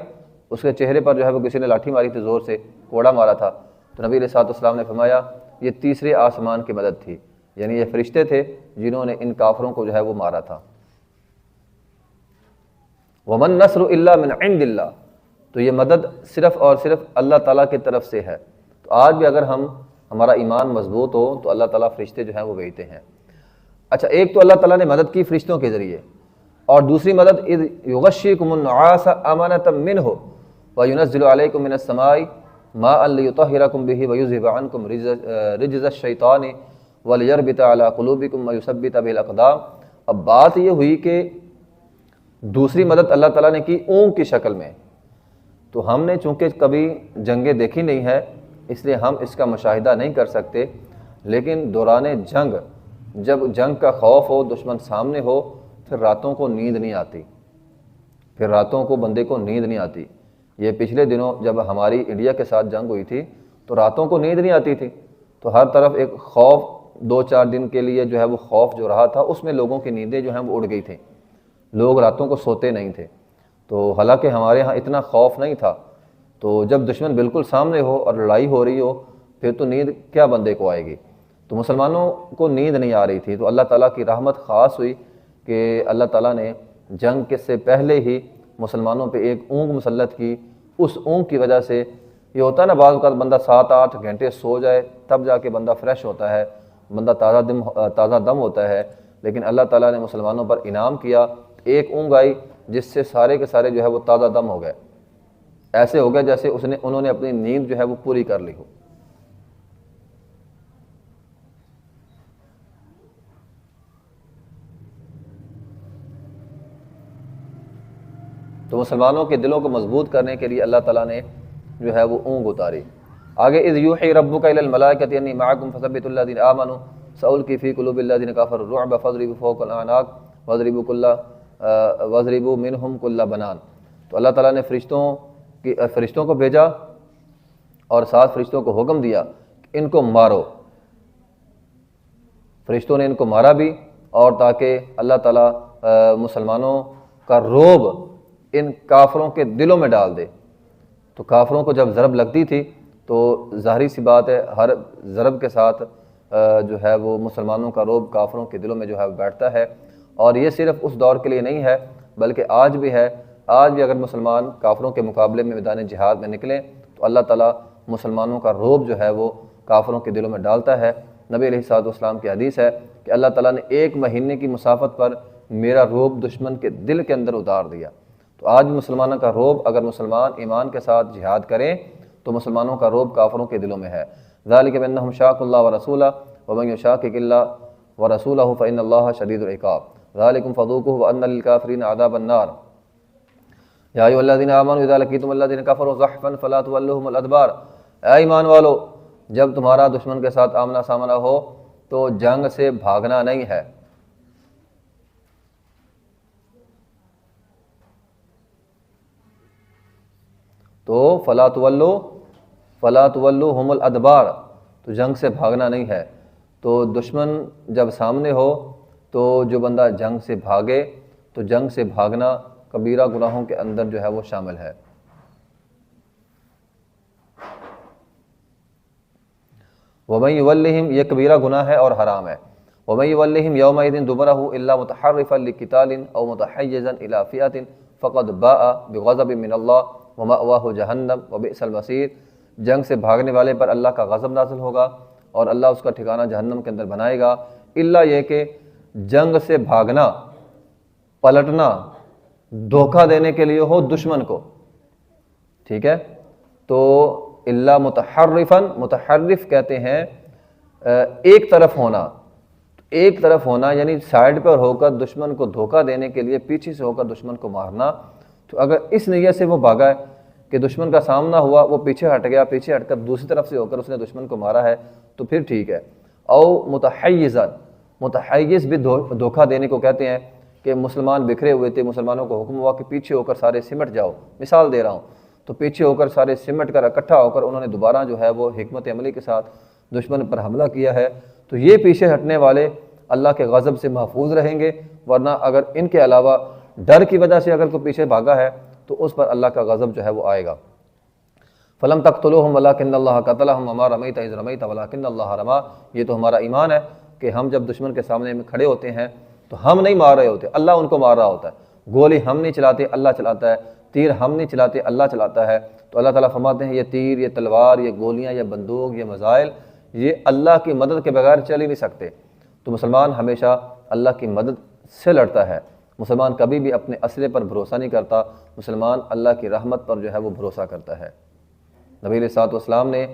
[SPEAKER 1] اس کے چہرے پر جو ہے وہ کسی نے لاٹھی ماری تھی، زور سے کوڑا مارا تھا۔ تو نبی علیہ الصلوۃ والسلام نے فرمایا یہ تیسرے آسمان کی مدد تھی، یعنی یہ فرشتے تھے جنہوں نے ان کافروں کو جو ہے وہ مارا تھا۔ وَمَن نَّصْرُ إِلَّا مِنْ عِنْدِ اللَّهِ، تو یہ مدد صرف اور صرف اللہ تعالیٰ کی طرف سے ہے۔ تو آج بھی اگر ہمارا ایمان مضبوط ہو تو اللہ تعالیٰ فرشتے جو ہیں وہ بھیجتے ہیں۔ اچھا، ایک تو اللہ تعالیٰ نے مدد کی فرشتوں کے ذریعے، اور دوسری مدد اذ یغشیکم النعاس امانۃ منہ وینزل علیکم من السماء ماء لیطہرکم بہ ویذھب عنکم رجز الشیطان ولیربط علی قلوبکم ویثبت بہ الاقدام۔ اب بات یہ ہوئی کہ دوسری مدد اللہ تعالیٰ نے کی اونگ کی شکل میں، تو ہم نے چونکہ کبھی جنگیں دیکھی نہیں ہے اس لیے ہم اس کا مشاہدہ نہیں کر سکتے، لیکن دوران جنگ جب جنگ کا خوف ہو، دشمن سامنے ہو، پھر راتوں کو نیند نہیں آتی، پھر راتوں کو بندے کو نیند نہیں آتی۔ یہ پچھلے دنوں جب ہماری انڈیا کے ساتھ جنگ ہوئی تھی تو راتوں کو نیند نہیں آتی تھی، تو ہر طرف ایک خوف، 2-4 دن کے لیے جو ہے وہ خوف جو رہا تھا، اس میں لوگوں کی نیندیں جو ہیں وہ اڑ گئی تھیں، لوگ راتوں کو سوتے نہیں تھے۔ تو حالانکہ ہمارے ہاں اتنا خوف نہیں تھا، تو جب دشمن بالکل سامنے ہو اور لڑائی ہو رہی ہو پھر تو نیند کیا بندے کو آئے گی؟ تو مسلمانوں کو نیند نہیں آ رہی تھی، تو اللہ تعالیٰ کی رحمت خاص ہوئی کہ اللہ تعالیٰ نے جنگ کے سے پہلے ہی مسلمانوں پہ ایک اونگ مسلط کی۔ اس اونگ کی وجہ سے یہ ہوتا ہے نا، بعض اوقات بندہ 7-8 گھنٹے سو جائے تب جا کے بندہ فریش ہوتا ہے، بندہ تازہ دم ہوتا ہے، لیکن اللہ تعالیٰ نے مسلمانوں پر انعام کیا، ایک اونگ آئی جس سے سارے کے سارے جو ہے وہ تازہ دم ہو گئے، ایسے ہو گئے جیسے انہوں نے اپنی نیند جو ہے وہ پوری کر لی ہو۔ تو مسلمانوں کے دلوں کو مضبوط کرنے کے لیے اللہ تعالیٰ نے جو ہے وہ اونگ اتاری۔ آگے اذ یوحی ربک الی الملائکۃ انی معکم فثبتوا الذین آمنوا سألقی فی قلوب الذین کفروا الرعب فاضربوا فوق الاعناق واضربوا منہم کل بنان۔ تو اللہ تعالیٰ نے فرشتوں کو بھیجا اور ساتھ فرشتوں کو حکم دیا کہ ان کو مارو۔ فرشتوں نے ان کو مارا بھی، اور تاکہ اللہ تعالیٰ مسلمانوں کا رعب ان کافروں کے دلوں میں ڈال دے۔ تو کافروں کو جب ضرب لگتی تھی تو ظاہری سی بات ہے ہر ضرب کے ساتھ جو ہے وہ مسلمانوں کا رعب کافروں کے دلوں میں جو ہے بیٹھتا ہے، اور یہ صرف اس دور کے لیے نہیں ہے بلکہ آج بھی ہے۔ آج بھی اگر مسلمان کافروں کے مقابلے میں میدان جہاد میں نکلیں تو اللہ تعالیٰ مسلمانوں کا رعب جو ہے وہ کافروں کے دلوں میں ڈالتا ہے۔ نبی علیہ الصلوۃ والسلام کی حدیث ہے کہ اللہ تعالیٰ نے 1 مہینے کی مسافت پر میرا رعب دشمن کے دل کے اندر اتار دیا۔ تو آج مسلمانوں کا رعب، اگر مسلمان ایمان کے ساتھ جہاد کریں تو مسلمانوں کا رعب کافروں کے دلوں میں ہے۔ ذالک بانہم شاقوا اللہ ورسولہ ومن یشاقق اللہ ورسولہ فإن اللہ شدید العقاب ذالکم فذوقوہ وان للکافرین عذاب النار یا ایھا الذین آمنوا اذا لقیتم الذین کفروا زحفا فلا تولوہم الادبار۔ اے ایمان والو، جب تمہارا دشمن کے ساتھ آمنا سامنا ہو تو جنگ سے بھاگنا نہیں ہے۔ تو فلا تولوہم الادبار، تو جنگ سے بھاگنا نہیں ہے۔ تو دشمن جب سامنے ہو تو جو بندہ جنگ سے بھاگے تو جنگ سے بھاگنا کبیرہ گناہوں کے اندر جو ہے وہ شامل ہے۔ وَمَن يُوَلِّهِمْ، یہ کبیرہ گناہ ہے اور حرام ہے۔ وَمَن يُوَلِّهِمْ يَوْمَئِذٍ دُبُرَهُ إِلَّا مُتَحَرِّفًا لِقِتَالٍ أَوْ مُتَحَيِّزًا إِلَىٰ فِئَةٍ فَقَدْ بَاءَ بِغَضَبٍ مِّنَ اللَّهِ وَمَأْوَاهُ جَهَنَّمُ وَبِئْسَ الْمَصِيرُ۔ جنگ سے بھاگنے والے پر اللہ کا غضب نازل ہوگا اور اللہ اس کا ٹھکانہ جہنم کے اندر بنائے گا، الا یہ کہ جنگ سے بھاگنا، پلٹنا دھوکہ دینے کے لیے ہو دشمن کو، ٹھیک ہے؟ تو الا متحرفن، متحرف کہتے ہیں ایک طرف ہونا، ایک طرف ہونا یعنی سائیڈ پر ہو کر دشمن کو دھوکہ دینے کے لیے پیچھے سے ہو کر دشمن کو مارنا۔ تو اگر اس نیت سے وہ بھاگا ہے کہ دشمن کا سامنا ہوا، وہ پیچھے ہٹ گیا، پیچھے ہٹ کر دوسری طرف سے ہو کر اس نے دشمن کو مارا ہے تو پھر ٹھیک ہے۔ او متحیزا، متحیز بھی دھوکہ دینے کو کہتے ہیں کہ مسلمان بکھرے ہوئے تھے، مسلمانوں کو حکم ہوا کہ پیچھے ہو کر سارے سمٹ جاؤ، مثال دے رہا ہوں، تو پیچھے ہو کر سارے سمٹ کر اکٹھا ہو کر انہوں نے دوبارہ جو ہے وہ حکمت عملی کے ساتھ دشمن پر حملہ کیا ہے۔ تو یہ پیچھے ہٹنے والے اللہ کے غضب سے محفوظ رہیں گے، ورنہ اگر ان کے علاوہ ڈر کی وجہ سے اگر کوئی پیچھے بھاگا ہے تو اس پر اللہ کا غضب جو ہے وہ آئے گا۔ فَلَمْ تَقْتُلُوهُمْ وَلَٰكِنَّ اللَّهَ قَتَلَهُمْ وَمَا رَمَيْتَ إِذْ رَمَيْتَ وَلَٰكِنَّ اللَّهَ رَمَىٰ۔ یہ تو ہمارا ایمان ہے کہ ہم جب دشمن کے سامنے میں کھڑے ہوتے ہیں تو ہم نہیں مار رہے ہوتے، اللہ ان کو مار رہا ہوتا ہے۔ گولی ہم نہیں چلاتے، اللہ چلاتا ہے۔ تیر ہم نہیں چلاتے، اللہ چلاتا ہے۔ تو اللہ تعالیٰ فرماتے ہیں یہ تیر، یہ تلوار، یہ گولیاں، یہ بندوق، یہ میزائل، یہ اللہ کی مدد کے بغیر چل ہی نہیں سکتے۔ تو مسلمان ہمیشہ اللہ کی مدد سے لڑتا ہے۔ مسلمان کبھی بھی اپنے اسلحے پر بھروسہ نہیں کرتا، مسلمان اللہ کی رحمت پر جو ہے وہ بھروسہ کرتا ہے۔ نبی علیہ الصلوۃ والسلام نے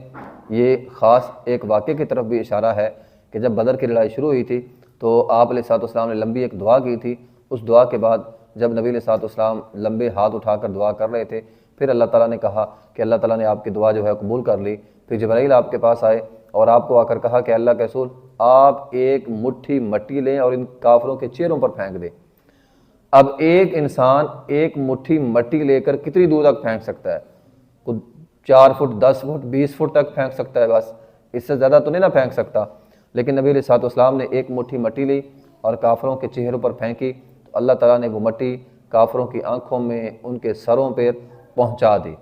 [SPEAKER 1] یہ خاص ایک واقعے کی طرف بھی اشارہ ہے کہ جب بدر کی لڑائی شروع ہوئی تھی تو آپ علیہ الصلوۃ والسلام نے لمبی ایک دعا کی تھی۔ اس دعا کے بعد جب نبی علیہ الصلوۃ والسلام لمبے ہاتھ اٹھا کر دعا کر رہے تھے، پھر اللہ تعالیٰ نے کہا کہ اللہ تعالیٰ نے آپ کی دعا جو ہے قبول کر لی۔ پھر جبرائیل آپ کے پاس آئے اور آپ کو آ کر کہا کہ اللہ کے رسول آپ ایک مٹھی مٹی لیں اور ان کافروں کے چہروں پر پھینک دیں۔ اب ایک انسان ایک مٹھی مٹی لے کر کتنی دور تک پھینک سکتا ہے؟ 4 فٹ، 10 فٹ، 20 فٹ تک پھینک سکتا ہے، بس اس سے زیادہ تو نہیں نہ پھینک سکتا۔ لیکن نبی علیہ الصلوۃ والسلام نے ایک مٹھی مٹی لی اور کافروں کے چہروں پر پھینکی تو اللہ تعالیٰ نے وہ مٹی کافروں کی آنکھوں میں، ان کے سروں پر پہنچا دی،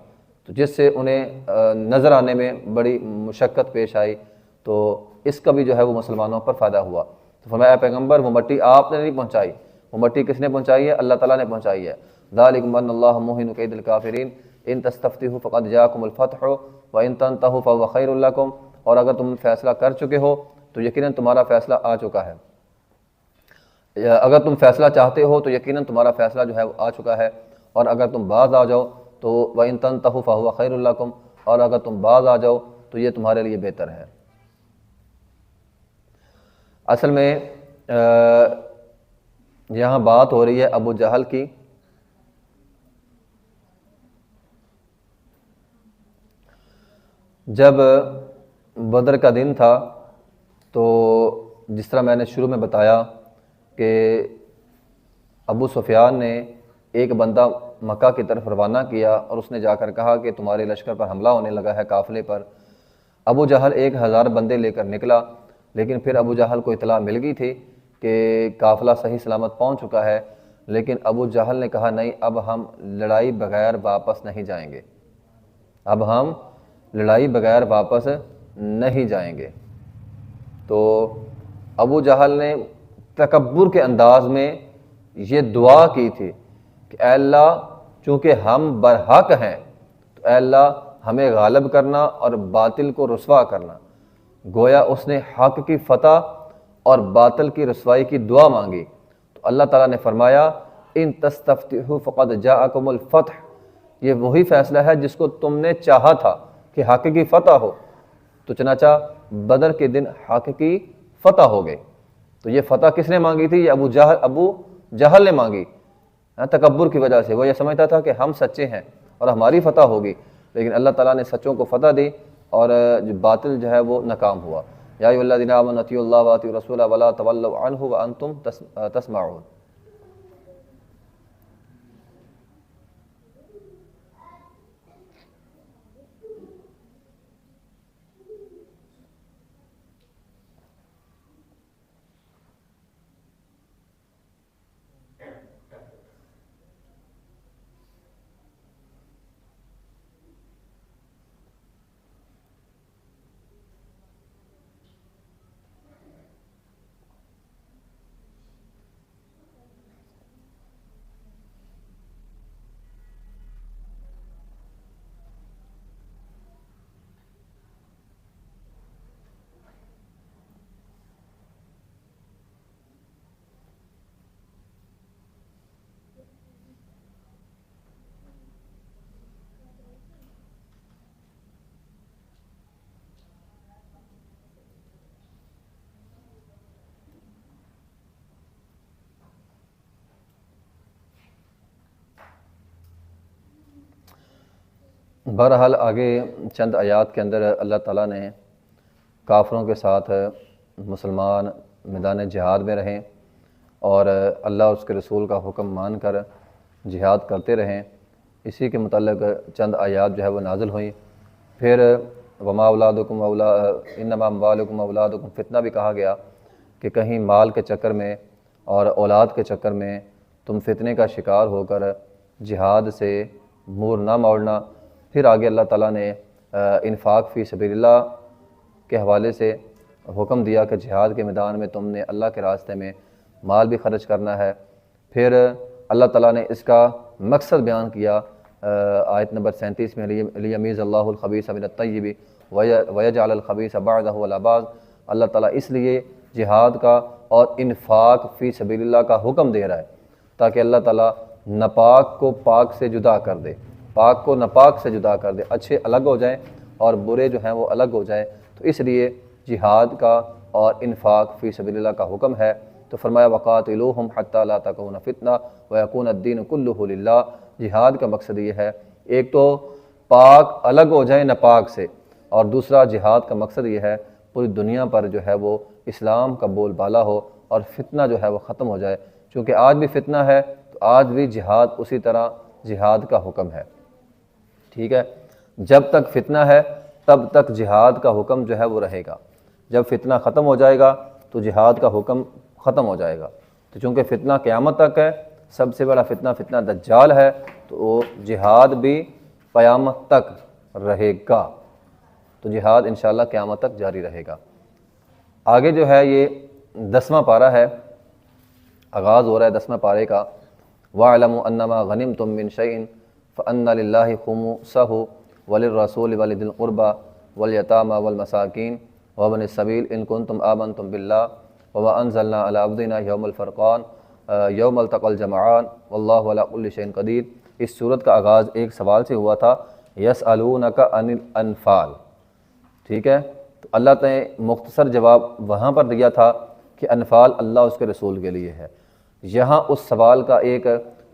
[SPEAKER 1] تو جس سے انہیں نظر آنے میں بڑی مشقت پیش آئی۔ تو اس کا بھی جو ہے وہ مسلمانوں پر فائدہ ہوا۔ تو فرمایا پیغمبر وہ مٹی آپ نے نہیں پہنچائی، وہ مٹی کس نے پہنچائی ہے؟ اللہ تعالیٰ نے پہنچائی ہے۔ ذالکم ان اللہ موہن کید الکافرین ان تستفتحوا فقد جاءکم الفتح وان تنتهوا فهو خیر لکم، اور اگر تم فیصلہ کر چکے ہو تو یقیناً تمہارا فیصلہ آ چکا ہے، اگر تم فیصلہ چاہتے ہو تو یقیناً تمہارا فیصلہ جو ہے وہ آ چکا ہے، اور اگر تم باز آ جاؤ تو وان تنتهوا فهو خیر لکم، اور اگر تم باز آ جاؤ تو یہ تمہارے لیے بہتر ہے۔ اصل میں یہاں بات ہو رہی ہے ابو جہل کی۔ جب بدر کا دن تھا تو جس طرح میں نے شروع میں بتایا کہ ابو سفیان نے ایک بندہ مکہ کی طرف روانہ کیا اور اس نے جا کر کہا کہ تمہارے لشکر پر حملہ ہونے لگا ہے، قافلے پر۔ ابو جہل 1000 بندے لے کر نکلا، لیکن پھر ابو جہل کو اطلاع مل گئی تھی کہ قافلہ صحیح سلامت پہنچ چکا ہے، لیکن ابو جہل نے کہا نہیں، اب ہم لڑائی بغیر واپس نہیں جائیں گے، اب ہم لڑائی بغیر واپس نہیں جائیں گے۔ تو ابو جہل نے تکبر کے انداز میں یہ دعا کی تھی کہ اے اللہ چونکہ ہم برحق ہیں تو اے اللہ ہمیں غالب کرنا اور باطل کو رسوا کرنا۔ گویا اس نے حق کی فتح اور باطل کی رسوائی کی دعا مانگی، تو اللہ تعالیٰ نے فرمایا ان تستفتحوا فقد جاءکم الفتح، یہ وہی فیصلہ ہے جس کو تم نے چاہا تھا کہ حق کی فتح ہو، تو چنانچہ بدر کے دن حق کی فتح ہو گئی۔ تو یہ فتح کس نے مانگی تھی؟ یہ ابو جہل نے مانگی، تکبر کی وجہ سے۔ وہ یہ سمجھتا تھا کہ ہم سچے ہیں اور ہماری فتح ہوگی، لیکن اللہ تعالیٰ نے سچوں کو فتح دی اور جو باطل جو ہے وہ ناکام ہوا۔ یا ایھا الذین آمنوا اطیعوا اللہ واطیعوا الرسول ولا تولوا عنہ وانتم تسمعون۔ بہرحال آگے چند آیات کے اندر اللہ تعالیٰ نے کافروں کے ساتھ مسلمان میدان جہاد میں رہیں اور اللہ اس کے رسول کا حکم مان کر جہاد کرتے رہیں، اسی کے متعلق چند آیات جو ہے وہ نازل ہوئیں۔ پھر وما اولادکم انما اموالکم اولادکم فتنہ بھی کہا گیا کہ کہیں مال کے چکر میں اور اولاد کے چکر میں تم فتنے کا شکار ہو کر جہاد سے منہ نہ موڑنا۔ پھر آگے اللہ تعالیٰ نے انفاق فی سبیل اللہ کے حوالے سے حکم دیا کہ جہاد کے میدان میں تم نے اللہ کے راستے میں مال بھی خرچ کرنا ہے۔ پھر اللہ تعالیٰ نے اس کا مقصد بیان کیا آیت نمبر 37 میں، لیمیز اللہ الخبیث من الطیب ویجعل الخبیث بعضہ علی بعض۔ اللہ تعالیٰ اس لیے جہاد کا اور انفاق فی سبیل اللہ کا حکم دے رہا ہے تاکہ اللہ تعالیٰ ناپاک کو پاک سے جدا کر دے، پاک کو ناپاک سے جدا کر دے، اچھے الگ ہو جائیں اور برے جو ہیں وہ الگ ہو جائیں۔ تو اس لیے جہاد کا اور انفاق فی سبیل اللہ کا حکم ہے۔ تو فرمایا وقاتلوہم حتی لا تکون فتنہ ویکون الدین کلہ للہ۔ جہاد کا مقصد یہ ہے، ایک تو پاک الگ ہو جائیں ناپاک سے، اور دوسرا جہاد کا مقصد یہ ہے پوری دنیا پر جو ہے وہ اسلام کا بول بالا ہو اور فتنہ جو ہے وہ ختم ہو جائے۔ چونکہ آج بھی فتنہ ہے تو آج بھی جہاد اسی طرح جہاد کا حکم ہے، ٹھیک ہے۔ جب تک فتنہ ہے تب تک جہاد کا حکم جو ہے وہ رہے گا، جب فتنہ ختم ہو جائے گا تو جہاد کا حکم ختم ہو جائے گا۔ تو چونکہ فتنہ قیامت تک ہے، سب سے بڑا فتنہ دجال ہے، تو جہاد بھی قیامت تک رہے گا، تو جہاد انشاءاللہ قیامت تک جاری رہے گا۔ آگے جو ہے یہ 10واں پارہ ہے، آغاز ہو رہا ہے 10ویں پارے کا۔ وَاعْلَمُوا أَنَّمَا غَنِمْتُم مِّن شَيْءٍ فَأَنَّ لِلَّهِ خُمُسَهُ وَلِلرَّسُولِ وَلِذِي الْقُرْبَى وَالْيَتَامَى وَالْمَسَاكِينِ وَابْنِ السَّبِيلِ إِن كُنتُمْ آمَنتُم بِاللَّهِ وَمَا أَنزَلْنَا عَلَىٰ عَبْدِنَا يَوْمَ الْفُرْقَانِ يَوْمَ الْتَقَى الْجَمْعَانِ وَاللَّهُ عَلَىٰ كُلِّ شَيْءٍ قَدِيرٌ۔ اس صورت کا آغاز ایک سوال سے ہوا تھا، يَسْأَلُونَكَ عَنِ الْأَنفَالِ، ٹھیک ہے۔ تو اللہ نے مختصر جواب وہاں پر دیا تھا کہ انفال اللہ اس کے رسول کے لیے ہے۔ یہاں اس سوال کا ایک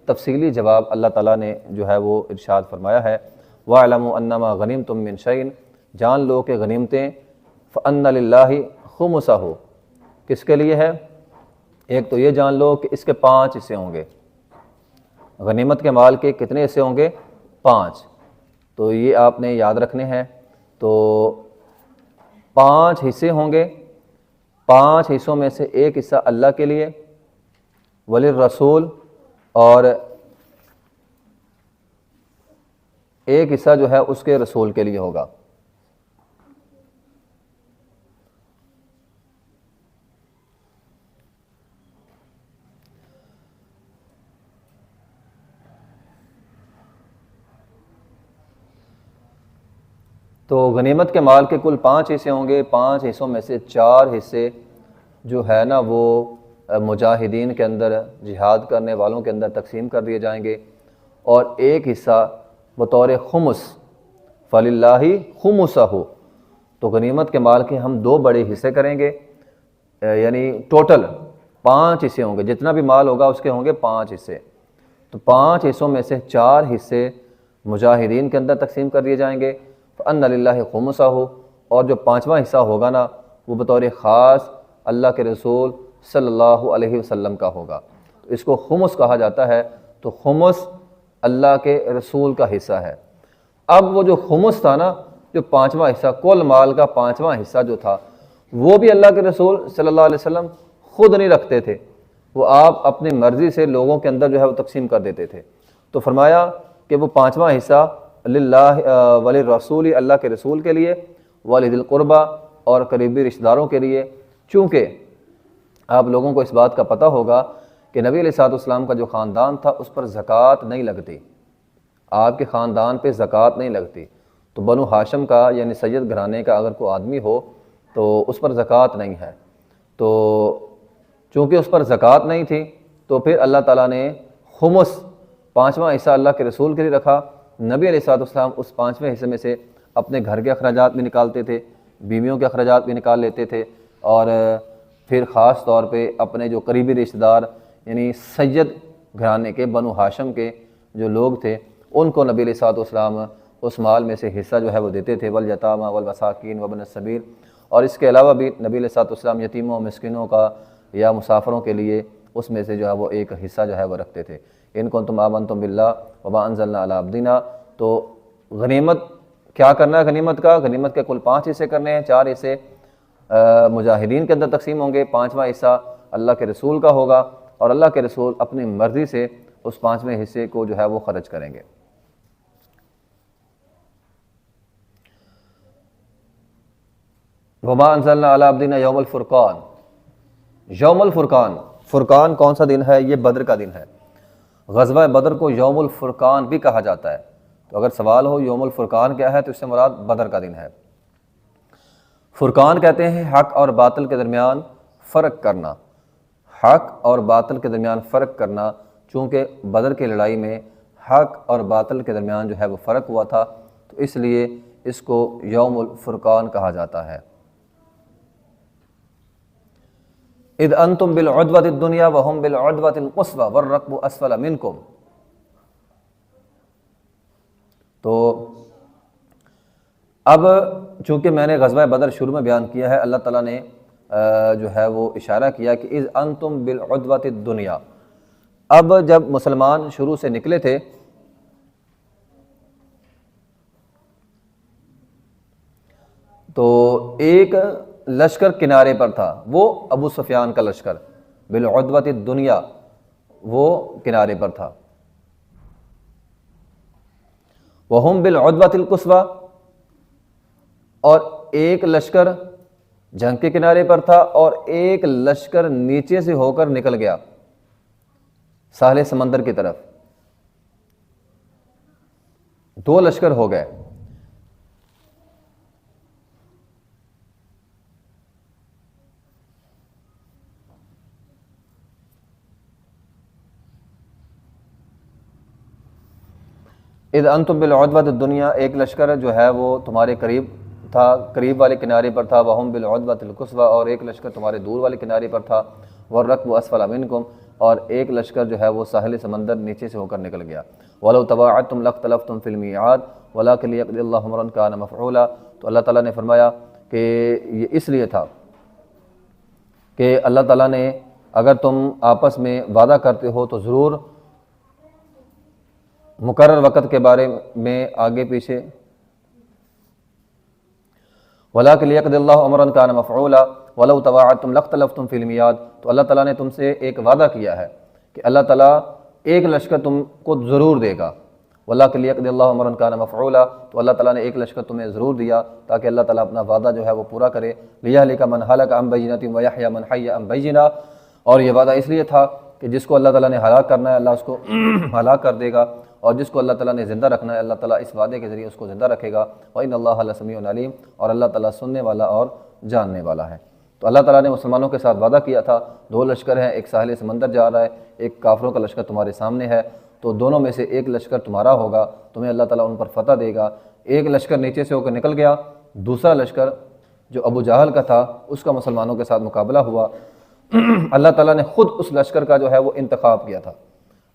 [SPEAKER 1] تفصیلی جواب اللہ تعالیٰ نے جو ہے وہ ارشاد فرمایا ہے، وَاعْلَمُوا أَنَّمَا غَنِمْتُم مِّن شَيْءٍ، جان لو کہ غنیمتیں فَأَنَّ لِلَّهِ خُمُسَهُ، کس کے لیے ہے؟ ایک تو یہ جان لو کہ اس کے 5 حصے ہوں گے، غنیمت کے مال کے کتنے حصے ہوں گے؟ 5. تو یہ آپ نے یاد رکھنے ہیں. تو 5 حصے ہوں گے. 5 حصوں میں سے ایک حصہ اللہ کے لیے، وللرسول، اور ایک حصہ جو ہے اس کے رسول کے لیے ہوگا. تو غنیمت کے مال کے کل 5 حصے ہوں گے. 5 حصوں میں سے 4 حصے جو ہے نا وہ مجاہدین کے اندر، جہاد کرنے والوں کے اندر تقسیم کر دیے جائیں گے، اور ایک حصہ بطور خمس، فللہ خمسہ. تو غنیمت کے مال کے ہم 2 بڑے حصے کریں گے، یعنی ٹوٹل 5 حصے ہوں گے. جتنا بھی مال ہوگا اس کے ہوں گے 5 حصے. تو 5 حصوں میں سے 4 حصے مجاہدین کے اندر تقسیم کر دیے جائیں گے. فَأَنَّ لِلَّهِ خُمُسَهُ، اور جو 5واں حصہ ہوگا نا وہ بطور خاص اللہ کے رسول صلی اللہ علیہ وسلم کا ہوگا. تو اس کو خمس کہا جاتا ہے. تو خمس اللہ کے رسول کا حصہ ہے. اب وہ جو خمس تھا نا، جو 5واں حصہ، کل مال کا 5واں حصہ جو تھا، وہ بھی اللہ کے رسول صلی اللہ علیہ وسلم خود نہیں رکھتے تھے. وہ آپ اپنی مرضی سے لوگوں کے اندر جو ہے وہ تقسیم کر دیتے تھے. تو فرمایا کہ وہ 5واں حصہ للہ وللرسول، اللہ کے رسول کے لیے، ولذی القربہ، اور قریبی رشتہ داروں کے لیے. چونکہ آپ لوگوں کو اس بات کا پتہ ہوگا کہ نبی علیہ الصلوۃ والسلام کا جو خاندان تھا اس پر زکوٰۃ نہیں لگتی. آپ کے خاندان پہ زکوٰۃ نہیں لگتی. تو بنو ہاشم کا یعنی سید گھرانے کا اگر کوئی آدمی ہو تو اس پر زکوٰۃ نہیں ہے. تو چونکہ اس پر زکوٰۃ نہیں تھی تو پھر اللہ تعالیٰ نے خمس 5واں حصہ اللہ کے رسول کے لیے رکھا. نبی علیہ الصلوۃ والسلام اس 5ویں حصے میں سے اپنے گھر کے اخراجات بھی نکالتے تھے، بیویوں کے اخراجات بھی نکال لیتے تھے، اور پھر خاص طور پہ اپنے جو قریبی رشتہ دار یعنی سید گھرانے کے، بنو ہاشم کے جو لوگ تھے، ان کو نبی علیہ الصلوۃ والسلام اس مال میں سے حصہ جو ہے وہ دیتے تھے. والیتامیٰ والمساکین وابن السبیل، اور اس کے علاوہ بھی نبی علیہ الصلوۃ والسلام یتیموں، مسکینوں کا یا مسافروں کے لیے اس میں سے جو ہے وہ ایک حصہ جو ہے وہ رکھتے تھے. ان کنتم آمنتم باللہ وما انزلنا علی عبدنا. تو غنیمت کیا کرنا ہے؟ غنیمت غنیمت کے کل 5 حصے کرنے ہیں. 4 حصے مجاہدین کے اندر تقسیم ہوں گے، 5واں حصہ اللہ کے رسول کا ہوگا، اور اللہ کے رسول اپنی مرضی سے اس 5ویں حصے کو جو ہے وہ خرچ کریں گے. وما انزلنا علی عبدنا یوم الفرقان. یوم الفرقان، فرقان کون سا دن ہے؟ یہ بدر کا دن ہے. غزوہ بدر کو یوم الفرقان بھی کہا جاتا ہے. تو اگر سوال ہو یوم الفرقان کیا ہے تو اس سے مراد بدر کا دن ہے. فرقان کہتے ہیں حق اور باطل کے درمیان فرق کرنا. حق اور باطل کے درمیان فرق کرنا، چونکہ بدر کی لڑائی میں حق اور باطل کے درمیان جو ہے وہ فرق ہوا تھا، تو اس لیے اس کو یوم الفرقان کہا جاتا ہے. اذ انتم بالعدوۃ الدنیا وهم بالعدوۃ القصوى والركب اسفل منکم. تو اب چونکہ میں نے غزوہ بدر شروع میں بیان کیا ہے، اللہ تعالیٰ نے جو ہے وہ اشارہ کیا کہ اذ انتم بالعدوۃ الدنیا. اب جب مسلمان شروع سے نکلے تھے تو ایک لشکر کنارے پر تھا، وہ ابو سفیان کا لشکر بالعدوۃ الدنیا، وہ کنارے پر تھا. وہم بالعدوۃ القصویٰ، اور ایک لشکر جنگ کے کنارے پر تھا، اور ایک لشکر نیچے سے ہو کر نکل گیا ساحل سمندر کی طرف. 2 لشکر ہو گئے. اذ انتم بالعدوۃ الدنیا، ایک لشکر جو ہے وہ تمہارے قریب تھا، قریب والے کنارے پر تھا. وہم بالعدوۃ القصویٰ، اور ایک لشکر تمہارے دور والے کنارے پر تھا. والرکب اسفل منکم، اور ایک لشکر جو ہے وہ ساحل سمندر نیچے سے ہو کر نکل گیا. ولو تواعدتم لاختلفتم فی المیعاد ولکن لیقضی اللہ امرا کان مفعولا. تو اللہ تعالیٰ نے فرمایا کہ یہ اس لیے تھا کہ اللہ تعالیٰ نے اگر تم آپس میں وعدہ کرتے ہو تو ضرور مقرر وقت کے بارے میں آگے پیچھے، وَلَٰكِن لِيَقْضِيَ اللَّهُ أَمْرًا كَانَ مَفْعُولًا وَلَوْ تَوَاعَدتُّمْ لَاخْتَلَفْتُمْ فِي الْمِيعَادِ۔ تو اللہ تعالیٰ نے تم سے ایک وعدہ کیا ہے کہ اللہ تعالیٰ ایک لشکر تم کو ضرور دے گا۔ وَلَٰكِن لِيَقْضِيَ اللَّهُ أَمْرًا كَانَ مَفْعُولًا، تو اللہ تعالیٰ نے ایک لشکر تمہیں ضرور دیا تاکہ اللہ تعالیٰ اپنا وعدہ جو ہے وہ پورا کرے۔ لِيَهْلِكَ مَنْ هَلَكَ عَن بَيِّنَةٍ وَيَحْيَىٰ مَنْ حَيَّ عَن بَيِّنَةٍ، اور یہ وعدہ اس لیے تھا کہ جس کو اللہ تعالیٰ نے ہلاک کرنا ہے اللہ اس کو ہلاک کر دے گا، اور جس کو اللہ تعالیٰ نے زندہ رکھنا ہے اللہ تعالیٰ اس وعدے کے ذریعے اس کو زندہ رکھے گا۔ وَإِنَّ اللَّهَ لَسَمِيعٌ عَلِيمٌ، اور اللہ تعالیٰ سننے والا اور جاننے والا ہے۔ تو اللہ تعالیٰ نے مسلمانوں کے ساتھ وعدہ کیا تھا، دو لشکر ہیں، ایک ساحل سمندر جا رہا ہے، ایک کافروں کا لشکر تمہارے سامنے ہے، تو دونوں میں سے ایک لشکر تمہارا ہوگا، تمہیں اللہ تعالیٰ ان پر فتح دے گا۔ ایک لشکر نیچے سے ہو کر نکل گیا، دوسرا لشکر جو ابو جہل کا تھا اس کا مسلمانوں کے ساتھ مقابلہ ہوا۔ اللہ تعالیٰ نے خود اس لشکر کا جو ہے وہ انتخاب کیا تھا،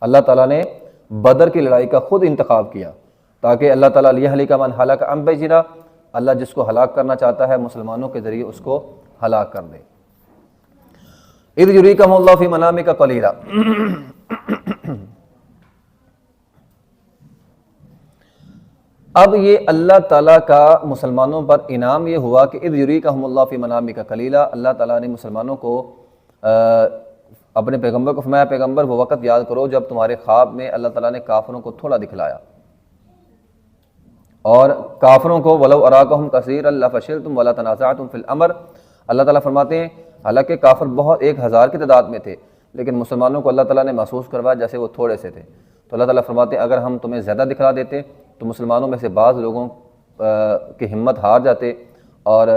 [SPEAKER 1] اللہ تعالیٰ نے بدر کی لڑائی کا خود انتخاب کیا تاکہ اللہ تعالیٰ لِيَهْلِكَ مَنْ هَلَكَ عَن بَيِّنَةٍ، اللہ جس کو ہلاک کرنا چاہتا ہے مسلمانوں کے ذریعے اس کو ہلاک کر دے۔ اِذْ يُرِيكَهُمُ اللَّهُ فِي مَنَامِكَ قَلِيلًا، اب یہ اللہ تعالیٰ کا مسلمانوں پر انعام یہ ہوا کہ اِذْ يُرِيكَهُمُ اللَّهُ فِي مَنَامِكَ قَلِيلًا، اللہ تعالیٰ نے مسلمانوں کو اپنے پیغمبر کو فرمایا پیغمبر وہ وقت یاد کرو جب تمہارے خواب میں اللہ تعالیٰ نے کافروں کو تھوڑا دکھلایا، اور کافروں کو وَلَوْ أَرَاكَهُمْ كَثِيرًا لَفَشِلْتُمْ وَلَا تَنَازَعْتُمْ فِي الْأَمْرِ، اللہ تعالیٰ فرماتے ہیں حالانکہ کافر بہت 1000 کی تعداد میں تھے لیکن مسلمانوں کو اللہ تعالیٰ نے محسوس کروایا جیسے وہ تھوڑے سے تھے، تو اللہ تعالیٰ فرماتے ہیں اگر ہم تمہیں زیادہ دکھلا دیتے تو مسلمانوں میں سے بعض لوگوں کی ہمت ہار جاتے، اور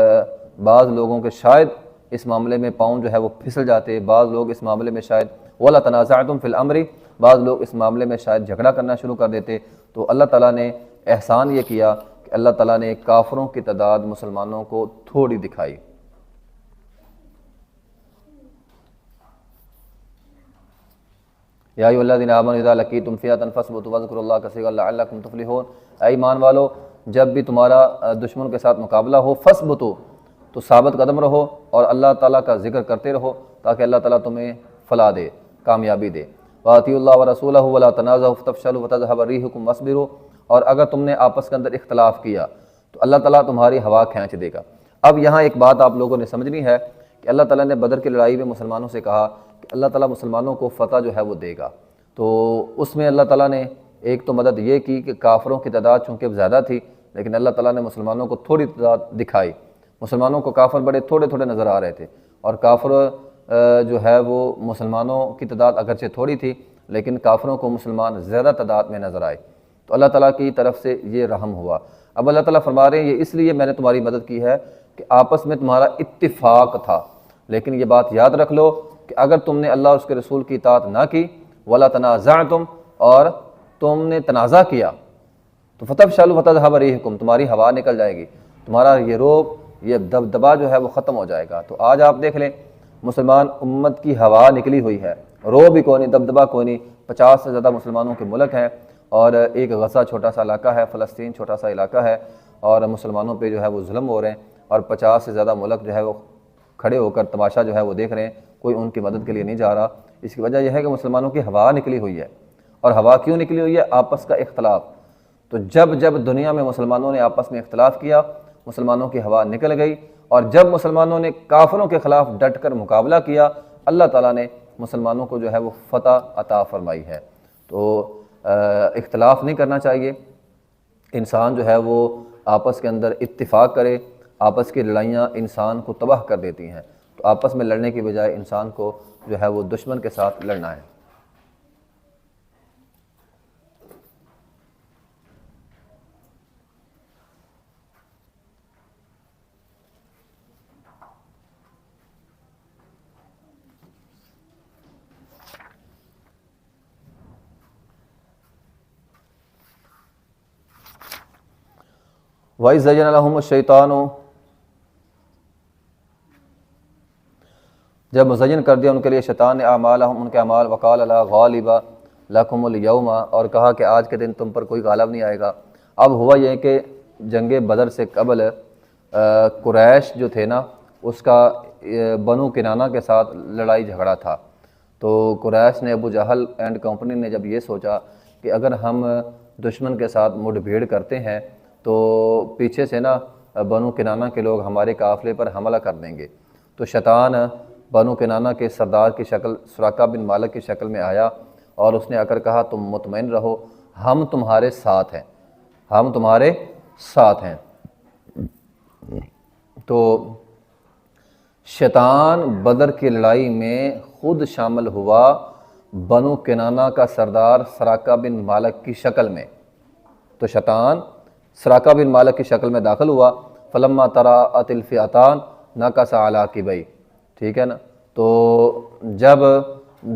[SPEAKER 1] بعض لوگوں کے شاید اس معاملے میں پاؤں جو ہے وہ پھسل جاتے، بعض لوگ اس معاملے میں شاید وَلَا تَنَازَعْتُمْ فِي الْأَمْرِ، بعض لوگ اس معاملے میں شاید جھگڑا کرنا شروع کر دیتے۔ تو اللہ تعالیٰ نے احسان یہ کیا کہ اللہ تعالیٰ نے کافروں کی تعداد مسلمانوں کو تھوڑی دکھائی۔ یا ایھا الذین آمنوا اذا لقیتم فئۃ فاثبتوا واذکروا اللہ کثیرا لعلکم تفلحون، اے ایمان والو جب بھی تمہارا دشمن کے ساتھ مقابلہ ہو فاثبتوا، تو ثابت قدم رہو اور اللہ تعالیٰ کا ذکر کرتے رہو تاکہ اللہ تعالیٰ تمہیں فلاح دے، کامیابی دے۔ وَأَطِیعُوا اللَّهَ وَرَسُولَهُ وَلَا تَنَازَعُوا فَتَفْشَلُوا وَتَذْهَبَ رِیحُکُمْ وَاصْبِرُوا، اور اگر تم نے آپس کے اندر اختلاف کیا تو اللہ تعالیٰ تمہاری ہوا کھینچ دے گا۔ اب یہاں ایک بات آپ لوگوں نے سمجھنی ہے کہ اللہ تعالیٰ نے بدر کی لڑائی میں مسلمانوں سے کہا کہ اللہ تعالیٰ مسلمانوں کو فتح جو ہے وہ دے گا، تو اس میں اللہ تعالیٰ نے ایک تو مدد یہ کی کہ کافروں کی تعداد چونکہ زیادہ تھی لیکن اللہ تعالیٰ نے مسلمانوں کو تھوڑی تعداد دکھائی، مسلمانوں کو کافر بڑے تھوڑے تھوڑے نظر آ رہے تھے، اور کافر جو ہے وہ مسلمانوں کی تعداد اگرچہ تھوڑی تھی لیکن کافروں کو مسلمان زیادہ تعداد میں نظر آئے، تو اللہ تعالیٰ کی طرف سے یہ رحم ہوا۔ اب اللہ تعالیٰ فرما رہے ہیں یہ اس لیے میں نے تمہاری مدد کی ہے کہ آپس میں تمہارا اتفاق تھا، لیکن یہ بات یاد رکھ لو کہ اگر تم نے اللہ اور اس کے رسول کی اطاعت نہ کی، وَلَا تَنَازَعْتُمْ، اور تم نے تنازع کیا، تو فَتَفْشَلُوا وَتَذْهَبَ رِیحُکُمْ، تمہاری ہوا نکل جائے گی، تمہارا یہ روب یہ دبدبا جو ہے وہ ختم ہو جائے گا۔ تو آج آپ دیکھ لیں مسلمان امت کی ہوا نکلی ہوئی ہے، روب بھی کوئی نہیں، دبدبا کوئی نہیں، 50 سے زیادہ مسلمانوں کے ملک ہیں، اور ایک غزہ چھوٹا سا علاقہ ہے، فلسطین چھوٹا سا علاقہ ہے، اور مسلمانوں پہ جو ہے وہ ظلم ہو رہے ہیں، اور 50 سے زیادہ ملک جو ہے وہ کھڑے ہو کر تماشا جو ہے وہ دیکھ رہے ہیں، کوئی ان کی مدد کے لیے نہیں جا رہا۔ اس کی وجہ یہ ہے کہ مسلمانوں کی ہوا نکلی ہوئی ہے، اور ہوا کیوں نکلی ہوئی ہے؟ آپس کا اختلاف۔ تو جب دنیا میں مسلمانوں نے آپس میں اختلاف کیا مسلمانوں کی ہوا نکل گئی، اور جب مسلمانوں نے کافروں کے خلاف ڈٹ کر مقابلہ کیا اللہ تعالیٰ نے مسلمانوں کو جو ہے وہ فتح عطا فرمائی ہے۔ تو اختلاف نہیں کرنا چاہیے، انسان جو ہے وہ آپس کے اندر اتفاق کرے، آپس کی لڑائیاں انسان کو تباہ کر دیتی ہیں، تو آپس میں لڑنے کی بجائے انسان کو جو ہے وہ دشمن کے ساتھ لڑنا ہے۔ وَإِذْ زَيَّنَ لَهُمُ الشَّيْطَانُ، جب مزین کر دیا ان کے لیے شیطان نے اعمالہم، ان کے اعمال، وقال لا غالب لکم اليوم، اور کہا کہ آج کے دن تم پر کوئی غالب نہیں آئے گا۔ اب ہوا یہ کہ جنگ بدر سے قبل قریش جو تھے نا اس کا بنو کنانہ کے ساتھ لڑائی جھگڑا تھا، تو قریش نے ابو جہل اینڈ کمپنی نے جب یہ سوچا کہ اگر ہم دشمن کے ساتھ مڈ بھیڑ کرتے ہیں تو پیچھے سے نا بنو کنانہ کے لوگ ہمارے قافلے پر حملہ کر دیں گے۔ تو شیطان بنو کنانہ کے سردار کی شکل سراقہ بن مالک کی شکل میں آیا اور اس نے آ کر کہا تم مطمئن رہو، ہم تمہارے ساتھ ہیں، ہم تمہارے ساتھ ہیں۔ تو شیطان بدر کی لڑائی میں خود شامل ہوا بنو کنانہ کا سردار سراقہ بن مالک کی شکل میں۔ تو شیطان سراقہ بن مالک کی شکل میں داخل ہوا، فلما تراءت الفئتان نکص علی عقبیہ، ٹھیک ہے نا۔ تو جب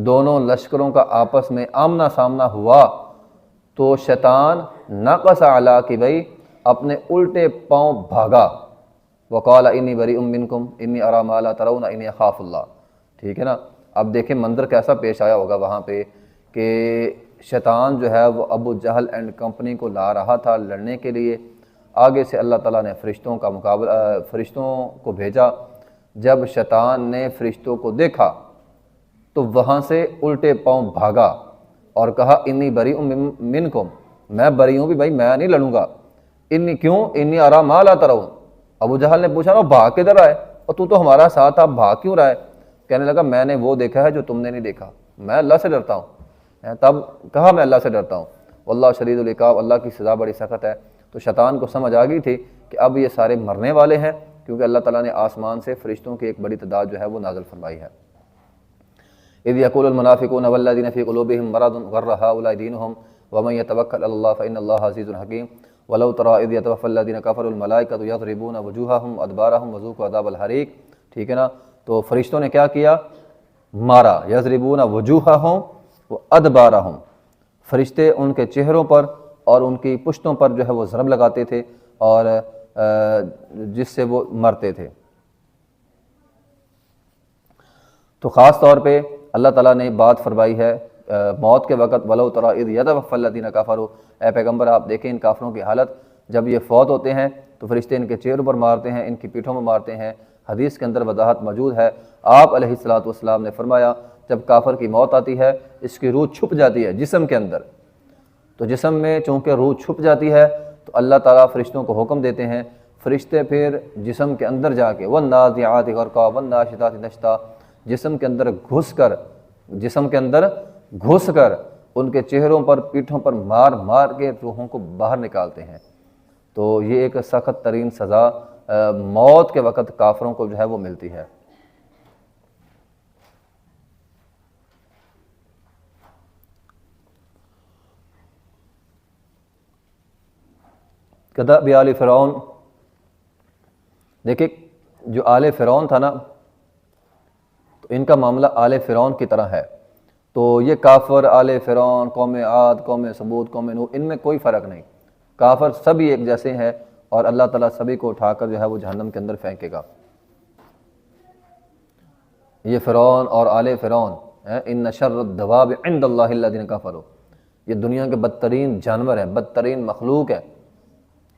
[SPEAKER 1] دونوں لشکروں کا آپس میں آمنا سامنا ہوا تو شیطان نکص علی عقبیہ اپنے الٹے پاؤں بھاگا، وقال انی بریء منکم انی اری ما لا ترون انی اخاف اللہ، ٹھیک ہے نا۔ اب دیکھیں منظر کیسا پیش آیا ہوگا وہاں پہ کہ شیطان جو ہے وہ ابو جہل اینڈ کمپنی کو لا رہا تھا لڑنے کے لیے، آگے سے اللہ تعالیٰ نے فرشتوں کو بھیجا۔ جب شیطان نے فرشتوں کو دیکھا تو وہاں سے الٹے پاؤں بھاگا اور کہا انی بریء منکم، میں بری ہوں بھی بھائی، میں نہیں لڑوں گا۔ انی کیوں؟ انی اری ما لا ترون۔ ابو جہل نے پوچھا نا بھاگ کدھر آئے اور تو ہمارا ساتھ تھا، بھاگ کیوں رہا ہے؟ کہنے لگا میں نے وہ دیکھا ہے جو تم نے نہیں دیکھا، میں اللہ سے ڈرتا ہوں۔ تب کہا میں اللہ سے ڈرتا ہوں، واللہ شدید العقاب، اللہ کی سزا بڑی سخت ہے۔ تو شیطان کو سمجھ آ گئی تھی کہ اب یہ سارے مرنے والے ہیں، کیونکہ اللہ تعالیٰ نے آسمان سے فرشتوں کی ایک بڑی تعداد جو ہے وہ نازل فرمائی ہے۔ اذ یقول المنافقون والذین فی قلوبہم مرض غر ہؤلاء دینہم ومن یتوکل علی اللہ فإن اللہ عزیز حکیم ولو تری اذ یتوفی الذین کفروا الملائکۃ یضربون وجوہہم وادبارہم وذوقوا عذاب الحریق، ٹھیک ہے نا۔ تو فرشتوں نے کیا کیا؟ مارا، یضربون وجوہہم وادبارہم، فرشتے ان کے چہروں پر اور ان کی پشتوں پر جو ہے وہ ضرب لگاتے تھے اور جس سے وہ مرتے تھے۔ تو خاص طور پہ اللہ تعالیٰ نے بات فرمائی ہے موت کے وقت، وَلَوْ تَرَىٰ إِذْ يَتَوَفَّى الَّذِينَ كَفَرُوا، اے پیغمبر آپ دیکھیں ان کافروں کی حالت، جب یہ فوت ہوتے ہیں تو فرشتے ان کے چہروں پر مارتے ہیں، ان کی پیٹھوں میں مارتے ہیں۔ حدیث کے اندر وضاحت موجود ہے، آپ علیہ الصلوۃ نے فرمایا جب کافر کی موت آتی ہے اس کی روح چھپ جاتی ہے جسم کے اندر، تو جسم میں چونکہ روح چھپ جاتی ہے تو اللہ تعالیٰ فرشتوں کو حکم دیتے ہیں، فرشتے پھر جسم کے اندر جا کے وَالنَّازِعَاتِ غَرْقًا وَالنَّاشِطَاتِ نَشْطًا، جسم کے اندر گھس کر ان کے چہروں پر پیٹھوں پر مار مار کے روحوں کو باہر نکالتے ہیں۔ تو یہ ایک سخت ترین سزا موت کے وقت کافروں کو جو ہے وہ ملتی ہے۔ کدأب آل فرعون، دیکھیں جو آل فرعون تھا نا تو ان کا معاملہ آل فرعون کی طرح ہے۔ تو یہ کافر آل فرعون، قوم عاد، قوم ثمود، قوم نوح، ان میں کوئی فرق نہیں، کافر سبھی ایک جیسے ہیں اور اللہ تعالیٰ سبھی کو اٹھا کر جو ہے وہ جہنم کے اندر پھینکے گا۔ یہ فرعون اور آل فرعون ان شر الدواب عند اللہ الذین کفروا، یہ دنیا کے بدترین جانور ہیں، بدترین مخلوق ہے،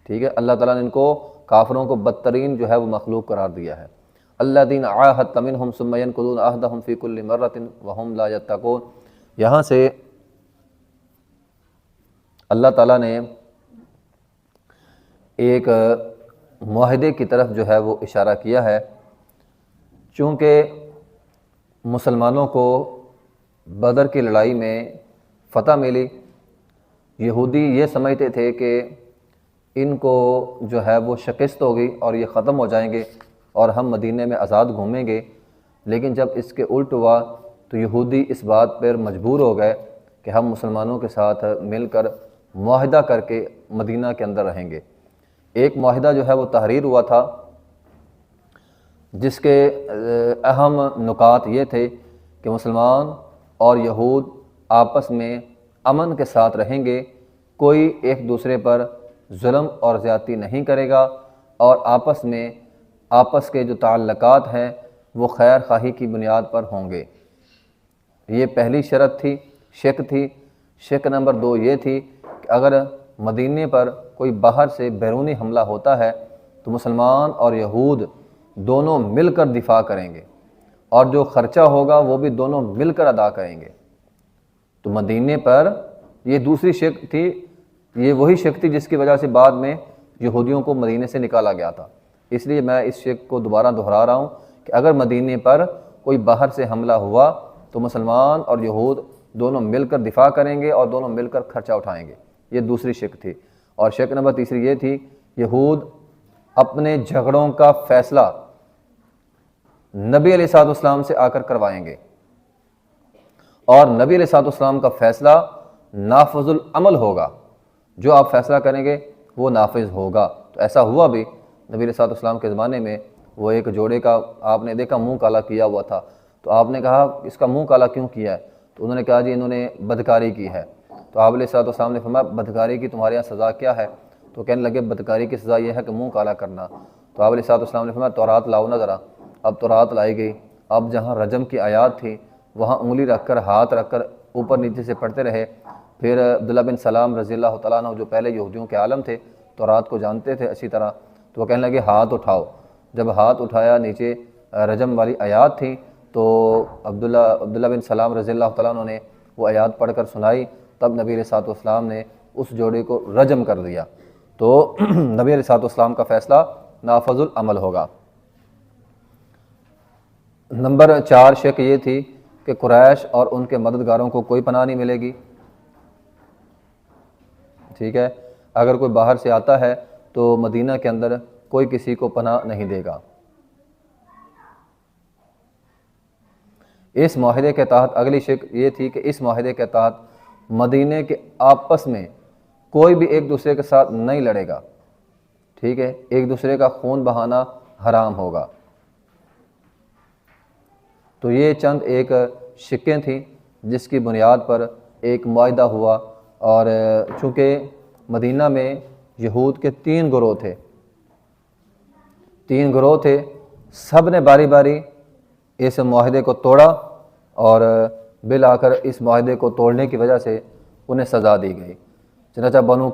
[SPEAKER 1] ٹھیک ہے۔ اللہ تعالیٰ نے ان کو کافروں کو بدترین جو ہے وہ مخلوق قرار دیا ہے۔ الذین عاہدت منہم ثم ینقضون عہدہم فی کل مرۃ وہم لا یتقون، یہاں سے اللہ تعالیٰ نے ایک معاہدے کی طرف جو ہے وہ اشارہ کیا ہے، چونکہ مسلمانوں کو بدر کی لڑائی میں فتح ملی، یہودی یہ سمجھتے تھے کہ ان کو جو ہے وہ شکست ہوگی اور یہ ختم ہو جائیں گے اور ہم مدینے میں آزاد گھومیں گے، لیکن جب اس کے الٹ ہوا تو یہودی اس بات پر مجبور ہو گئے کہ ہم مسلمانوں کے ساتھ مل کر معاہدہ کر کے مدینہ کے اندر رہیں گے۔ ایک معاہدہ جو ہے وہ تحریر ہوا تھا جس کے اہم نکات یہ تھے کہ مسلمان اور یہود آپس میں امن کے ساتھ رہیں گے، کوئی ایک دوسرے پر ظلم اور زیادتی نہیں کرے گا اور آپس کے جو تعلقات ہیں وہ خیر خواہی کی بنیاد پر ہوں گے۔ یہ پہلی شرط تھی، شک تھی۔ شک نمبر 2 یہ تھی کہ اگر مدینے پر کوئی باہر سے بیرونی حملہ ہوتا ہے تو مسلمان اور یہود دونوں مل کر دفاع کریں گے اور جو خرچہ ہوگا وہ بھی دونوں مل کر ادا کریں گے۔ تو مدینے پر یہ دوسری شرک تھی، یہ وہی شرک تھی جس کی وجہ سے بعد میں یہودیوں کو مدینے سے نکالا گیا تھا۔ اس لیے میں اس شرک کو دوبارہ دہرا رہا ہوں کہ اگر مدینے پر کوئی باہر سے حملہ ہوا تو مسلمان اور یہود دونوں مل کر دفاع کریں گے اور دونوں مل کر خرچہ اٹھائیں گے۔ یہ دوسری شرک تھی۔ اور شرک نمبر تیسری یہ تھی، یہود اپنے جھگڑوں کا فیصلہ نبی علیہ الصلوۃ والسلام سے آ کر کروائیں گے، اور نبی علیہ الصلوۃ والسلام کا فیصلہ نافذ العمل ہوگا، جو آپ فیصلہ کریں گے وہ نافذ ہوگا۔ تو ایسا ہوا بھی، نبی علیہ الصلوۃ والسلام کے زمانے میں وہ ایک جوڑے کا آپ نے دیکھا منہ کالا کیا ہوا تھا، تو آپ نے کہا اس کا منہ کالا کیوں کیا ہے؟ تو انہوں نے کہا جی انہوں نے بدکاری کی ہے۔ تو آپ علیہ الصلوۃ والسلام نے فرمایا بدکاری کی تمہارے یہاں سزا کیا ہے؟ تو کہنے لگے بدکاری کی سزا یہ ہے کہ منہ کالا کرنا۔ تو آپ علیہ الصلوۃ والسلام نے فرمایا تورات لاؤ نا ذرا۔ اب تورات لائی گئی، اب جہاں رجم کی آیات تھی وہاں انگلی رکھ کر ہاتھ رکھ کر اوپر نیچے سے پڑھتے رہے۔ پھر عبداللہ بن سلام رضی اللہ تعالیٰ عنہ جو پہلے یہودیوں کے عالم تھے، تورات کو جانتے تھے اچھی طرح، تو وہ کہنے لگے ہاتھ اٹھاؤ۔ جب ہاتھ اٹھایا نیچے رجم والی آیات تھیں، تو عبداللہ بن سلام رضی اللہ تعالیٰ عنہ نے وہ آیات پڑھ کر سنائی، تب نبی علیہ الصلوۃ والسلام نے اس جوڑے کو رجم کر دیا۔ تو نبی علیہ الصلوۃ والسلام کا فیصلہ نافذ العمل ہوگا۔ نمبر 4 شک یہ تھی کہ قریش اور ان کے مددگاروں کو کوئی پناہ نہیں ملے گی۔ ٹھیک ہے، اگر کوئی باہر سے آتا ہے تو مدینہ کے اندر کوئی کسی کو پناہ نہیں دے گا۔ اس معاہدے کے تحت اگلی شک یہ تھی کہ اس معاہدے کے تحت مدینے کے آپس میں کوئی بھی ایک دوسرے کے ساتھ نہیں لڑے گا۔ ٹھیک ہے، ایک دوسرے کا خون بہانا حرام ہوگا۔ تو یہ چند ایک شکیں تھیں جس کی بنیاد پر ایک معاہدہ ہوا، اور چونکہ مدینہ میں یہود کے 3 گروہ تھے، 3 گروہ تھے، سب نے باری باری اس معاہدے کو توڑا، اور بالآخر اس معاہدے کو توڑنے کی وجہ سے انہیں سزا دی گئی۔ چنانچہ بنو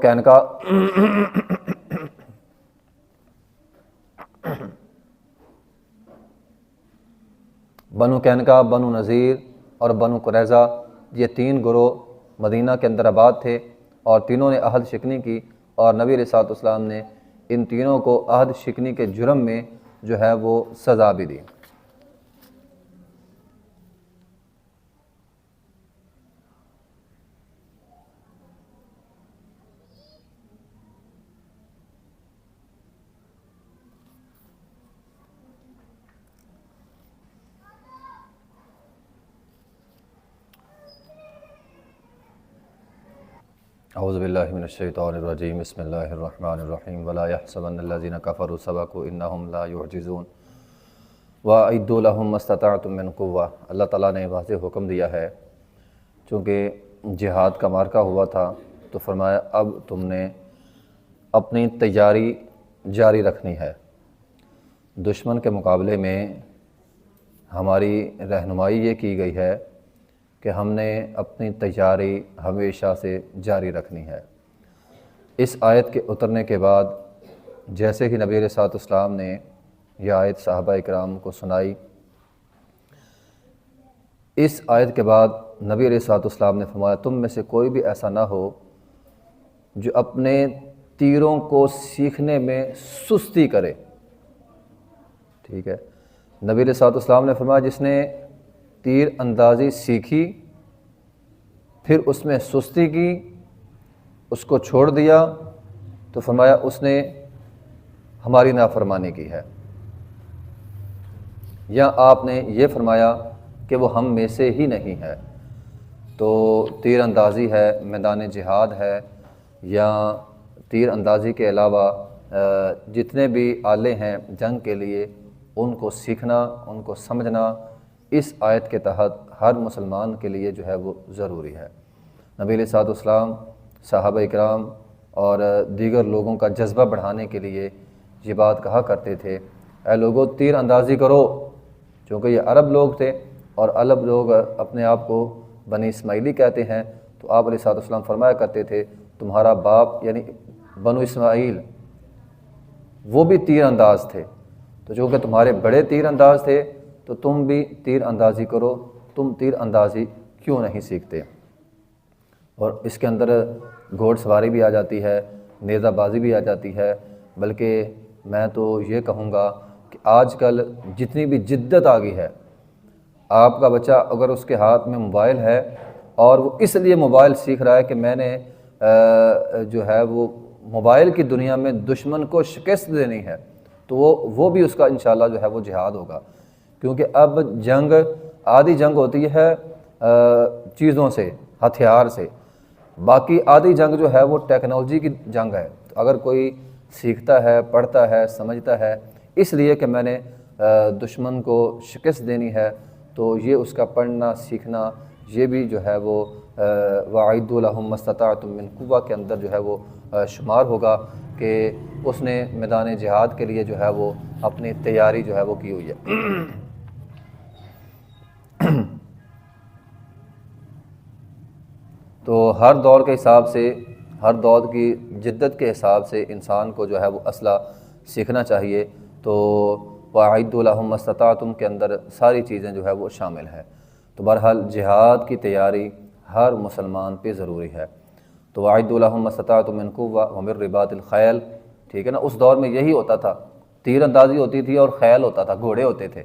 [SPEAKER 1] قینقاع بنو نذیر اور بنو قریظہ، یہ 3 گروہ مدینہ کے اندر آباد تھے، اور تینوں نے عہد شکنی کی، اور نبی علیہ الصلوۃ والسلام نے ان تینوں کو عہد شکنی کے جرم میں جو ہے وہ سزا بھی دی۔ اعوذ باللہ من الشیطان الرجیم، بسم اللہ الرحمن الرحیم، ولا يحسبن الذين كفروا سبقوا انهم لا يعجزون واعدوا لهم ما استطعتم من قوة۔ اللہ تعالیٰ نے واضح حکم دیا ہے، چونکہ جہاد کا معرکہ ہوا تھا تو فرمایا اب تم نے اپنی تیاری جاری رکھنی ہے۔ دشمن کے مقابلے میں ہماری رہنمائی یہ کی گئی ہے کہ ہم نے اپنی تیاری ہمیشہ سے جاری رکھنی ہے۔ اس آیت کے اترنے کے بعد جیسے ہی نبی علیہ الصلوۃ والسلام نے یہ آیت صحابہ اکرام کو سنائی، اس آیت کے بعد نبی علیہ الصلوۃ والسلام نے فرمایا تم میں سے کوئی بھی ایسا نہ ہو جو اپنے تیروں کو سیکھنے میں سستی کرے۔ ٹھیک ہے، نبی علیہ الصلوۃ والسلام نے فرمایا جس نے تیر اندازی سیکھی پھر اس میں سستی کی، اس کو چھوڑ دیا، تو فرمایا اس نے ہماری نافرمانی کی ہے، یا آپ نے یہ فرمایا کہ وہ ہم میں سے ہی نہیں ہے۔ تو تیر اندازی ہے، میدان جہاد ہے، یا تیر اندازی کے علاوہ جتنے بھی آلے ہیں جنگ کے لیے ان کو سیکھنا، ان کو سمجھنا اس آیت کے تحت ہر مسلمان کے لیے جو ہے وہ ضروری ہے۔ نبی علیہ الصلوۃ والسلام صحابہ اکرام اور دیگر لوگوں کا جذبہ بڑھانے کے لیے یہ بات کہا کرتے تھے، اے لوگو تیر اندازی کرو، چونکہ یہ عرب لوگ تھے اور عرب لوگ اپنے آپ کو بنی اسماعیلی کہتے ہیں، تو آپ علیہ الصلوۃ والسلام فرمایا کرتے تھے تمہارا باپ یعنی بنو اسماعیل وہ بھی تیر انداز تھے، تو چونکہ تمہارے بڑے تیر انداز تھے تو تم بھی تیر اندازی کرو، تم تیر اندازی کیوں نہیں سیکھتے؟ اور اس کے اندر گھوڑ سواری بھی آ جاتی ہے، نیزہ بازی بھی آ جاتی ہے۔ بلکہ میں تو یہ کہوں گا کہ آج کل جتنی بھی جدت آ گئی ہے، آپ کا بچہ اگر اس کے ہاتھ میں موبائل ہے اور وہ اس لیے موبائل سیکھ رہا ہے کہ میں نے جو ہے وہ موبائل کی دنیا میں دشمن کو شکست دینی ہے، تو وہ بھی اس کا انشاءاللہ جو ہے وہ جہاد ہوگا۔ کیونکہ اب جنگ آدھی جنگ ہوتی ہے چیزوں سے، ہتھیار سے، باقی آدھی جنگ جو ہے وہ ٹیکنالوجی کی جنگ ہے۔ تو اگر کوئی سیکھتا ہے، پڑھتا ہے، سمجھتا ہے اس لیے کہ میں نے دشمن کو شکست دینی ہے، تو یہ اس کا پڑھنا سیکھنا یہ بھی جو ہے وہ وَأَعِدُّوا لَهُم مَّا اسْتَطَعْتُم مِّن قُوَّۃٍ کے اندر جو ہے وہ شمار ہوگا کہ اس نے میدان جہاد کے لیے جو ہے وہ اپنی تیاری جو ہے وہ کی ہوئی ہے۔ تو ہر دور کے حساب سے، ہر دور کی جدت کے حساب سے انسان کو جو ہے وہ اسلحہ سیکھنا چاہیے۔ تو وَأَعِدُّوا لَهُم مَّا اسْتَطَعْتُم کے اندر ساری چیزیں جو ہے وہ شامل ہیں۔ تو بہرحال جہاد کی تیاری ہر مسلمان پہ ضروری ہے۔ تو وَأَعِدُّوا لَهُم مَّا اسْتَطَعْتُم مِّن قُوَّةٍ وَمِن رِّبَاطِ الْخَيْلِ، ٹھیک ہے نا، اس دور میں یہی ہوتا تھا، تیر اندازی ہوتی تھی اور خیل ہوتا تھا، گھوڑے ہوتے تھے،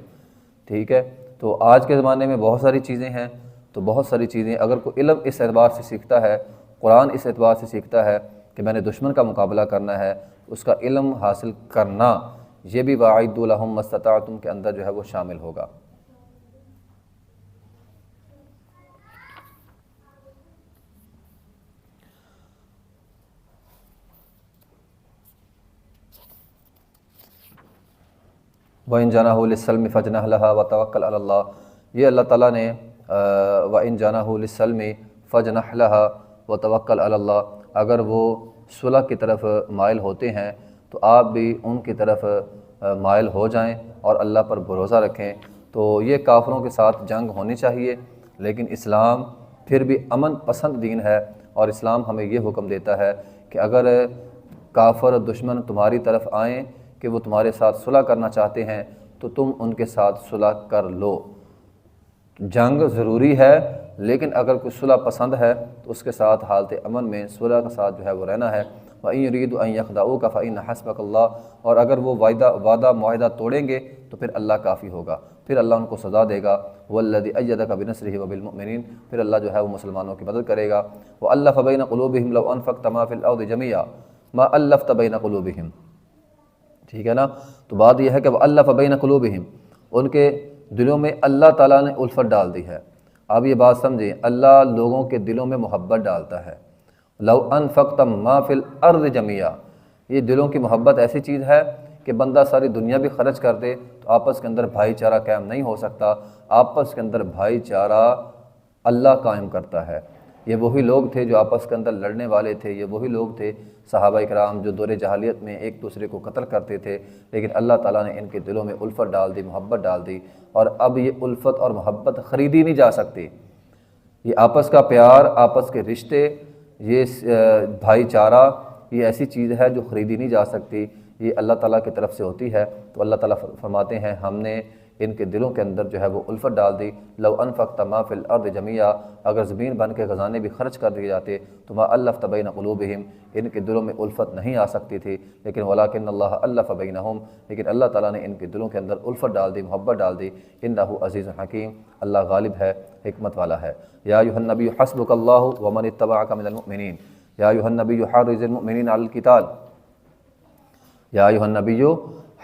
[SPEAKER 1] ٹھیک ہے۔ تو آج کے زمانے میں بہت ساری چیزیں ہیں، تو بہت ساری چیزیں اگر کوئی علم اس اعتبار سے سیکھتا ہے، قرآن اس اعتبار سے سیکھتا ہے کہ میں نے دشمن کا مقابلہ کرنا ہے، اس کا علم حاصل کرنا یہ بھی وَأَعِدُّوا لَهُم مَّا اسْتَطَعْتُم کے اندر جو ہے وہ شامل ہوگا۔ وَإِن جَنَحُوا لِلسَّلْمِ فَاجْنَحْ لَهَا وَتَوَكَّلْ عَلَى اللَّهِ، یہ اللہ تعالیٰ نے وَإِن جَنَحُوا لِلسَّلْمِ فَاجْنَحْ لَهَا وَتَوَكَّلْ عَلَى اللَّهِ، اگر وہ صلح کی طرف مائل ہوتے ہیں تو آپ بھی ان کی طرف مائل ہو جائیں اور اللہ پر بھروسہ رکھیں۔ تو یہ کافروں کے ساتھ جنگ ہونی چاہیے، لیکن اسلام پھر بھی امن پسند دین ہے، اور اسلام ہمیں یہ حکم دیتا ہے کہ اگر کافر دشمن تمہاری طرف آئیں کہ وہ تمہارے ساتھ صلح کرنا چاہتے ہیں تو تم ان کے ساتھ صلح کر لو۔ جنگ ضروری ہے، لیکن اگر کوئی صلح پسند ہے تو اس کے ساتھ حالت امن میں صلح کے ساتھ جو ہے وہ رہنا ہے۔ وَإِن يُرِيدُوا أَن يَخْدَعُوكَ فَإِنَّ حَسْبَكَ اللَّهُ، اور اگر وہ وعدہ معاہدہ توڑیں گے تو پھر اللہ کافی ہوگا، پھر اللہ ان کو سزا دے گا۔ وَالَّذِي أَيَّدَكَ بِنَصْرِهِ وَبِالْمُؤْمِنِينَ، پھر اللہ جو ہے وہ مسلمانوں کی مدد کرے گا۔ وَأَلَّفَ بَيْنَ قُلُوبِهِمْ لَوْ أَنفَقْتَ مَا فِي الْأَرْضِ جَمِيعًا مَا أَلَّفْتَ بَيْنَ قُلُوبِهِمْ، ٹھیک ہے نا۔ تو بات یہ ہے کہ وَأَلَّفَ بَيْنَ قُلُوبِهِمْ، ان کے دلوں میں اللہ تعالیٰ نے الفت ڈال دی ہے۔ آپ یہ بات سمجھیں، اللہ لوگوں کے دلوں میں محبت ڈالتا ہے۔ لو انفقت ما فی الارض جميعا، یہ دلوں کی محبت ایسی چیز ہے کہ بندہ ساری دنیا بھی خرچ کر دے تو آپس کے اندر بھائی چارہ قائم نہیں ہو سکتا۔ آپس کے اندر بھائی چارہ اللہ قائم کرتا ہے۔ یہ وہی لوگ تھے جو آپس کے اندر لڑنے والے تھے، یہ وہی لوگ تھے صحابہ کرام جو دور جاہلیت میں ایک دوسرے کو قتل کرتے تھے، لیکن اللہ تعالیٰ نے ان کے دلوں میں الفت ڈال دی، محبت ڈال دی، اور اب یہ الفت اور محبت خریدی نہیں جا سکتی۔ یہ آپس کا پیار، آپس کے رشتے، یہ بھائی چارہ، یہ ایسی چیز ہے جو خریدی نہیں جا سکتی، یہ اللہ تعالیٰ کی طرف سے ہوتی ہے۔ تو اللہ تعالیٰ فرماتے ہیں ہم نے ان کے دلوں کے اندر جو ہے وہ الفت ڈال دی۔ لو انفقت ما فی الارض جميعا، اگر زمین بن کے خزانے بھی خرچ کر دیے جاتے تو ما الفت بین قلوبہم، ان کے دلوں میں الفت نہیں آ سکتی تھی، لیکن ولکن اللہ الف بینہم، لیکن اللہ تعالیٰ نے ان کے دلوں کے اندر الفت ڈال دی، محبت ڈال دی۔ انہ عزیز حکیم، اللہ غالب ہے، حکمت والا ہے۔ یا ایھا النبی حسبک اللہ ومن اتبعک من المؤمنین، یا ایھا النبی حرض المؤمنین علی القتال، یا ایھا النبی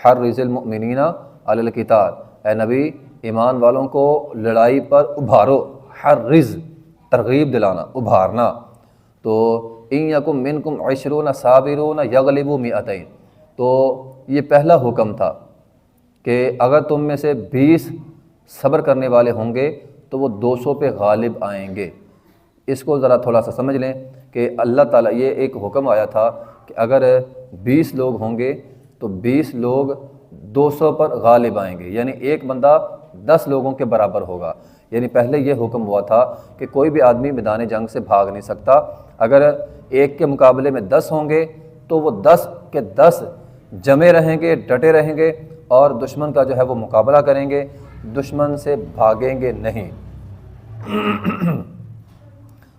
[SPEAKER 1] حرض المؤمنین علی القتال، اے نبی ایمان والوں کو لڑائی پر ابھارو، حرض ترغیب دلانا، ابھارنا۔ تو ان یکم منکم عشرون صابرون یغلبوا مئتین، تو یہ پہلا حکم تھا کہ اگر تم میں سے 20 صبر کرنے والے ہوں گے تو وہ 200 پہ غالب آئیں گے۔ اس کو ذرا تھوڑا سا سمجھ لیں کہ اللہ تعالیٰ، یہ ایک حکم آیا تھا کہ اگر 20 لوگ ہوں گے تو 20 لوگ 200 پر غالب آئیں گے، یعنی ایک بندہ 10 لوگوں کے برابر ہوگا۔ یعنی پہلے یہ حکم ہوا تھا کہ کوئی بھی آدمی میدان جنگ سے بھاگ نہیں سکتا، اگر ایک کے مقابلے میں 10 ہوں گے تو وہ 10 کے 10 جمے رہیں گے، ڈٹے رہیں گے اور دشمن کا جو ہے وہ مقابلہ کریں گے، دشمن سے بھاگیں گے نہیں۔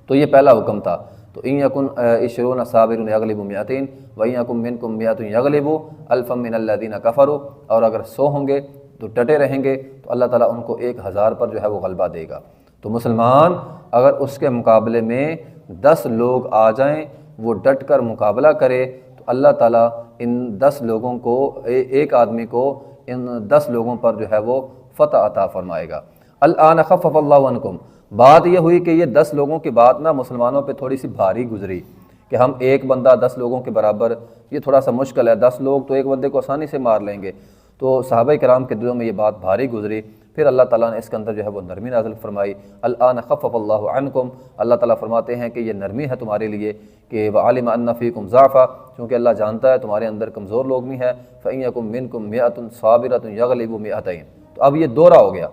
[SPEAKER 1] تو یہ پہلا حکم تھا۔ تو ان یکن عشرون صابر یغلبوا مئتین وان یکن منکم مئۃ یغلبوا الفا من الذین کفروا، اور اگر 100 ہوں گے تو ڈٹے رہیں گے تو اللہ تعالیٰ ان کو 1000 پر جو ہے وہ غلبہ دے گا۔ تو مسلمان اگر اس کے مقابلے میں 10 لوگ آ جائیں، وہ ڈٹ کر مقابلہ کرے، تو اللہ تعالیٰ ان 10 لوگوں کو، ایک آدمی کو ان 10 لوگوں پر جو ہے وہ فتح عطا فرمائے گا۔ الآن خفف اللہ عنکم، بات یہ ہوئی کہ یہ 10 لوگوں کی بات نا مسلمانوں پہ تھوڑی سی بھاری گزری کہ ہم ایک بندہ 10 لوگوں کے برابر، یہ تھوڑا سا مشکل ہے، 10 لوگ تو ایک بندے کو آسانی سے مار لیں گے۔ تو صحابہ کرام کے دلوں میں یہ بات بھاری گزری، پھر اللہ تعالیٰ نے اس کے اندر جو ہے وہ نرمی نازل فرمائی۔ الآن خفف اللہ عنکم، اللہ تعالیٰ فرماتے ہیں کہ یہ نرمی ہے تمہارے لیے، کہ وعلم ان فیکم ضعفا، کیونکہ اللہ جانتا ہے تمہارے اندر کمزور لوگ بھی ہیں، فإن یکم منکم مئۃ صابرۃ یغلبوا مئتین۔ تو اب یہ دورہ ہو گیا،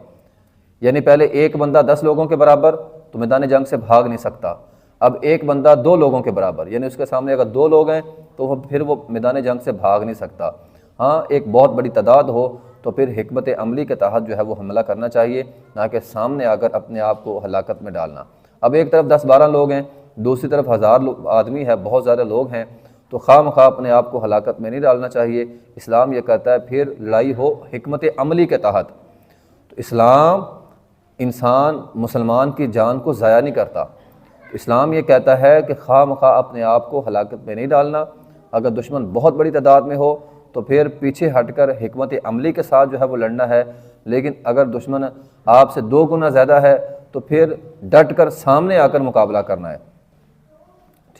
[SPEAKER 1] یعنی پہلے ایک بندہ 10 لوگوں کے برابر تو میدان جنگ سے بھاگ نہیں سکتا، اب ایک بندہ 2 لوگوں کے برابر، یعنی اس کے سامنے اگر 2 لوگ ہیں تو پھر وہ میدان جنگ سے بھاگ نہیں سکتا۔ ہاں ایک بہت بڑی تعداد ہو تو پھر حکمت عملی کے تحت جو ہے وہ حملہ کرنا چاہیے، نہ کہ سامنے آ کر اپنے آپ کو ہلاکت میں ڈالنا۔ اب ایک طرف 10-12 لوگ ہیں، دوسری طرف 1000 آدمی ہے، بہت زیادہ لوگ ہیں، تو خواہ مخواہ اپنے آپ کو ہلاکت میں نہیں ڈالنا چاہیے۔ اسلام یہ کہتا ہے پھر لڑائی ہو حکمت عملی کے تحت۔ تو اسلام انسان مسلمان کی جان کو ضائع نہیں کرتا، اسلام یہ کہتا ہے کہ خواہ مخواہ اپنے آپ کو ہلاکت میں نہیں ڈالنا۔ اگر دشمن بہت بڑی تعداد میں ہو تو پھر پیچھے ہٹ کر حکمت عملی کے ساتھ جو ہے وہ لڑنا ہے، لیکن اگر دشمن آپ سے 2 گنا زیادہ ہے تو پھر ڈٹ کر سامنے آ کر مقابلہ کرنا ہے،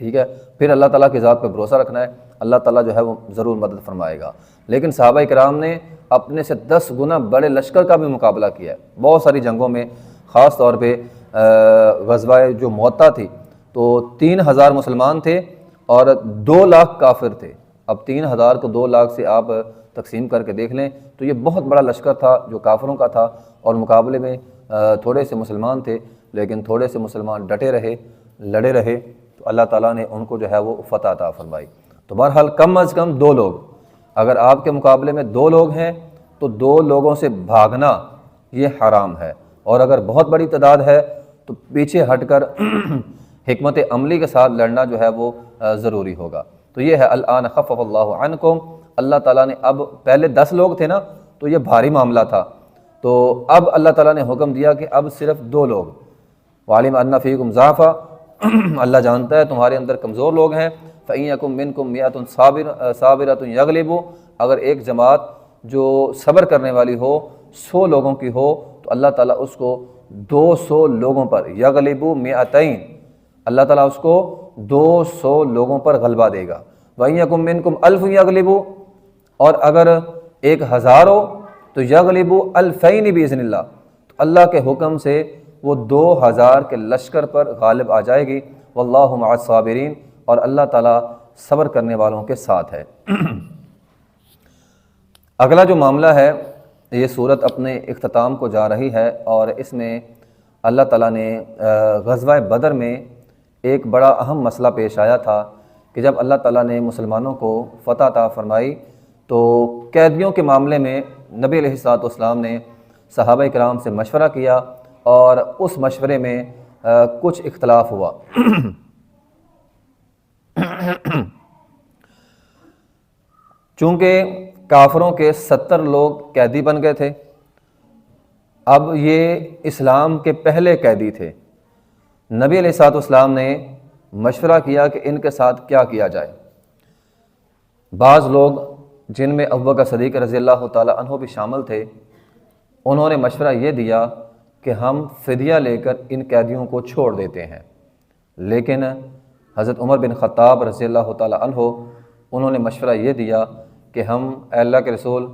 [SPEAKER 1] ٹھیک ہے، پھر اللہ تعالیٰ کی ذات پہ بھروسہ رکھنا ہے، اللہ تعالیٰ جو ہے وہ ضرور مدد فرمائے گا۔ لیکن صحابہ کرام نے اپنے سے 10 گنا بڑے لشکر کا بھی مقابلہ کیا ہے بہت ساری جنگوں میں، خاص طور پہ غزوہ جو معطا تھی تو 3000 مسلمان تھے اور 2 لاکھ کافر تھے۔ اب 3000 کو 2 لاکھ سے آپ تقسیم کر کے دیکھ لیں تو یہ بہت بڑا لشکر تھا جو کافروں کا تھا، اور مقابلے میں تھوڑے سے مسلمان تھے، لیکن تھوڑے سے مسلمان ڈٹے رہے، لڑے رہے، تو اللہ تعالیٰ نے ان کو جو ہے وہ فتح عطا فرمائی۔ تو بہرحال کم از کم 2 لوگ، اگر آپ کے مقابلے میں 2 لوگ ہیں تو 2 لوگوں سے بھاگنا یہ حرام ہے، اور اگر بہت بڑی تعداد ہے تو پیچھے ہٹ کر حکمت عملی کے ساتھ لڑنا جو ہے وہ ضروری ہوگا۔ تو یہ ہے الآن خفف اللہ عنکم، اللہ تعالیٰ نے اب پہلے 10 لوگ تھے نا تو یہ بھاری معاملہ تھا، تو اب اللہ تعالیٰ نے حکم دیا کہ اب صرف 2 لوگ، وعلم ان فیکم ضعفا، اللہ جانتا ہے تمہارے اندر کمزور لوگ ہیں، فإن یکم منکم مئۃ صابرۃ یغلبوا، اگر ایک جماعت جو صبر کرنے والی ہو 100 لوگوں کی ہو تو اللہ تعالیٰ اس کو 200 لوگوں پر، یغلبوا مئتین، اللہ تعالیٰ اس کو 200 لوگوں پر غلبہ دے گا۔ وإن یکم منکم الف یغلبوا، اور اگر 1000 ہو تو یغلبوا الفین بإذن اللہ، تو اللہ کے حکم سے وہ 2000 کے لشکر پر غالب آ جائے گی۔ واللہ مع الصابرین، اور اللہ تعالیٰ صبر کرنے والوں کے ساتھ ہے۔ اگلا جو معاملہ ہے، یہ صورت اپنے اختتام کو جا رہی ہے، اور اس میں اللہ تعالیٰ نے غزوہ بدر میں ایک بڑا اہم مسئلہ پیش آیا تھا کہ جب اللہ تعالیٰ نے مسلمانوں کو فتح عطا فرمائی تو قیدیوں کے معاملے میں نبی علیہ الصلوۃ والسلام نے صحابہ کرام سے مشورہ کیا، اور اس مشورے میں کچھ اختلاف ہوا۔ چونکہ کافروں کے 70 لوگ قیدی بن گئے تھے، اب یہ اسلام کے پہلے قیدی تھے، نبی علیہ الصلوۃ والسلام نے مشورہ کیا کہ ان کے ساتھ کیا کیا جائے۔ بعض لوگ جن میں ابوبکر صدیق رضی اللہ تعالیٰ عنہ بھی شامل تھے، انہوں نے مشورہ یہ دیا کہ ہم فدیہ لے کر ان قیدیوں کو چھوڑ دیتے ہیں، لیکن حضرت عمر بن خطاب رضی اللہ تعالیٰ عنہ انہوں نے مشورہ یہ دیا کہ ہم اے اللہ کے رسول،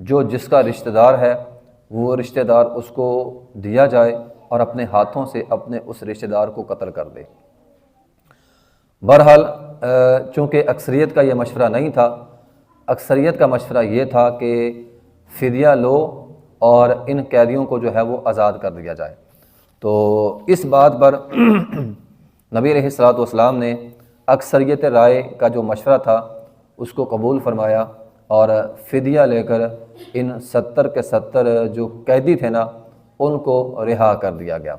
[SPEAKER 1] جو جس کا رشتہ دار ہے وہ رشتہ دار اس کو دیا جائے اور اپنے ہاتھوں سے اپنے اس رشتہ دار کو قتل کر دے۔ بہرحال چونکہ اکثریت کا یہ مشورہ نہیں تھا، اکثریت کا مشورہ یہ تھا کہ فدیہ لو اور ان قیدیوں کو جو ہے وہ آزاد کر دیا جائے۔ تو اس بات پر نبی علیہ الصلوۃ والسلام نے اکثریت رائے کا جو مشورہ تھا اس کو قبول فرمایا، اور فدیہ لے کر ان 70 کے 70 جو قیدی تھے نا ان کو رہا کر دیا گیا۔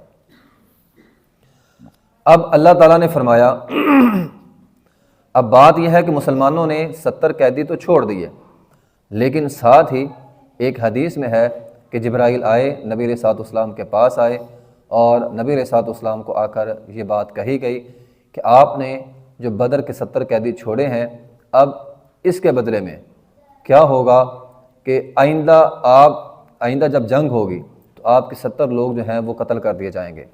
[SPEAKER 1] اب اللہ تعالیٰ نے فرمایا اب بات یہ ہے کہ مسلمانوں نے 70 قیدی تو چھوڑ دیے، لیکن ساتھ ہی ایک حدیث میں ہے کہ جبرائیل آئے، نبی علیہ الصلوۃ والسلام کے پاس آئے اور نبی علیہ الصلوۃ والسلام کو آ کر یہ بات کہی گئی کہ آپ نے جو بدر کے 70 قیدی چھوڑے ہیں، اب اس کے بدلے میں کیا ہوگا کہ آئندہ جب جنگ ہوگی تو آپ کے 70 لوگ جو ہیں وہ قتل کر دیے جائیں گے،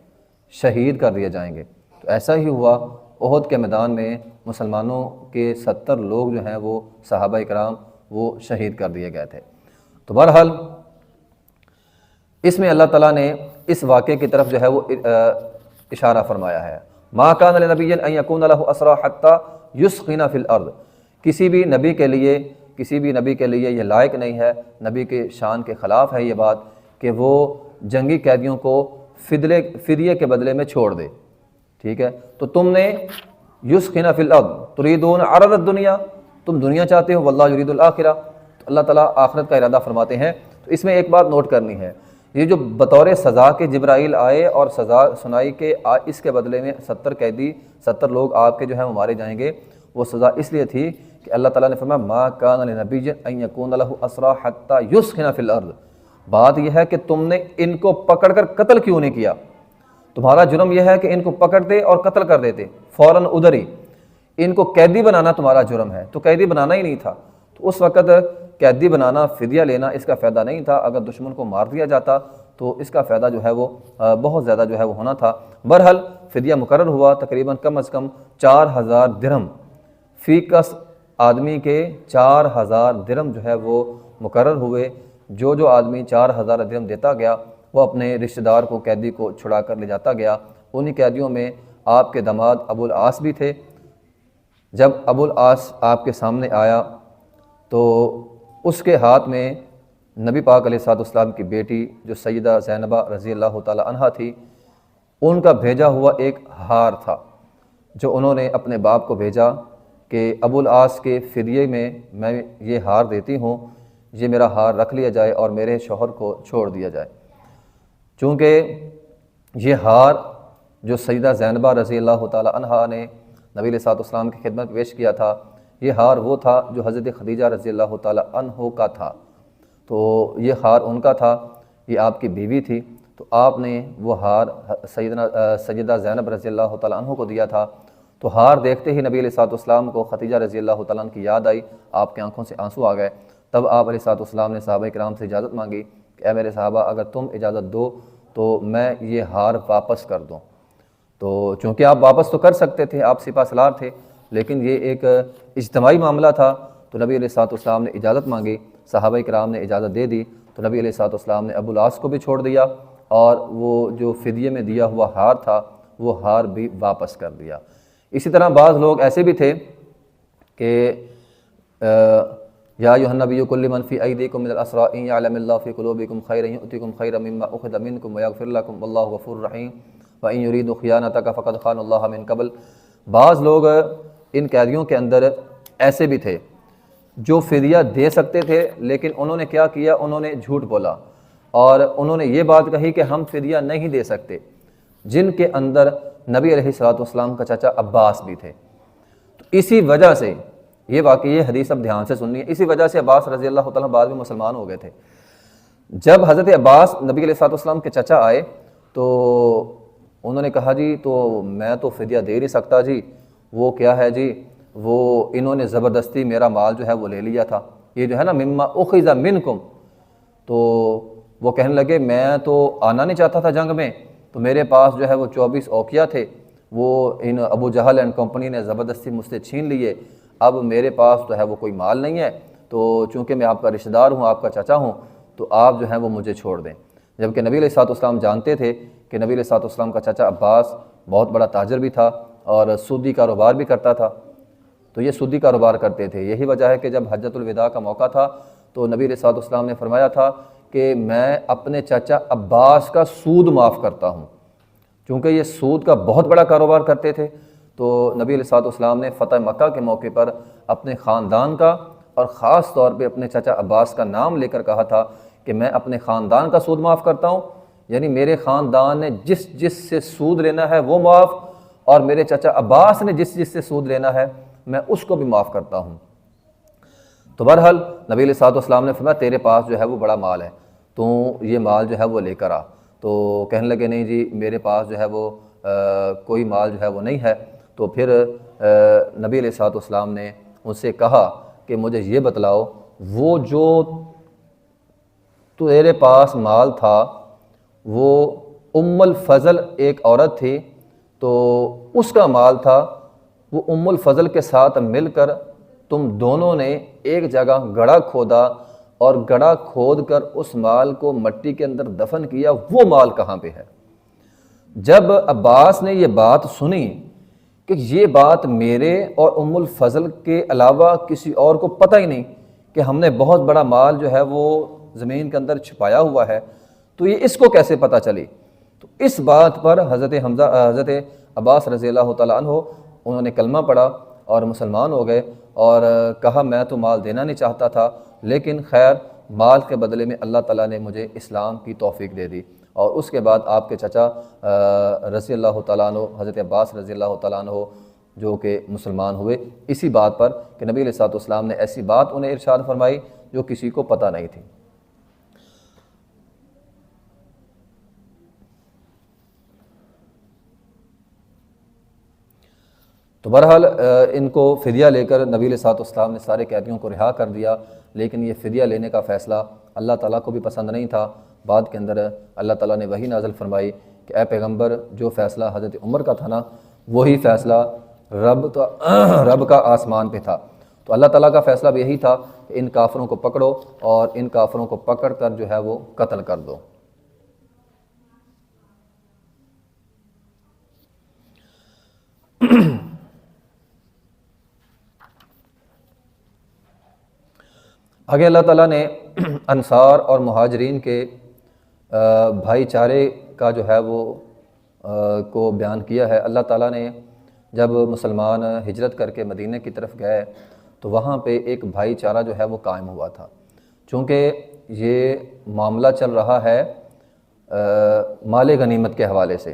[SPEAKER 1] شہید کر دیے جائیں گے۔ تو ایسا ہی ہوا، احد کے میدان میں مسلمانوں کے 70 لوگ جو ہیں وہ صحابہ کرام وہ شہید کر دیے گئے تھے۔ تو بہرحال اس میں اللہ تعالیٰ نے اس واقعے کی طرف جو ہے وہ اشارہ فرمایا ہے، ما کان لنبی ان یکون لہ اسریٰ حتی یثخن فی الارض، کسی بھی نبی کے لیے یہ لائق نہیں ہے، نبی کے شان کے خلاف ہے یہ بات کہ وہ جنگی قیدیوں کو فدیے کے بدلے میں چھوڑ دے، ٹھیک ہے؟ تو تم نے یثخن فی الارض تریدون عرض الدنیا، تم دنیا چاہتے ہو، واللہ یرید الآخرہ، تو اللہ تعالیٰ آخرت کا ارادہ فرماتے ہیں۔ تو اس میں ایک بات نوٹ کرنی ہے، یہ جو بطور سزا کے جبرائیل آئے اور سزا سنائی کہ اس کے بدلے میں 70 قیدی 70 لوگ آپ کے جو ہیں وہ مارے جائیں گے، وہ سزا اس لیے تھی کہ اللہ تعالیٰ نے فرمایا ما کان لنبی ان یکون لہ اسریٰ حتی یثخن فی الارض، بات یہ ہے کہ تم نے ان کو پکڑ کر قتل کیوں نہیں کیا؟ تمہارا جرم یہ ہے کہ ان کو پکڑتے اور قتل کر دیتے فوراً ادھر ہی، ان کو قیدی بنانا تمہارا جرم ہے، تو قیدی بنانا ہی نہیں تھا۔ تو اس وقت قیدی بنانا، فدیہ لینا، اس کا فائدہ نہیں تھا۔ اگر دشمن کو مار دیا جاتا تو اس کا فائدہ جو ہے وہ بہت زیادہ جو ہے وہ ہونا تھا۔ بہرحال فدیہ مقرر ہوا، تقریباً کم از کم 4000 درہم، فی کس آدمی کے 4000 درہم جو ہے وہ مقرر ہوئے۔ جو آدمی 4000 درہم دیتا گیا وہ اپنے رشتہ دار کو، قیدی کو چھڑا کر لے جاتا گیا۔ انہی قیدیوں میں آپ کے داماد ابو العاص بھی تھے۔ جب ابو العاص آپ کے سامنے آیا تو اس کے ہاتھ میں نبی پاک علیہ الصلوۃ والسلام کی بیٹی جو سیدہ زینبہ رضی اللہ تعالی عنہا تھی، ان کا بھیجا ہوا ایک ہار تھا جو انہوں نے اپنے باپ کو بھیجا کہ ابو العاص کے فدیے میں یہ ہار دیتی ہوں، یہ میرا ہار رکھ لیا جائے اور میرے شوہر کو چھوڑ دیا جائے۔ چونکہ یہ ہار جو سیدہ زینبہ رضی اللہ تعالی عنہا نے نبی علیہ الصلوۃ والسلام کی خدمت پیش کیا تھا، یہ ہار وہ تھا جو حضرت خدیجہ رضی اللہ تعالی عنہ کا تھا۔ تو یہ ہار ان کا تھا، یہ آپ کی بیوی تھی، تو آپ نے وہ ہار سیدہ زینب رضی اللہ تعالیٰ عنہ کو دیا تھا۔ تو ہار دیکھتے ہی نبی علیہ الصلوۃ والسلام کو خدیجہ رضی اللہ تعالیٰ عنہ کی یاد آئی، آپ کی آنکھوں سے آنسو آ گئے۔ تب آپ علیہ الصلوۃ والسلام نے صحابہ کرام سے اجازت مانگی کہ اے میرے صحابہ، اگر تم اجازت دو تو میں یہ ہار واپس کر دوں۔ تو چونکہ آپ واپس تو کر سکتے تھے، آپ سپہ سالار تھے، لیکن یہ ایک اجتماعی معاملہ تھا، تو نبی علیہ الصلوۃ والسلام نے اجازت مانگی، صحابہ کرام نے اجازت دے دی، تو نبی علیہ الصلوۃ والسلام نے ابو العاص کو بھی چھوڑ دیا اور وہ جو فدیے میں دیا ہوا ہار تھا وہ ہار بھی واپس کر دیا۔ اسی طرح بعض لوگ ایسے بھی تھے کہ یا ایھا النبی کل من فی ایدیکم من الاسریٰ ان یعلم اللہ فی قلوبکم خیرا یؤتکم خیرا مما اخذ منکم ویغفر لکم واللہ غفور رحیم وان یریدوا خیانتک فقد خانوا اللہ من قبل۔ بعض لوگ ان قیدیوں کے اندر ایسے بھی تھے جو فدیہ دے سکتے تھے، لیکن انہوں نے کیا کیا، انہوں نے جھوٹ بولا اور انہوں نے یہ بات کہی کہ ہم فدیہ نہیں دے سکتے، جن کے اندر نبی علیہ الصلوۃ والسلام کا چچا عباس بھی تھے۔ تو اسی وجہ سے یہ واقعی یہ حدیث اب دھیان سے سننی ہے، اسی وجہ سے عباس رضی اللہ تعالیٰ بعد میں مسلمان ہو گئے تھے۔ جب حضرت عباس نبی علیہ الصلوۃ والسلام کے چچا آئے تو انہوں نے کہا جی تو میں تو فدیہ دے نہیں سکتا جی، وہ کیا ہے جی، وہ انہوں نے زبردستی میرا مال جو ہے وہ لے لیا تھا، یہ جو ہے نا مما اخذ منکم، تو وہ کہنے لگے میں تو آنا نہیں چاہتا تھا جنگ میں، تو میرے پاس جو ہے وہ 24 اوقیہ تھے، وہ ان ابو جہل اینڈ کمپنی نے زبردستی مجھ سے چھین لیے، اب میرے پاس تو ہے وہ کوئی مال نہیں ہے، تو چونکہ میں آپ کا رشتہ دار ہوں، آپ کا چچا ہوں، تو آپ جو ہیں وہ مجھے چھوڑ دیں۔ جبکہ نبی علیہ الصلوۃ والسلام جانتے تھے کہ نبی علیہ الصلوۃ والسلام کا چچا عباس بہت بڑا تاجر بھی تھا اور سودی کاروبار بھی کرتا تھا، تو یہ سودی کاروبار کرتے تھے۔ یہی وجہ ہے کہ جب حجۃ الوداع کا موقع تھا تو نبی علیہ الصلوۃ والسلام نے فرمایا تھا کہ میں اپنے چچا عباس کا سود معاف کرتا ہوں، چونکہ یہ سود کا بہت بڑا کاروبار کرتے تھے۔ تو نبی علیہ الصلوۃ والسلام نے فتح مکہ کے موقع پر اپنے خاندان کا اور خاص طور پہ اپنے چچا عباس کا نام لے کر کہا تھا کہ میں اپنے خاندان کا سود معاف کرتا ہوں، یعنی میرے خاندان نے جس سے سود لینا ہے وہ معاف، اور میرے چچا عباس نے جس سے سود لینا ہے میں اس کو بھی معاف کرتا ہوں۔ تو بہرحال نبی علیہ الصلوۃ والسلام نے فرمایا تیرے پاس جو ہے وہ بڑا مال ہے، تو یہ مال جو ہے وہ لے کر آ۔ تو کہنے لگے نہیں جی میرے پاس جو ہے وہ کوئی مال جو ہے وہ نہیں ہے۔ تو پھر نبی علیہ الصلوۃ والسلام نے ان سے کہا کہ مجھے یہ بتلاؤ وہ جو تیرے پاس مال تھا وہ ام الفضل ایک عورت تھی، تو اس کا مال تھا، وہ ام الفضل کے ساتھ مل کر تم دونوں نے ایک جگہ گڑھا کھودا اور گڑھا کھود کر اس مال کو مٹی کے اندر دفن کیا، وہ مال کہاں پہ ہے؟ جب عباس نے یہ بات سنی کہ یہ بات میرے اور ام الفضل کے علاوہ کسی اور کو پتہ ہی نہیں کہ ہم نے بہت بڑا مال جو ہے وہ زمین کے اندر چھپایا ہوا ہے، تو یہ اس کو کیسے پتہ چلی؟ تو اس بات پر حضرت عباس رضی اللہ تعالیٰ عنہ انہوں نے کلمہ پڑھا اور مسلمان ہو گئے، اور کہا میں تو مال دینا نہیں چاہتا تھا، لیکن خیر مال کے بدلے میں اللہ تعالیٰ نے مجھے اسلام کی توفیق دے دی۔ اور اس کے بعد آپ کے چچا رضی اللہ تعالیٰ عنہ حضرت عباس رضی اللہ تعالیٰ عنہ جو کہ مسلمان ہوئے اسی بات پر کہ نبی علیہ الصلوۃ والسلام نے ایسی بات انہیں ارشاد فرمائی جو کسی کو پتہ نہیں تھی۔ تو بہرحال ان کو فدیہ لے کر نبی علیہ الصلوۃ والسلام نے سارے قیدیوں کو رہا کر دیا، لیکن یہ فدیہ لینے کا فیصلہ اللہ تعالیٰ کو بھی پسند نہیں تھا۔ بعد کے اندر اللہ تعالیٰ نے وحی نازل فرمائی کہ اے پیغمبر جو فیصلہ حضرت عمر کا تھا نا وہی فیصلہ رب کا آسمان پہ تھا۔ تو اللہ تعالیٰ کا فیصلہ بھی یہی تھا کہ ان کافروں کو پکڑو اور ان کافروں کو پکڑ کر جو ہے وہ قتل کر دو۔ آگے اللہ تعالیٰ نے انصار اور مہاجرین کے بھائی چارے کا جو ہے وہ کو بیان کیا ہے۔ اللہ تعالیٰ نے جب مسلمان ہجرت کر کے مدینہ کی طرف گئے تو وہاں پہ ایک بھائی چارہ جو ہے وہ قائم ہوا تھا، چونکہ یہ معاملہ چل رہا ہے مال غنیمت کے حوالے سے۔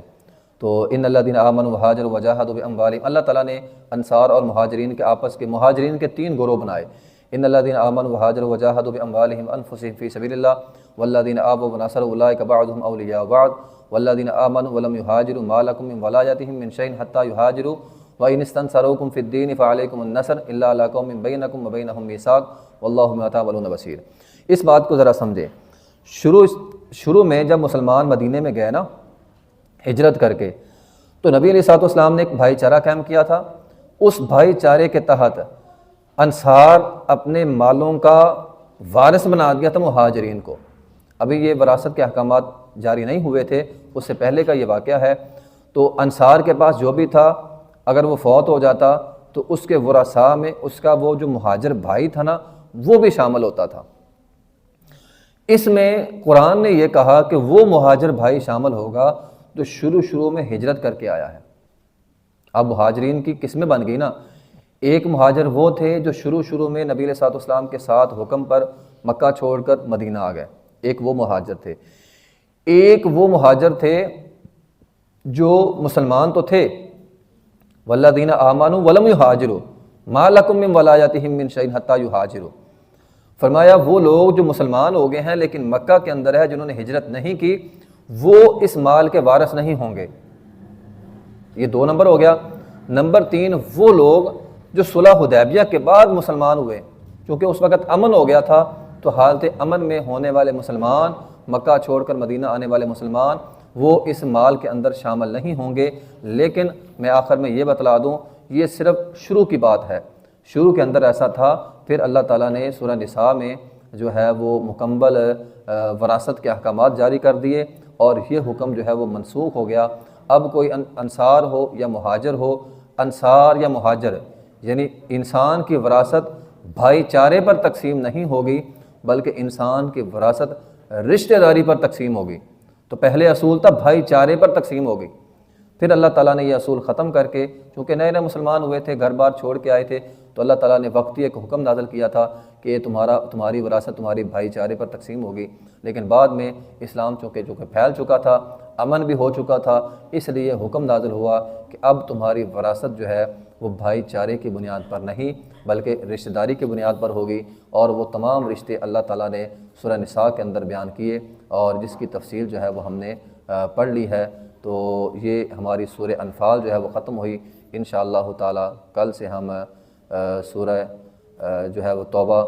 [SPEAKER 1] تو ان الذین آمنوا وہاجروا وجاہدوا باموالہم، اللہ تعالیٰ نے انصار اور مہاجرین کے آپس کے مہاجرین کے 3 گروہ بنائے۔ ان الذین آمنوا وہاجروا وجاہدوا باموالہم وانفسہم فی سبیل اللہ والذین آووا ونصروا اولئک بعضهم اولیاء بعض والذین آمنوا ولم یہاجروا ما لکم من ولایتہم من شیء حتی یہاجروا وإن استنصروکم فی الدین فعلیکم النصر الا علی قوم بینکم وبینہم میثاق واللہ بما تعملون بصیر۔ اس بات کو ذرا سمجھیں، شروع میں جب مسلمان مدینے میں گئے نا ہجرت کر کے، تو نبی علیہ الصلوۃ والسلام نے ایک بھائی چارہ قائم کیا تھا۔ اس بھائی چارے کے تحت انصار اپنے مالوں کا وارث بنا دیا تھا مہاجرین کو۔ ابھی یہ وراثت کے احکامات جاری نہیں ہوئے تھے، اس سے پہلے کا یہ واقعہ ہے۔ تو انصار کے پاس جو بھی تھا اگر وہ فوت ہو جاتا تو اس کے ورثاء میں اس کا وہ جو مہاجر بھائی تھا نا وہ بھی شامل ہوتا تھا۔ اس میں قرآن نے یہ کہا کہ وہ مہاجر بھائی شامل ہوگا جو شروع میں ہجرت کر کے آیا ہے۔ اب مہاجرین کی قسمیں بن گئی نا، ایک مہاجر وہ تھے جو شروع میں نبی علیہ الصلوۃ والسلام کے ساتھ حکم پر مکہ چھوڑ کر مدینہ آ گئے، ایک وہ مہاجر تھے۔ ایک وہ مہاجر تھے جو مسلمان تو تھے، والذین آمنوا ولم یہاجروا ما لکم من ولایتہم من شیء حتی یہاجروا، فرمایا وہ لوگ جو مسلمان ہو گئے ہیں لیکن مکہ کے اندر ہے، جنہوں نے ہجرت نہیں کی، وہ اس مال کے وارث نہیں ہوں گے۔ یہ 2 نمبر ہو گیا۔ نمبر 3 وہ لوگ جو صلح حدیبیہ کے بعد مسلمان ہوئے، کیونکہ اس وقت امن ہو گیا تھا، تو حالت امن میں ہونے والے مسلمان، مکہ چھوڑ کر مدینہ آنے والے مسلمان، وہ اس مال کے اندر شامل نہیں ہوں گے۔ لیکن میں آخر میں یہ بتلا دوں یہ صرف شروع کی بات ہے، شروع کے اندر ایسا تھا، پھر اللہ تعالیٰ نے سورہ نساء میں جو ہے وہ مکمل وراثت کے احکامات جاری کر دیے اور یہ حکم جو ہے وہ منسوخ ہو گیا۔ اب کوئی انصار ہو یا مہاجر ہو، انصار یا مہاجر یعنی انسان کی وراثت بھائی چارے پر تقسیم نہیں ہوگی، بلکہ انسان کی وراثت رشتہ داری پر تقسیم ہوگی۔ تو پہلے اصول تھا بھائی چارے پر تقسیم ہوگی، پھر اللہ تعالیٰ نے یہ اصول ختم کر کے، چونکہ نئے نئے مسلمان ہوئے تھے، گھر بار چھوڑ کے آئے تھے، تو اللہ تعالیٰ نے وقتی ایک حکم نازل کیا تھا کہ یہ تمہاری وراثت تمہاری بھائی چارے پر تقسیم ہوگی۔ لیکن بعد میں اسلام چونکہ پھیل چکا تھا، امن بھی ہو چکا تھا، اس لیے حکم نازل ہوا کہ اب تمہاری وراثت جو ہے وہ بھائی چارے کی بنیاد پر نہیں بلکہ رشتہ داری کی بنیاد پر ہوگی، اور وہ تمام رشتے اللہ تعالیٰ نے سورہ نساء کے اندر بیان کیے، اور جس کی تفصیل جو ہے وہ ہم نے پڑھ لی ہے۔ تو یہ ہماری سورہ انفال جو ہے وہ ختم ہوئی۔ انشاءاللہ تعالیٰ کل سے ہم سورہ جو ہے وہ توبہ